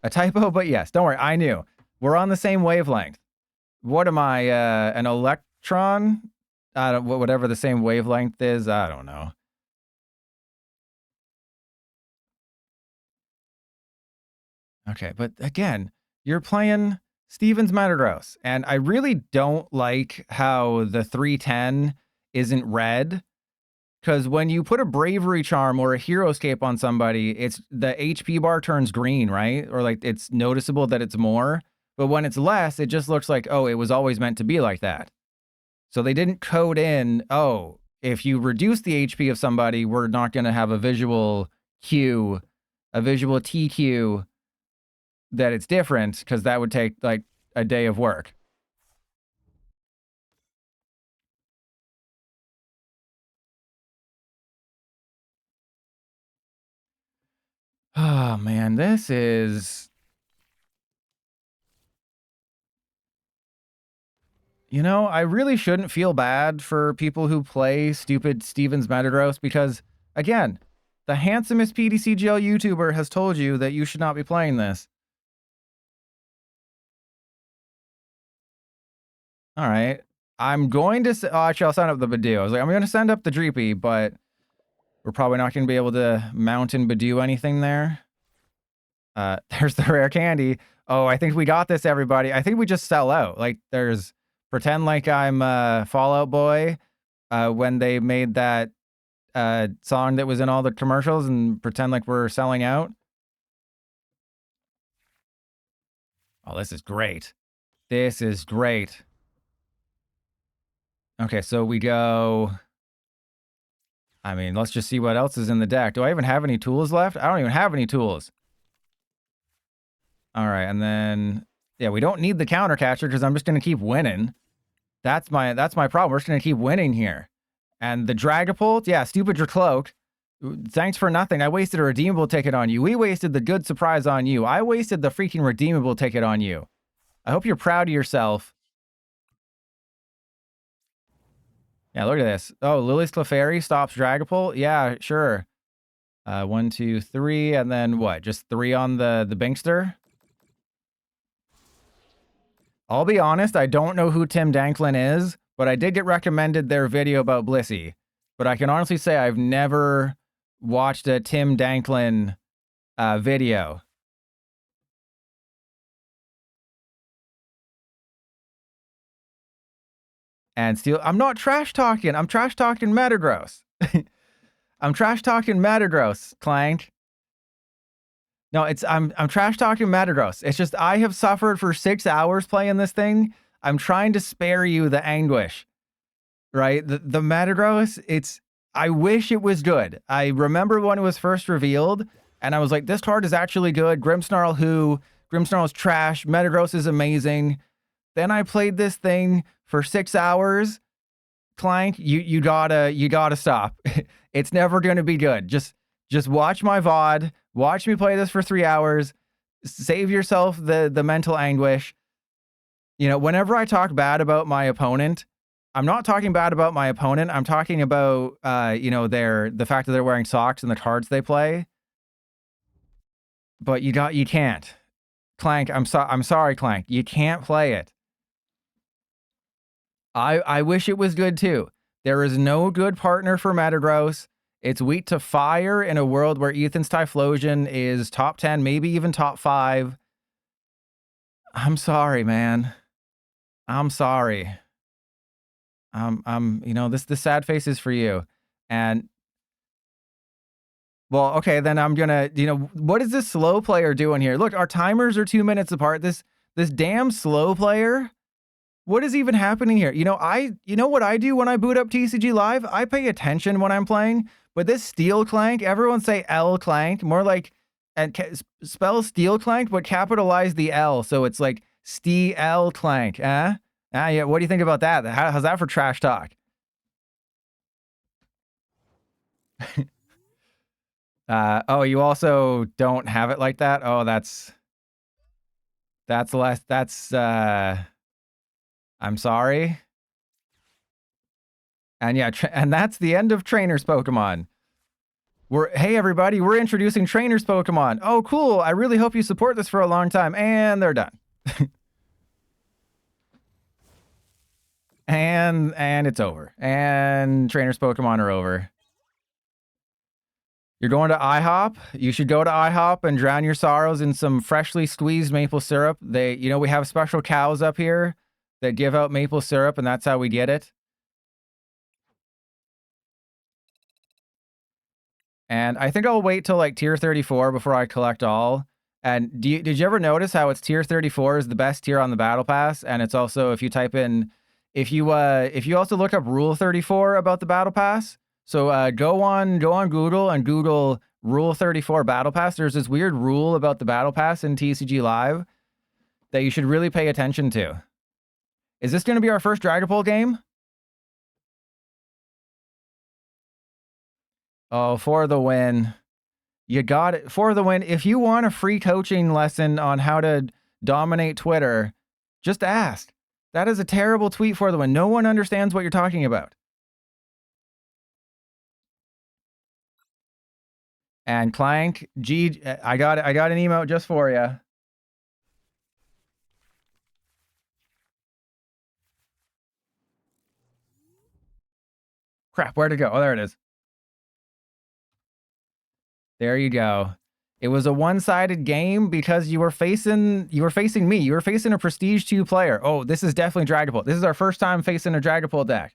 A typo, but yes, don't worry, I knew. We're on the same wavelength. What am I, an electron? Whatever the same wavelength is, I don't know. Okay, but again, you're playing Steven's Metagross, and I really don't like how the 310 isn't red, because when you put a Bravery Charm or a Hero Escape on somebody, it's the HP bar turns green, right? Or like it's noticeable that it's more, but when it's less, it just looks like, oh, it was always meant to be like that. So they didn't code in, oh, if you reduce the HP of somebody, we're not going to have a visual Q, a visual TQ, that it's different, because that would take like a day of work. Oh man, this is, you know, I really shouldn't feel bad for people who play stupid Steven's Metagross, because again, the handsomest PDCGL YouTuber has told you that you should not be playing this. All right. I'm going to... actually, I'll send up the Budew. I was like, I'm going to send up the Dreepy, but we're probably not going to be able to mountain Budew anything there. There's the Rare Candy. Oh, I think we got this, everybody. I think we just sell out. Like, there's... Pretend like I'm Fallout Boy when they made that song that was in all the commercials, and pretend like we're selling out. Oh, this is great. This is great. Okay, so we go... I mean, let's just see what else is in the deck. Do I even have any tools left? I don't even have any tools. All right, and then... Yeah, we don't need the counter catcher because I'm just going to keep winning. That's my problem. We're just going to keep winning here. And the Dragapult, yeah, stupid Dracloak. Thanks for nothing. I wasted a redeemable ticket on you. We wasted the good surprise on you. I wasted the freaking redeemable ticket on you. I hope you're proud of yourself. Yeah, look at this. Oh, Lily's Clefairy stops Dragapult? Yeah, sure. 1, 2, 3, and then what? Just 3 on the Binkster? I'll be honest, I don't know who Tim Danklin is, but I did get recommended their video about Blissey. But I can honestly say I've never watched a Tim Danklin video. And still, I'm not trash talking. I'm trash talking Metagross. I'm trash talking Metagross, Clank. No, I'm trash talking Metagross. It's just I have suffered for 6 hours playing this thing. I'm trying to spare you the anguish, right? The Metagross, I wish it was good. I remember when it was first revealed, and I was like, this card is actually good. Grimmsnarl Grimmsnarl's trash. Metagross is amazing. Then I played this thing for 6 hours. Clank, you gotta stop. It's never gonna be good. Just watch my VOD. Watch me play this for 3 hours. Save yourself the mental anguish. You know, whenever I talk bad about my opponent, I'm not talking bad about my opponent. I'm talking about, you know, the fact that they're wearing socks and the cards they play. But you can't. Clank, I'm sorry, Clank. You can't play it. I wish it was good too. There is no good partner for Metagross. It's weak to fire in a world where Ethan's Typhlosion is top 10, maybe even top 5. I'm sorry, man. I'm sorry. You know, this sad face is for you. And well, okay, then I'm gonna, you know, what is this slow player doing here? Look, our timers are 2 minutes apart. This damn slow player. What is even happening here? You know what I do when I boot up TCG Live? I pay attention when I'm playing, but this Steel Clank, everyone say L Clank, more like, and spell Steel Clank, but capitalize the L, so it's like Steel Clank, yeah, what do you think about that? How's that for trash talk? Oh, you also don't have it like that? Oh, that's less, I'm sorry. And yeah, and that's the end of Trainers Pokemon. Hey everybody, we're introducing Trainers Pokemon. Oh, cool. I really hope you support this for a long time. And they're done. and it's over. And Trainers Pokemon are over. You're going to IHOP? You should go to IHOP and drown your sorrows in some freshly squeezed maple syrup. We have special cows up here that give out maple syrup, and that's how we get it. And I think I'll wait till like tier 34 before I collect all. And did you ever notice how it's tier 34 is the best tier on the battle pass? And it's also, if you type in, if you also look up rule 34 about the battle pass, so go on Google and Google rule 34 battle pass. There's this weird rule about the battle pass in TCG Live that you should really pay attention to. Is this going to be our first Dragapult game? Oh, for the win. You got it. For the win. If you want a free coaching lesson on how to dominate Twitter, just ask. That is a terrible tweet for the win. No one understands what you're talking about. And Clank, I got an emote just for you. Crap, where'd it go? Oh, there it is. There you go. It was a one-sided game because you were facing me. You were facing a Prestige 2 player. Oh, this is definitely Dragapult. This is our first time facing a Dragapult deck.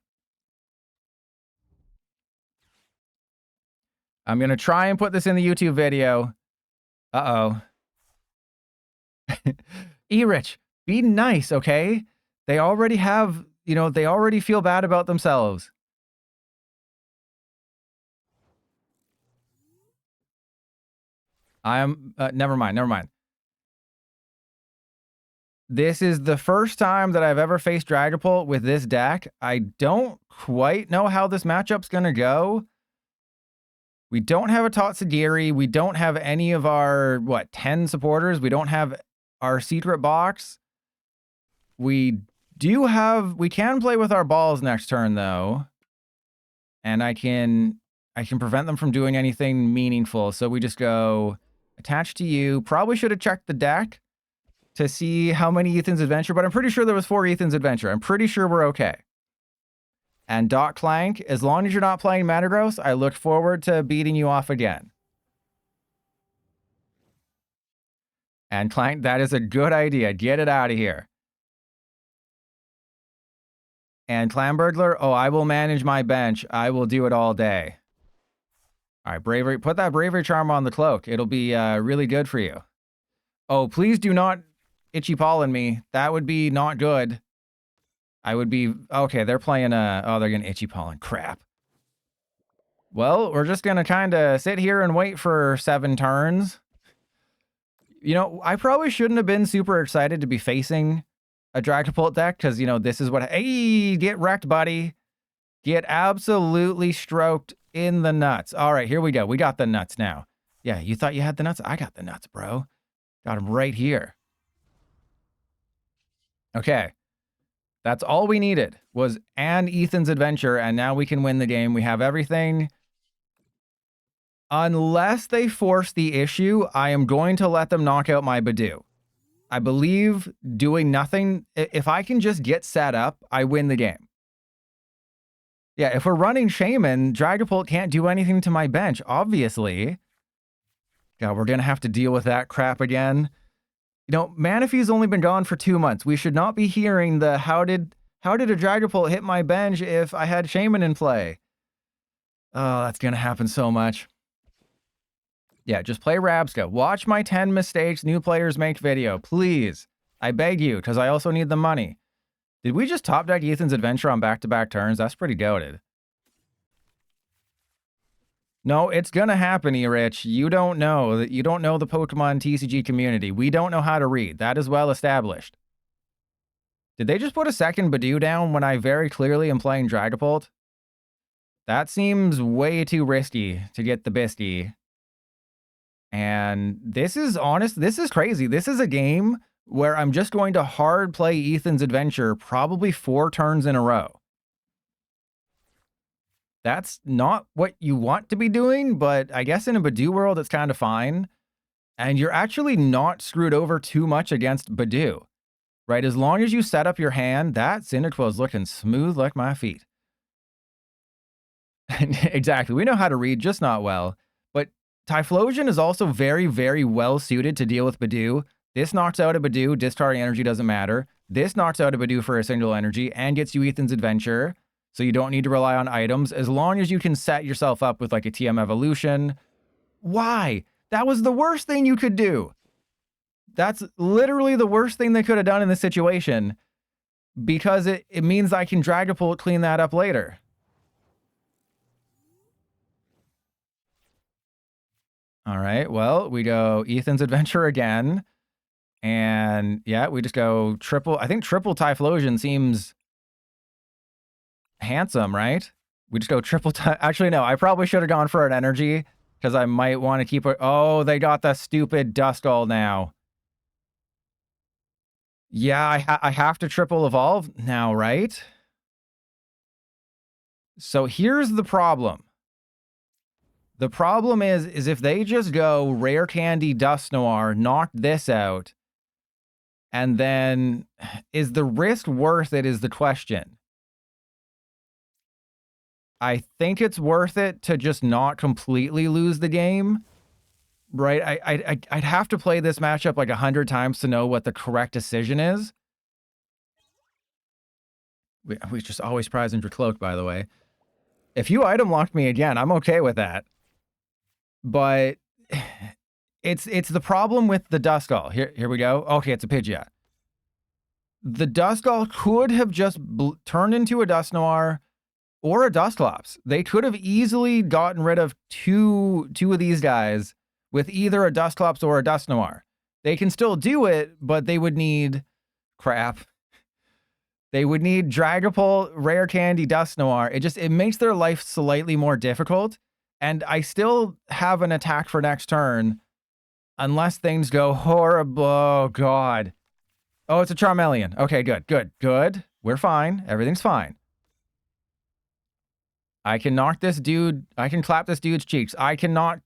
I'm going to try and put this in the YouTube video. Uh-oh. E-Rich, be nice, okay? They already have, they already feel bad about themselves. Never mind. This is the first time that I've ever faced Dragapult with this deck. I don't quite know how this matchup's going to go. We don't have a Tatsugiri. We don't have any of our, 10 supporters. We don't have our Secret Box. We can play with our balls next turn, though. And I can prevent them from doing anything meaningful. So we just go attach to you. Probably should have checked the deck to see how many Ethan's Adventure, but I'm pretty sure there was 4 Ethan's Adventure. I'm pretty sure we're okay. And Doc Clank, as long as you're not playing Metagross, I look forward to beating you off again. And Clank, that is a good idea. Get it out of here. And Clamburglar, oh, I will manage my bench. I will do it all day. All right, Bravery. Put that Bravery Charm on the cloak. It'll be really good for you. Oh, please do not Itchy Pollen me. That would be not good. I would be... Okay, they're playing... Oh, they're going to Itchy Pollen. Crap. Well, we're just going to kind of sit here and wait for 7 turns. I probably shouldn't have been super excited to be facing a Dragapult deck because, this is what... Hey, get wrecked, buddy. Get absolutely stroked in the nuts. All right, here we go. We got the nuts now. Yeah, you thought you had the nuts? I got the nuts, bro. Got them right here. Okay. That's all we needed was an Ethan's Adventure, and now we can win the game. We have everything. Unless they force the issue, I am going to let them knock out my Budew. I believe doing nothing, if I can just get set up, I win the game. Yeah, if we're running Shaymin, Dragapult can't do anything to my bench, obviously. God, we're going to have to deal with that crap again. Manaphy's only been gone for 2 months. We should not be hearing the how did a Dragapult hit my bench if I had Shaymin in play? Oh, that's going to happen so much. Yeah, just play Rabska. Watch my 10 mistakes new players make video, please. I beg you, because I also need the money. Did we just top deck Ethan's Adventure on back-to-back turns? That's pretty goated. No, it's gonna happen, E-Rich. You don't know that. You don't know the Pokemon TCG community. We don't know how to read. That is well established. Did they just put a second Budew down when I very clearly am playing Dragapult? That seems way too risky to get the Bisky. And this is honest. This is crazy. This is a game where I'm just going to hard play Ethan's Adventure probably 4 turns in a row. That's not what you want to be doing, but I guess in a Budew world, it's kind of fine. And you're actually not screwed over too much against Budew, right? As long as you set up your hand, that Cyndaquil is looking smooth like my feet. Exactly. We know how to read, just not well. But Typhlosion is also very, very well suited to deal with Budew. This knocks out a Budew, discarding energy doesn't matter. This knocks out a Budew for a single energy and gets you Ethan's Adventure. So you don't need to rely on items as long as you can set yourself up with like a TM evolution. Why? That was the worst thing you could do. That's literally the worst thing they could have done in this situation because it means I can Dragapult clean that up later. All right, well, we go Ethan's Adventure again. And yeah, we just go triple. I think triple Typhlosion seems handsome, right? We just go triple. Actually, no, I probably should have gone for an energy because I might want to keep it. Oh, they got the stupid Duskull now. Yeah, I have to triple evolve now, right? So here's the problem. The problem is if they just go Rare Candy Dusknoir, knock this out, and then is the risk worth it is the question. I think it's worth it to just not completely lose the game, right? I'd have to play this matchup like 100 times to know what the correct decision is. We just always prize into cloak, by the way. If you item locked me again, I'm okay with that. But it's the problem with the Duskull. Here we go. Okay, it's a Pidgeot. The Duskull could have just turned into a Dusknoir or a Dusclops. They could have easily gotten rid of two of these guys with either a Dusclops or a Dusknoir. They can still do it, but they would need crap. They would need Dragapult, Rare Candy, Dusknoir. It makes their life slightly more difficult. And I still have an attack for next turn unless things go horrible. Oh, God. Oh, it's a Charmeleon. Okay, good. We're fine. Everything's fine. I can knock this dude. I can clap this dude's cheeks. I cannot.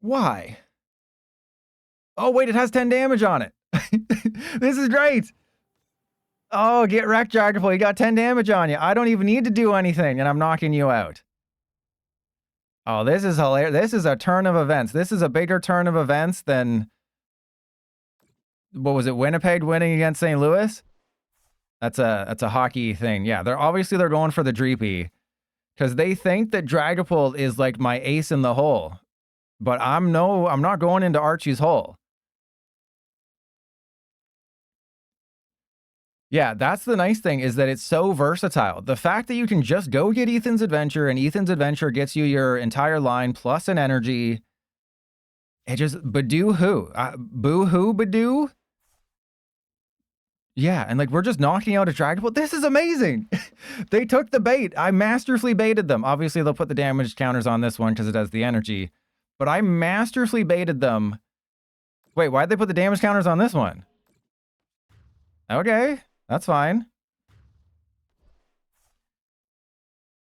Why? Oh, wait, it has 10 damage on it. This is great. Oh, get wrecked, Dragapult. You got 10 damage on you. I don't even need to do anything, and I'm knocking you out. Oh, this is hilarious. This is a turn of events. This is a bigger turn of events than, what was it, Winnipeg winning against St. Louis? That's a hockey thing. Yeah, they're going for the Dreepy because they think that Dragapult is like my ace in the hole. But I'm not going into Archie's hole. Yeah, that's the nice thing is that it's so versatile. The fact that you can just go get Ethan's Adventure and Ethan's Adventure gets you your entire line plus an energy. It just Budew who? Boo-hoo Budew? Yeah, and like we're just knocking out a Dragapult. This is amazing. They took the bait. I masterfully baited them. Obviously, they'll put the damage counters on this one because it has the energy. But I masterfully baited them. Wait, why'd they put the damage counters on this one? Okay. That's fine.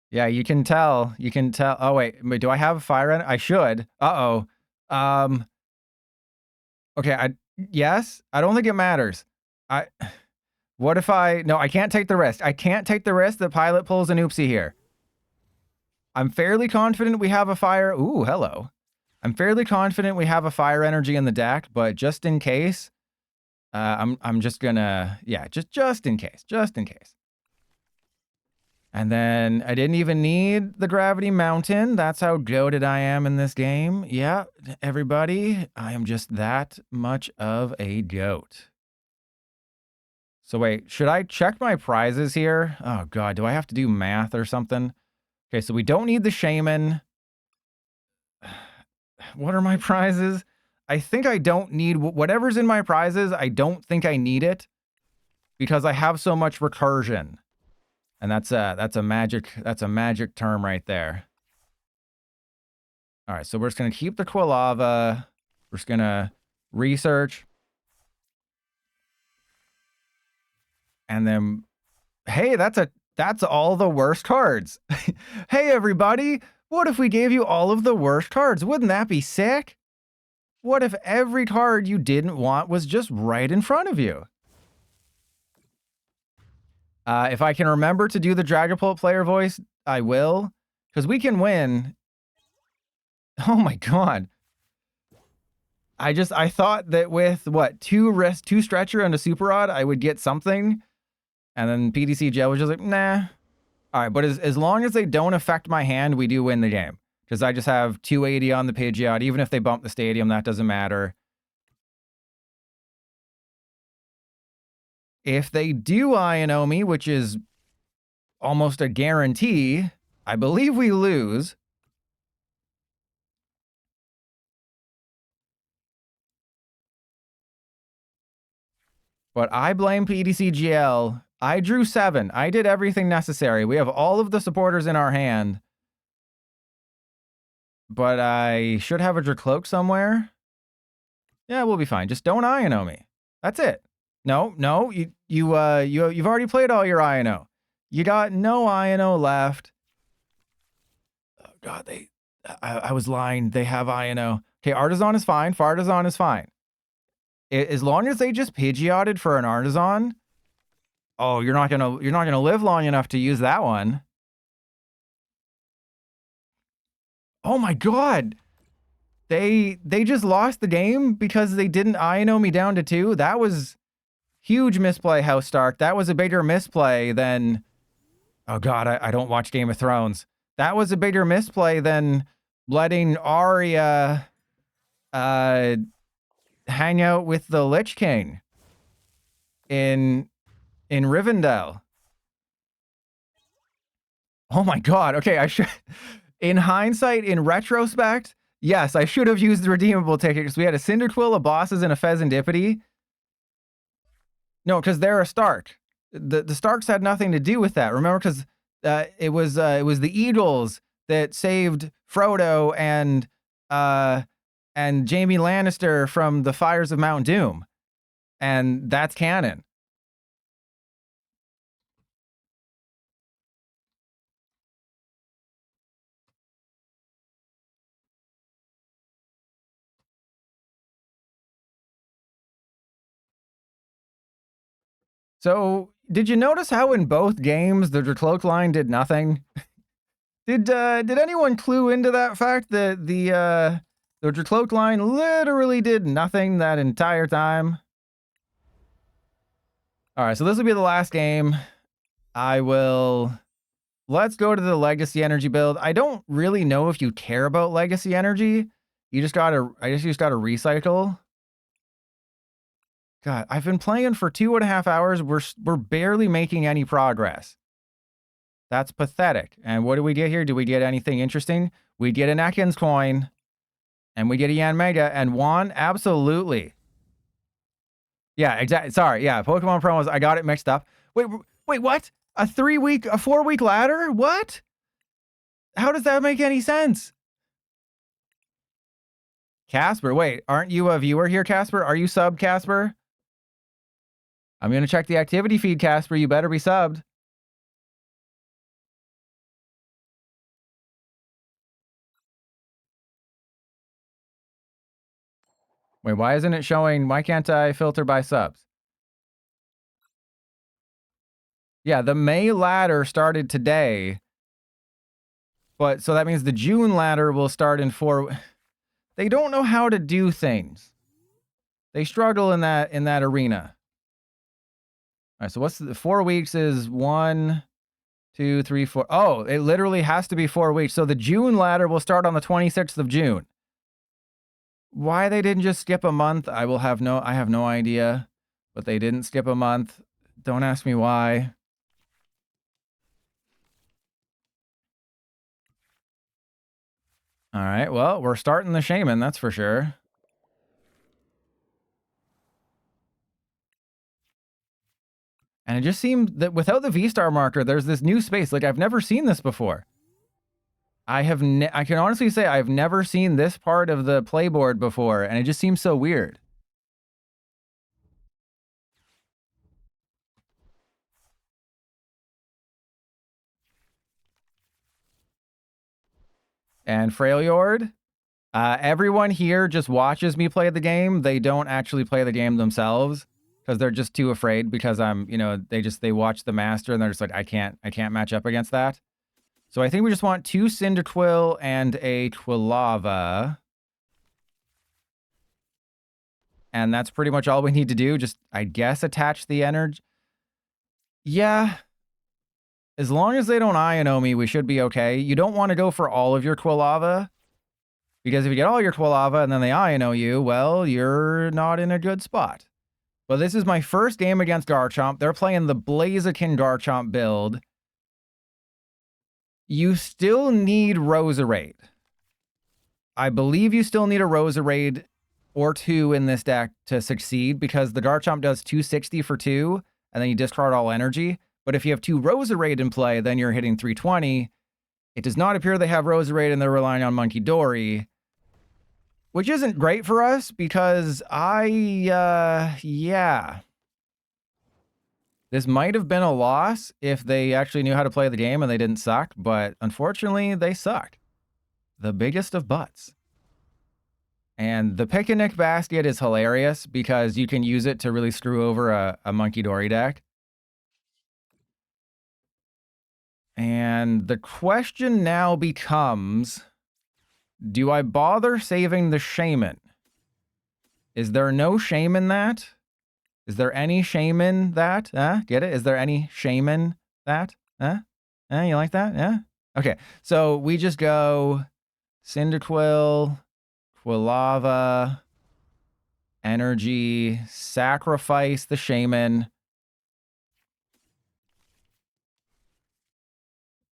Yeah, you can tell. You can tell. Oh, wait. Do I have fire in it? I should. Uh-oh. Okay, yes. I don't think it matters. What if no, I can't take the risk. I can't take the risk that Pilot pulls an oopsie here. I'm fairly confident we have a fire. Ooh, hello. I'm fairly confident we have a fire energy in the deck, but just in case, I'm just gonna, yeah, just in case. And then I didn't even need the Gravity Mountain. That's how goated I am in this game. Yeah, everybody, I am just that much of a goat. So wait, should I check my prizes here? Oh God, do I have to do math or something? Okay, so we don't need the Shaymin. What are my prizes? I think I don't need whatever's in my prizes. I don't think I need it because I have so much recursion. And that's a magic term right there. All right, so we're just gonna keep the Quilava. We're just gonna research. And then, hey, that's all the worst cards. Hey everybody, what if we gave you all of the worst cards? Wouldn't that be sick? What if every card you didn't want was just right in front of you? If I can remember to do the Dragapult player voice, I will, because we can win. Oh my God. I thought that with what, two Stretcher and a Super Rod, I would get something. And then PDC Gel was just like, nah. All right, but as long as they don't affect my hand, we do win the game. Because I just have 280 on the Pidgeot. Even if they bump the stadium, that doesn't matter. If they do Iono me, which is almost a guarantee, I believe we lose. But I blame PDCGL. I drew 7. I did everything necessary. We have all of the supporters in our hand. But I should have a Dracloak somewhere. Yeah, we'll be fine. Just don't Iono me. That's it. No, you've already played all your Iono. You got no Iono left. Oh God, I was lying. They have Iono. Okay, Artazon is fine. Fartazon is fine. As long as they just Pidgeotted for an Artazon, oh, you're not gonna live long enough to use that one. Oh my God. They just lost the game because they didn't Iono me down to 2. That was huge misplay, House Stark. That was a bigger misplay than, oh God, I don't watch Game of Thrones. That was a bigger misplay than letting Arya hang out with the Lich King in Rivendell. Oh my God. Okay, I should, in hindsight, in retrospect, yes, I should have used the redeemable ticket because we had a Cyndaquil, a Bosses, and a Fezandipiti. No, because they're a Stark. The Starks had nothing to do with that. Remember, because it was the Eagles that saved Frodo and Jaime Lannister from the fires of Mount Doom, and that's canon. So, did you notice how in both games the Dracloak line did nothing? Did anyone clue into that fact that the Dracloak line literally did nothing that entire time? All right, so this will be the last game. Let's go to the Legacy Energy build. I don't really know if you care about Legacy Energy. I just gotta recycle. God, I've been playing for 2.5 hours. We're barely making any progress. That's pathetic. And what do we get here? Do we get anything interesting? We get an Ekans coin, and we get a Yanmega and Juan. Absolutely. Yeah, exactly. Sorry. Yeah, Pokemon promos. I got it mixed up. Wait, what? A 4-week ladder? What? How does that make any sense? Casper, wait, aren't you a viewer here, Casper? Are you subbed, Casper? I'm going to check the activity feed, Casper. You better be subbed. Wait, why isn't it showing? Why can't I filter by subs? Yeah, the May ladder started today. But so that means the June ladder will start in 4. They don't know how to do things. They struggle in that arena. All right, so what's the 4 weeks is 1, 2, 3, 4. Oh, it literally has to be 4 weeks. So the June ladder will start on the 26th of June. Why they didn't just skip a month, I have no idea. But they didn't skip a month. Don't ask me why. All right, well, we're starting the Shaymin, that's for sure. And it just seemed that without the V-Star marker, there's this new space. Like, I've never seen this before. I can honestly say I've never seen this part of the playboard before, and it just seems so weird. And Freljord, everyone here just watches me play the game. They don't actually play the game themselves because they're just too afraid because I'm, you know, they watch the master and they're just like, I can't match up against that. So I think we just want 2 Cyndaquil and a Quilava. And that's pretty much all we need to do. Just, I guess, attach the energy. Yeah. As long as they don't Iono me, we should be okay. You don't want to go for all of your Quilava. Because if you get all your Quilava and then they Iono you, well, you're not in a good spot. But this is my first game against Garchomp. They're playing the Blaziken Garchomp build. You still need Roserade. I believe you still need a Roserade or 2 in this deck to succeed because the Garchomp does 260 for 2, and then you discard all energy. But if you have 2 Roserade in play, then you're hitting 320. It does not appear they have Roserade and they're relying on Monkey Dory, which isn't great for us because yeah. This might have been a loss if they actually knew how to play the game and they didn't suck, but unfortunately they suck. The biggest of butts. And the Picnic Basket is hilarious because you can use it to really screw over a Monkey Dory deck. And the question now becomes, do I bother saving the Shaymin? Is there no Shaymin that? Is there any Shaymin that? Get it? Is there any Shaymin that? You like that? Yeah? Okay, so we just go Cyndaquil, Quilava, Energy, sacrifice the Shaymin.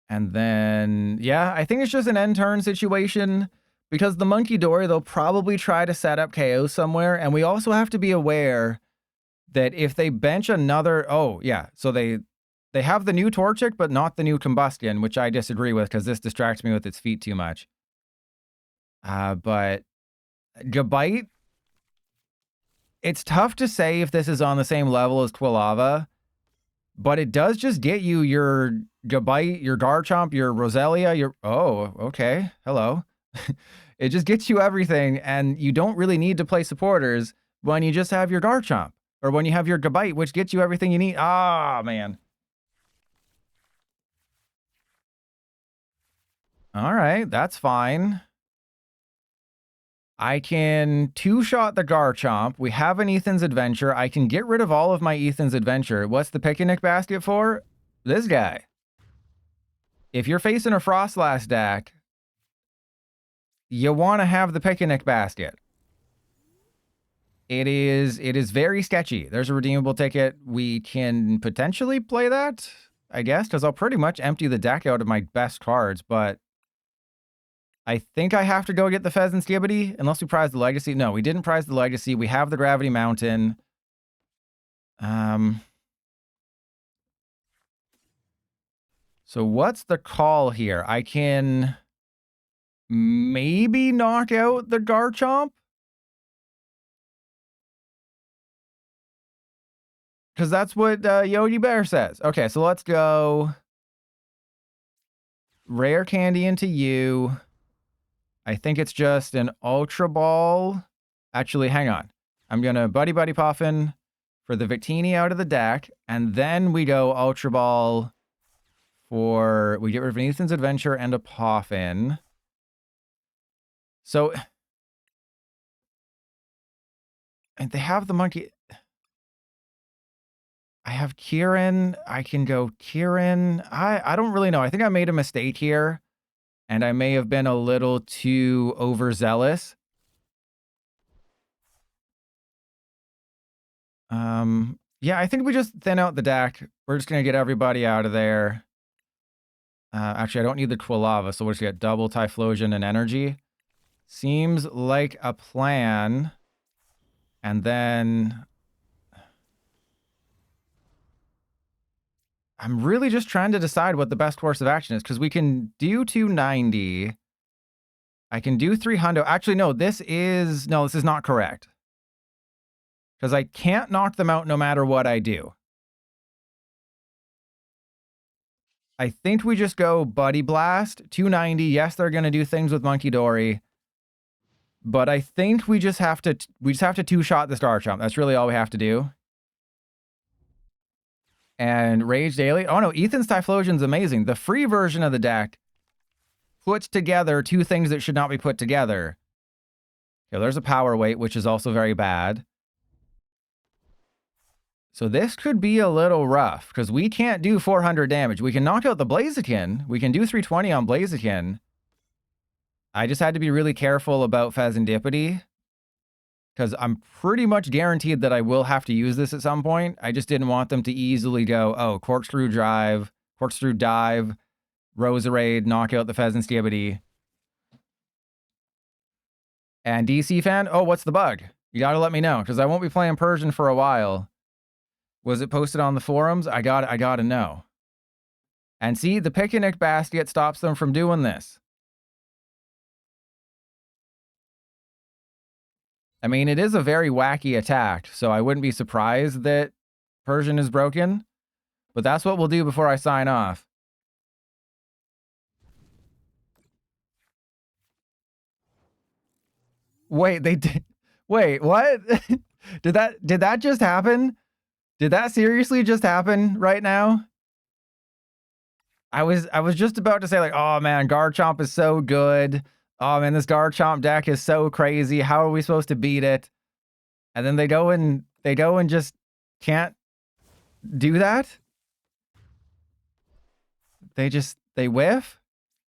And then, yeah, I think it's just an end turn situation because the Monkey Dory, they'll probably try to set up KO somewhere. And we also have to be aware that if they bench another, oh yeah, so they have the new Torchic, but not the new Combustion, which I disagree with because this distracts me with its feet too much. But Gabite, it's tough to say if this is on the same level as Quilava, but it does just get you your Gabite, your Garchomp, your Roselia, your... Oh, okay. Hello. It just gets you everything, and you don't really need to play supporters when you just have your Garchomp, or when you have your Gabite, which gets you everything you need. Ah, man. All right, that's fine. I can 2-shot the Garchomp. We have an Ethan's Adventure. I can get rid of all of my Ethan's Adventure. What's the Picnic Basket for? This guy. If you're facing a Frostlass deck, you want to have the Picnic Basket. It is very sketchy. There's a redeemable ticket. We can potentially play that, I guess, because I'll pretty much empty the deck out of my best cards, but I think I have to go get the Fezandipiti, unless we prize the Legacy. No, we didn't prize the Legacy. We have the Gravity Mountain. So what's the call here? I can maybe knock out the Garchomp? Because that's what Yogi Bear says. Okay, so let's go Rare Candy into you. I think it's just an Ultra Ball. Actually, hang on. I'm going to Buddy-Buddy Poffin for the Victini out of the deck. And then we go Ultra Ball for... We get rid of an Ethan's Adventure and a Poffin. So... And they have the monkey... I have Kieran. I can go Kieran. I don't really know. I think I made a mistake here. And I may have been a little too overzealous. Yeah, I think we just thin out the deck. We're just going to get everybody out of there. Actually, I don't need the Quilava, so we'll just get double Typhlosion and energy. Seems like a plan. And then I'm really just trying to decide what the best course of action is, because we can do 290. I can do 300. Actually, no, this is not correct. Because I can't knock them out no matter what I do. I think we just go Buddy Blast, 290. Yes, they're going to do things with Monkey Dory. But I think we just have to two-shot the Star Chomp. That's really all we have to do. And Rage Daily. Oh no, Ethan's Typhlosion's amazing. The free version of the deck puts together two things that should not be put together. Okay, there's a Power Weight, which is also very bad. So this could be a little rough, because we can't do 400 damage. We can knock out the Blaziken. We can do 320 on Blaziken. I just had to be really careful about Fezandipiti, because I'm pretty much guaranteed that I will have to use this at some point. I just didn't want them to easily go, oh, Corkscrew Dive, Roserade, knock out the Fezandipiti. And DC fan, oh, what's the bug? You gotta let me know, because I won't be playing Persian for a while. Was it posted on the forums? I gotta know. And see, the Picnic Basket stops them from doing this. I mean, it is a very wacky attack, so I wouldn't be surprised that Persian is broken. But that's what we'll do before I sign off. Wait, they did. Wait, what? Did that just happen? Did that seriously just happen right now? I was just about to say, like, oh man, Garchomp is so good. Oh man, this Garchomp deck is so crazy. How are we supposed to beat it? And then they go and just can't do that. They whiff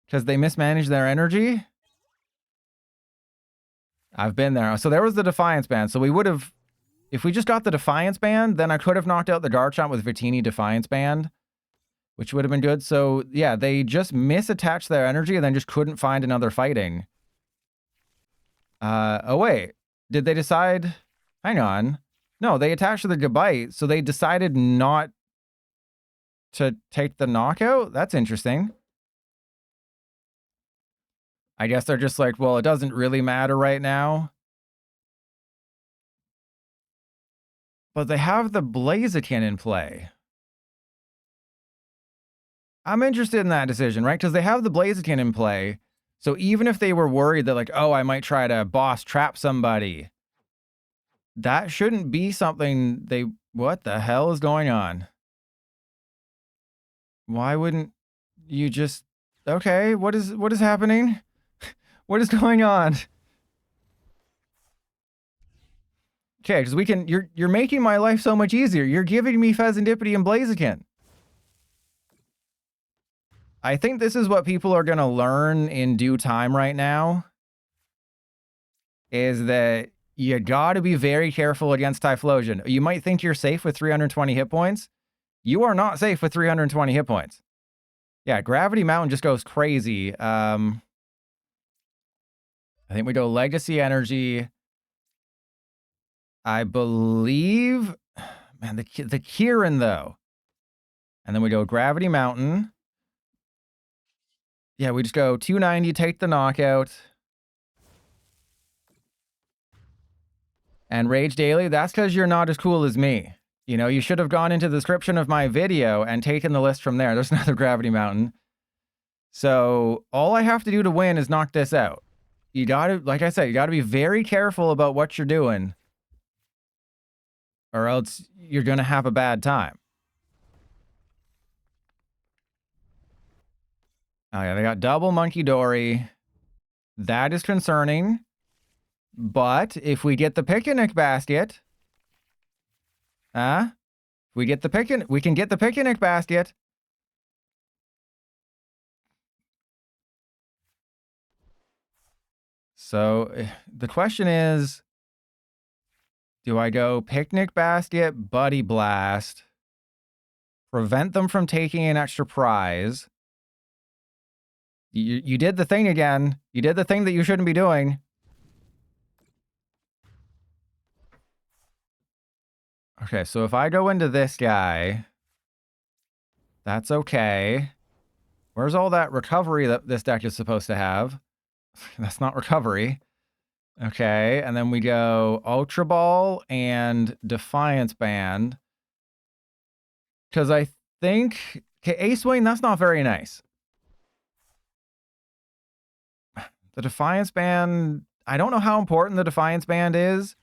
because they mismanage their energy. I've been there. So there was the Defiance Band. So we would have, if we just got the Defiance Band, then I could have knocked out the Garchomp with Victini Defiance Band, which would have been good. So yeah, they just misattached their energy and then just couldn't find another fighting. Oh wait, did they decide? Hang on. No, they attached to the Gabite, so they decided not to take the knockout? That's interesting. I guess they're just like, well, it doesn't really matter right now. But they have the Blaziken in play. I'm interested in that decision, right? Because they have the Blaziken in play. So even if they were worried that, like, oh, I might try to boss trap somebody, that shouldn't be something they... What the hell is going on? Why wouldn't you just... Okay, what is happening? What is going on? Okay, because we can... You're making my life so much easier. You're giving me Fezandipiti and Blaziken. I think this is what people are going to learn in due time right now. Is that you got to be very careful against Typhlosion. You might think you're safe with 320 hit points. You are not safe with 320 hit points. Yeah, Gravity Mountain just goes crazy. I think we go Legacy Energy. I believe... Man, the Kieran, though. And then we go Gravity Mountain. Yeah, we just go 290, take the knockout. And Rage Daily, that's because you're not as cool as me. You know, you should have gone into the description of my video and taken the list from there. There's another Gravity Mountain. So all I have to do to win is knock this out. You gotta, like I said, you gotta be very careful about what you're doing, or else you're gonna have a bad time. Oh yeah, they got double Monkey Dory. That is concerning. But if we get the Picnic Basket, we can get the Picnic Basket. So the question is, Do I go Picnic Basket, Buddy Blast, prevent them from taking an extra prize? You did the thing again. You did the thing that you shouldn't be doing. Okay, so if I go into this guy, that's okay. Where's all that recovery that this deck is supposed to have? That's not recovery. Okay, and then we go Ultra Ball and Defiance Band. Because I think... Okay, Ace Wing, that's not very nice. The Defiance Band... I don't know how important the Defiance Band is,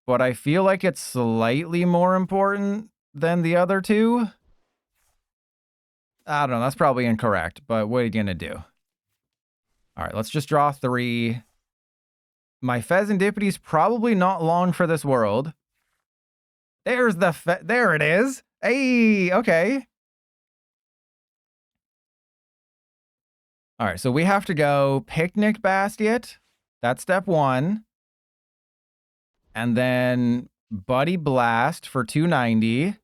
but I feel like it's slightly more important than the other two. I don't know, that's probably incorrect, but what are you gonna do? All right, let's just draw 3. My Fezandipiti's probably not long for this world. There's the there it is. Hey, okay. All right, so we have to go Picnic Basket. That's step 1. And then Buddy Blast for 290.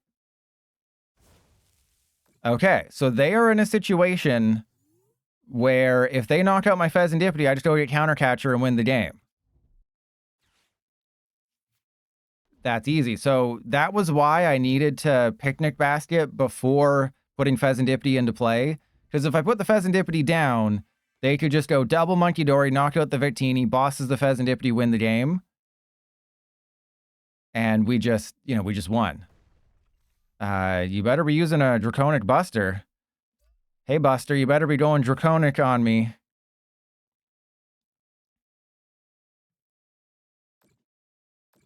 Okay, so they are in a situation where if they knock out my Fezandipiti, I just go get Counter Catcher and win the game. That's easy. So that was why I needed to Picnic Basket before putting Fezandipiti into play. Because if I put the Fezandipiti down, they could just go double Monkey Dory, knock out the Victini, bosses the Fezandipiti, win the game. And we just, we just won. You better be using a Draconic Buster. Hey, Buster, you better be going Draconic on me.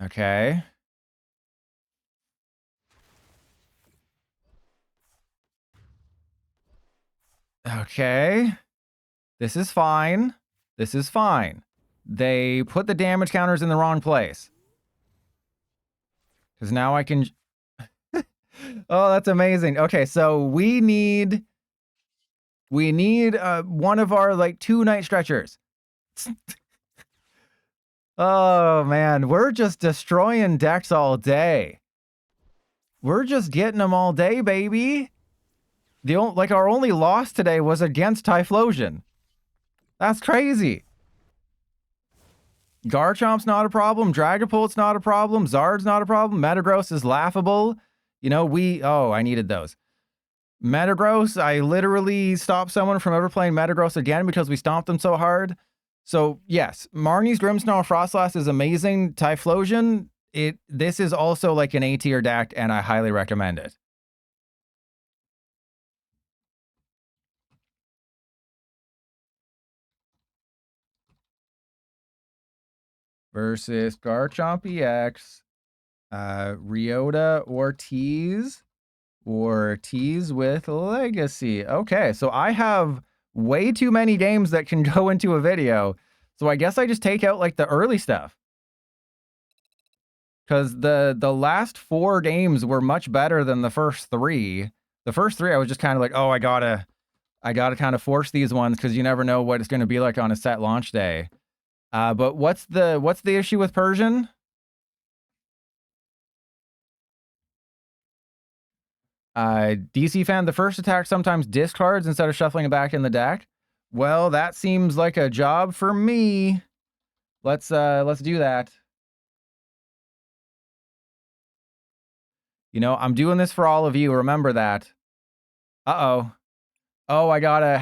Okay. Okay. This is fine. This is fine. They put the damage counters in the wrong place. Because now I can... Oh, that's amazing. Okay, so we need one of our, like, 2 Night Stretchers. Oh, man. We're just destroying decks all day. We're just getting them all day, baby. Our only loss today was against Typhlosion. That's crazy. Garchomp's not a problem. Dragapult's not a problem. Zard's not a problem. Metagross is laughable. I needed those. Metagross, I literally stopped someone from ever playing Metagross again because we stomped them so hard. So, yes, Marnie's Grimmsnarl Frostlass is amazing. Typhlosion, this is also like an A-tier deck, and I highly recommend it. Versus Garchomp EX, Ryota Ortiz with Legacy. Okay, so I have way too many games that can go into a video. So I guess I just take out like the early stuff. Because the last 4 games were much better than the first 3. The first 3 I was just kind of like, oh, I gotta kind of force these ones because you never know what it's going to be like on a set launch day. But what's the issue with Persian? DC fan, the first attack sometimes discards instead of shuffling it back in the deck. Well, that seems like a job for me. Let's do that. I'm doing this for all of you. Remember that. Uh-oh. Oh, I gotta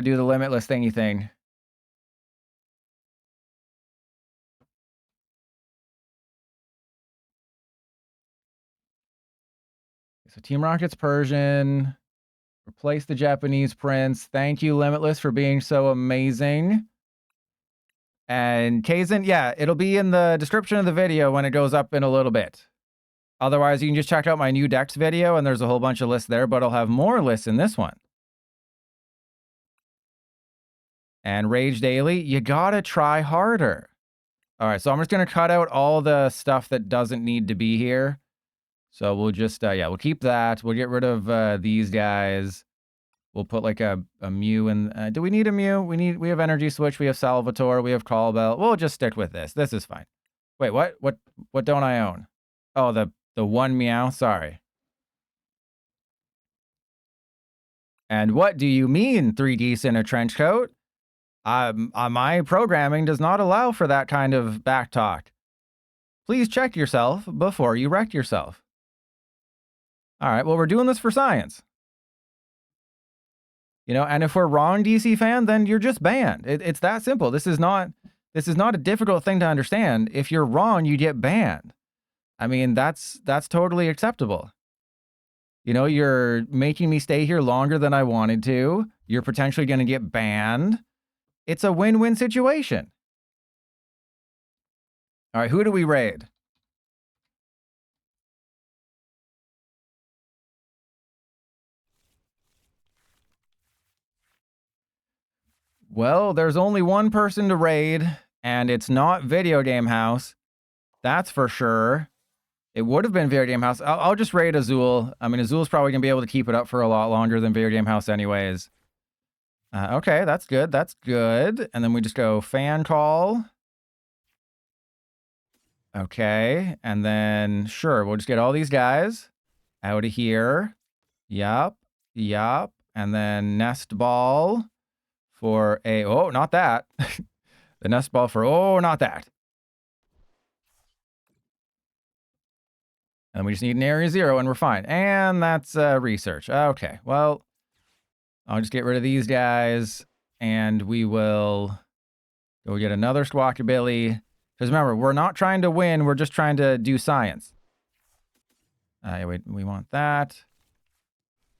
do the limitless thingy thing. So Team Rocket's Persian. Replace the Japanese Prince. Thank you, Limitless, for being so amazing. And Kaizen, yeah, it'll be in the description of the video when it goes up in a little bit. Otherwise, you can just check out my new decks video, and there's a whole bunch of lists there, but I'll have more lists in this one. And Rage Daily, you gotta try harder. All right, so I'm just gonna cut out all the stuff that doesn't need to be here. So we'll just, we'll keep that. We'll get rid of these guys. We'll put like a Mew in. Do we need a Mew? We have Energy Switch. We have Salvatore. We have Call Bell. We'll just stick with this. This is fine. Wait, what? What don't I own? Oh, the one meow. Sorry. And what do you mean 3Ds in a trench coat? My programming does not allow for that kind of back talk. Please check yourself before you wreck yourself. All right, well, we're doing this for science. You know, and if we're wrong, DC fan, then you're just banned. It's that simple. This is not a difficult thing to understand. If you're wrong, you get banned. I mean, that's totally acceptable. You know, you're making me stay here longer than I wanted to. You're potentially going to get banned. It's a win-win situation. All right, who do we raid? Well, there's only one person to raid, and it's not Video Game House. That's for sure. It would have been Video Game House. I'll just raid Azul. I mean, Azul's probably going to be able to keep it up for a lot longer than Video Game House anyways. Okay, that's good. That's good. And then we just go fan call. Okay, and then, sure, we'll just get all these guys out of here. Yup, yup. And then nest ball for a, oh, not that. The nest ball for, oh, not that. And we just need an area 0 and we're fine. And that's research. Okay, well, I'll just get rid of these guys and we will go get another Squawkabilly. Because remember, we're not trying to win, we're just trying to do science. We want that.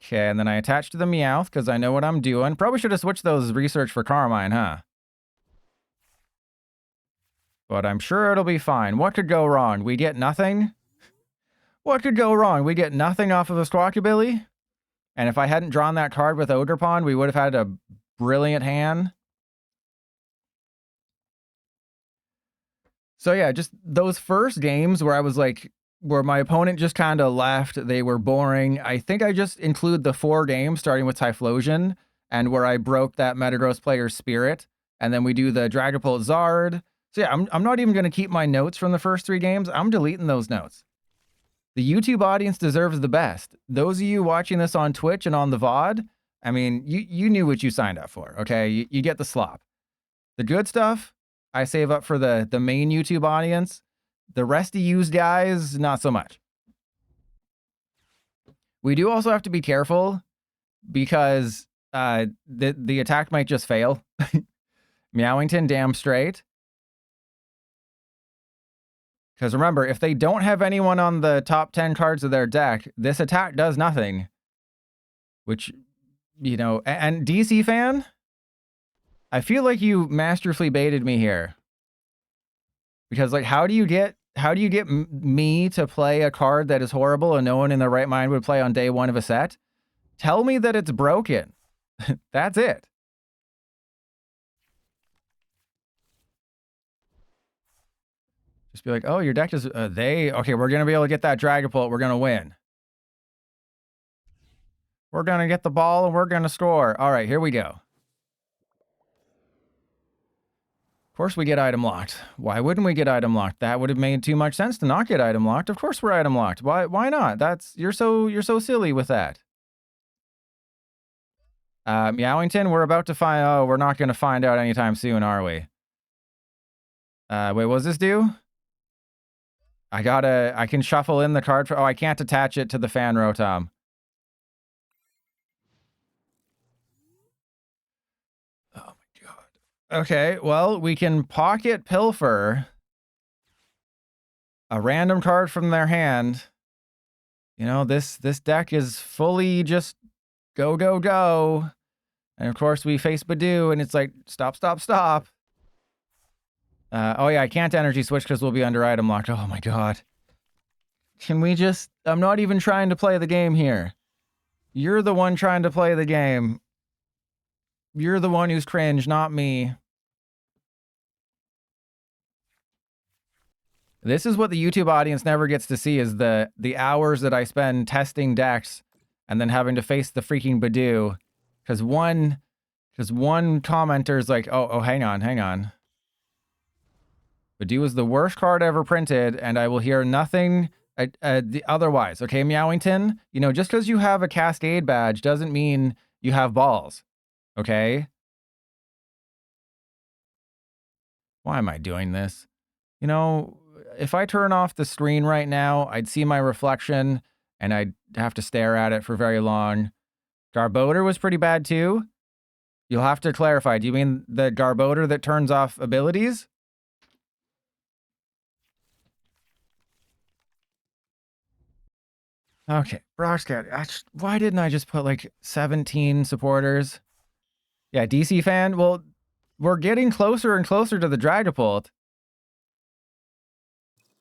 Okay, and then I attach to the Meowth because I know what I'm doing. Probably should have switched those research for Carmine, huh? But I'm sure it'll be fine. What could go wrong? We get nothing? What could go wrong? We get nothing off of a Squawkabilly? And if I hadn't drawn that card with Ogerpon, we would have had a brilliant hand. So yeah, just those first games where I was like, where my opponent just kind of left, they were boring. I think I just include the 4 games starting with Typhlosion and where I broke that Metagross player's spirit. And then we do the Dragapult Zard. So yeah, I'm not even going to keep my notes from the first 3 games. I'm deleting those notes. The YouTube audience deserves the best. Those of you watching this on Twitch and on the VOD, I mean, you knew what you signed up for, okay? You get the slop. The good stuff, I save up for the main YouTube audience. The rest of you guys, not so much. We do also have to be careful because the attack might just fail. Meowington, damn straight. Because remember, if they don't have anyone on the top 10 cards of their deck, this attack does nothing. Which, you know, and DC fan, I feel like you masterfully baited me here. Because, like, how do you get me to play a card that is horrible and no one in their right mind would play on day 1 of a set? Tell me that it's broken. That's it. Just be like, oh, your deck is, okay, we're going to be able to get that Dragapult. We're going to win. We're going to get the ball and we're going to score. All right, here we go. Of course we get item locked. Why wouldn't we get item locked? That would have made too much sense to not get item locked. Of course we're item locked. Why not? You're so silly with that. Meowington, we're about to find, oh, we're not going to find out anytime soon, are we? Wait, what does this do? I can shuffle in the card for, oh, I can't attach it to the fan Rotom. Oh my god. Okay, well, we can pocket Pilfer a random card from their hand. You know, this deck is fully just go, go, go. And of course we face Budew and it's like, stop, stop, stop. Oh yeah, I can't energy switch because we'll be under item locked. Oh my god. Can we just... I'm not even trying to play the game here. You're the one trying to play the game. You're the one who's cringe, not me. This is what the YouTube audience never gets to see, is the hours that I spend testing decks and then having to face the freaking Budew. Because one commenter's like, oh, hang on. Budew is the worst card ever printed, and I will hear nothing otherwise. Okay, Meowington, you know, just because you have a Cascade badge doesn't mean you have balls. Okay? Why am I doing this? You know, if I turn off the screen right now, I'd see my reflection, and I'd have to stare at it for very long. Garbodor was pretty bad too. You'll have to clarify. Do you mean the Garbodor that turns off abilities? Okay, Broxcat. Why didn't I just put like 17 supporters? Yeah, DC fan. Well, we're getting closer and closer to the Dragapult.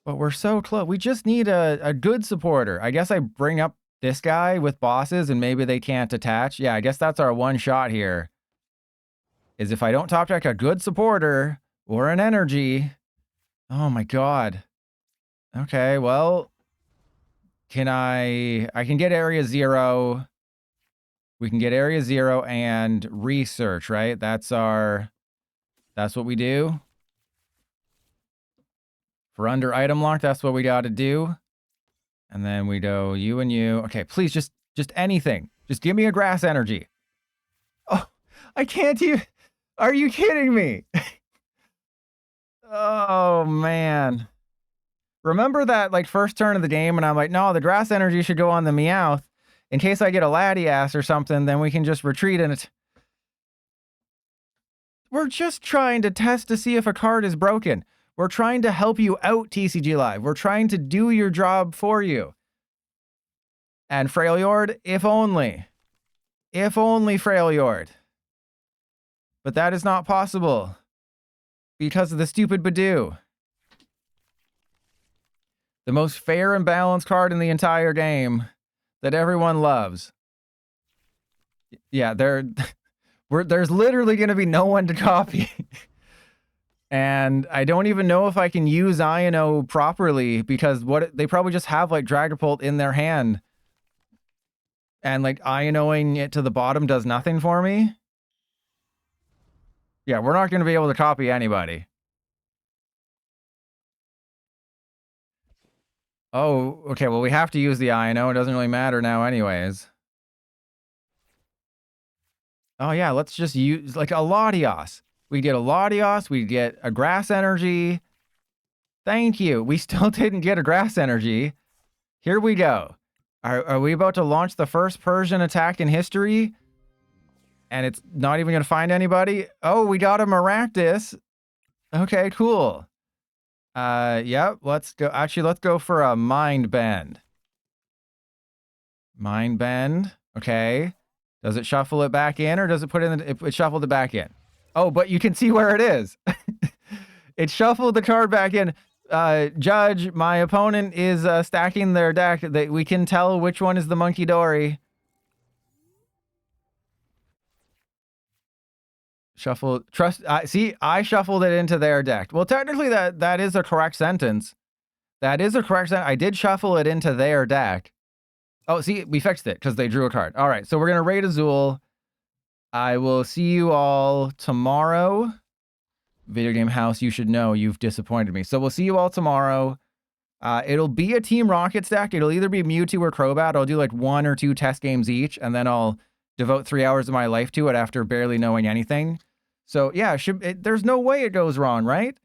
But we're so close. We just need a good supporter. I guess I bring up this guy with bosses and maybe they can't attach. Yeah, I guess that's our one shot here. Is if I don't top deck a good supporter or an energy. Oh my god. Okay, well, I can get area 0. We can get area 0 and research, right? That's what we do. For under item lock, that's what we got to do. And then we go you and you. Okay, please just anything. Just give me a grass energy. Oh, I can't even. Are you kidding me? Oh, man. Remember that like first turn of the game and I'm like, no, the grass energy should go on the Meowth. In case I get a Latias or something, then we can just retreat in it. We're just trying to test to see if a card is broken. We're trying to help you out, TCG Live. We're trying to do your job for you. And Freljord, if only. If only Freljord. But that is not possible. Because of the stupid Budew. The most fair and balanced card in the entire game. That everyone loves. Yeah, there's literally going to be no one to copy. And I don't even know if I can use Iono properly because they probably just have like Dragapult in their hand. And like Ionoing it to the bottom does nothing for me. Yeah, we're not going to be able to copy anybody. Oh, okay, well we have to use the Iono. It doesn't really matter now anyways. Oh yeah, let's just use like a Latios. We get a Latios, we get a grass energy. Thank you. We still didn't get a grass energy. Here we go. Are we about to launch the first Persian attack in history? And it's not even going to find anybody? Oh, we got a Maractus. Okay, cool. Yep, let's go. Actually, let's go for a Mind Bend. Mind Bend. Okay. Does it shuffle it back in or does it put it in? It shuffled it back in. Oh, but you can see where it is. It shuffled the card back in. Judge, my opponent is stacking their deck. We can tell which one is the Monkey Dory. Shuffle. Trust. See, I shuffled it into their deck. Well, technically, that is a correct sentence. That is a correct sentence. I did shuffle it into their deck. Oh, see, we fixed it because they drew a card. All right, so we're gonna raid Azul. I will see you all tomorrow. Video Game House, you should know you've disappointed me. So we'll see you all tomorrow. It'll be a Team Rocket stack. It'll either be Mewtwo or Crobat. I'll do like 1 or 2 test games each, and then I'll devote 3 hours of my life to it after barely knowing anything. So yeah, there's no way it goes wrong, right?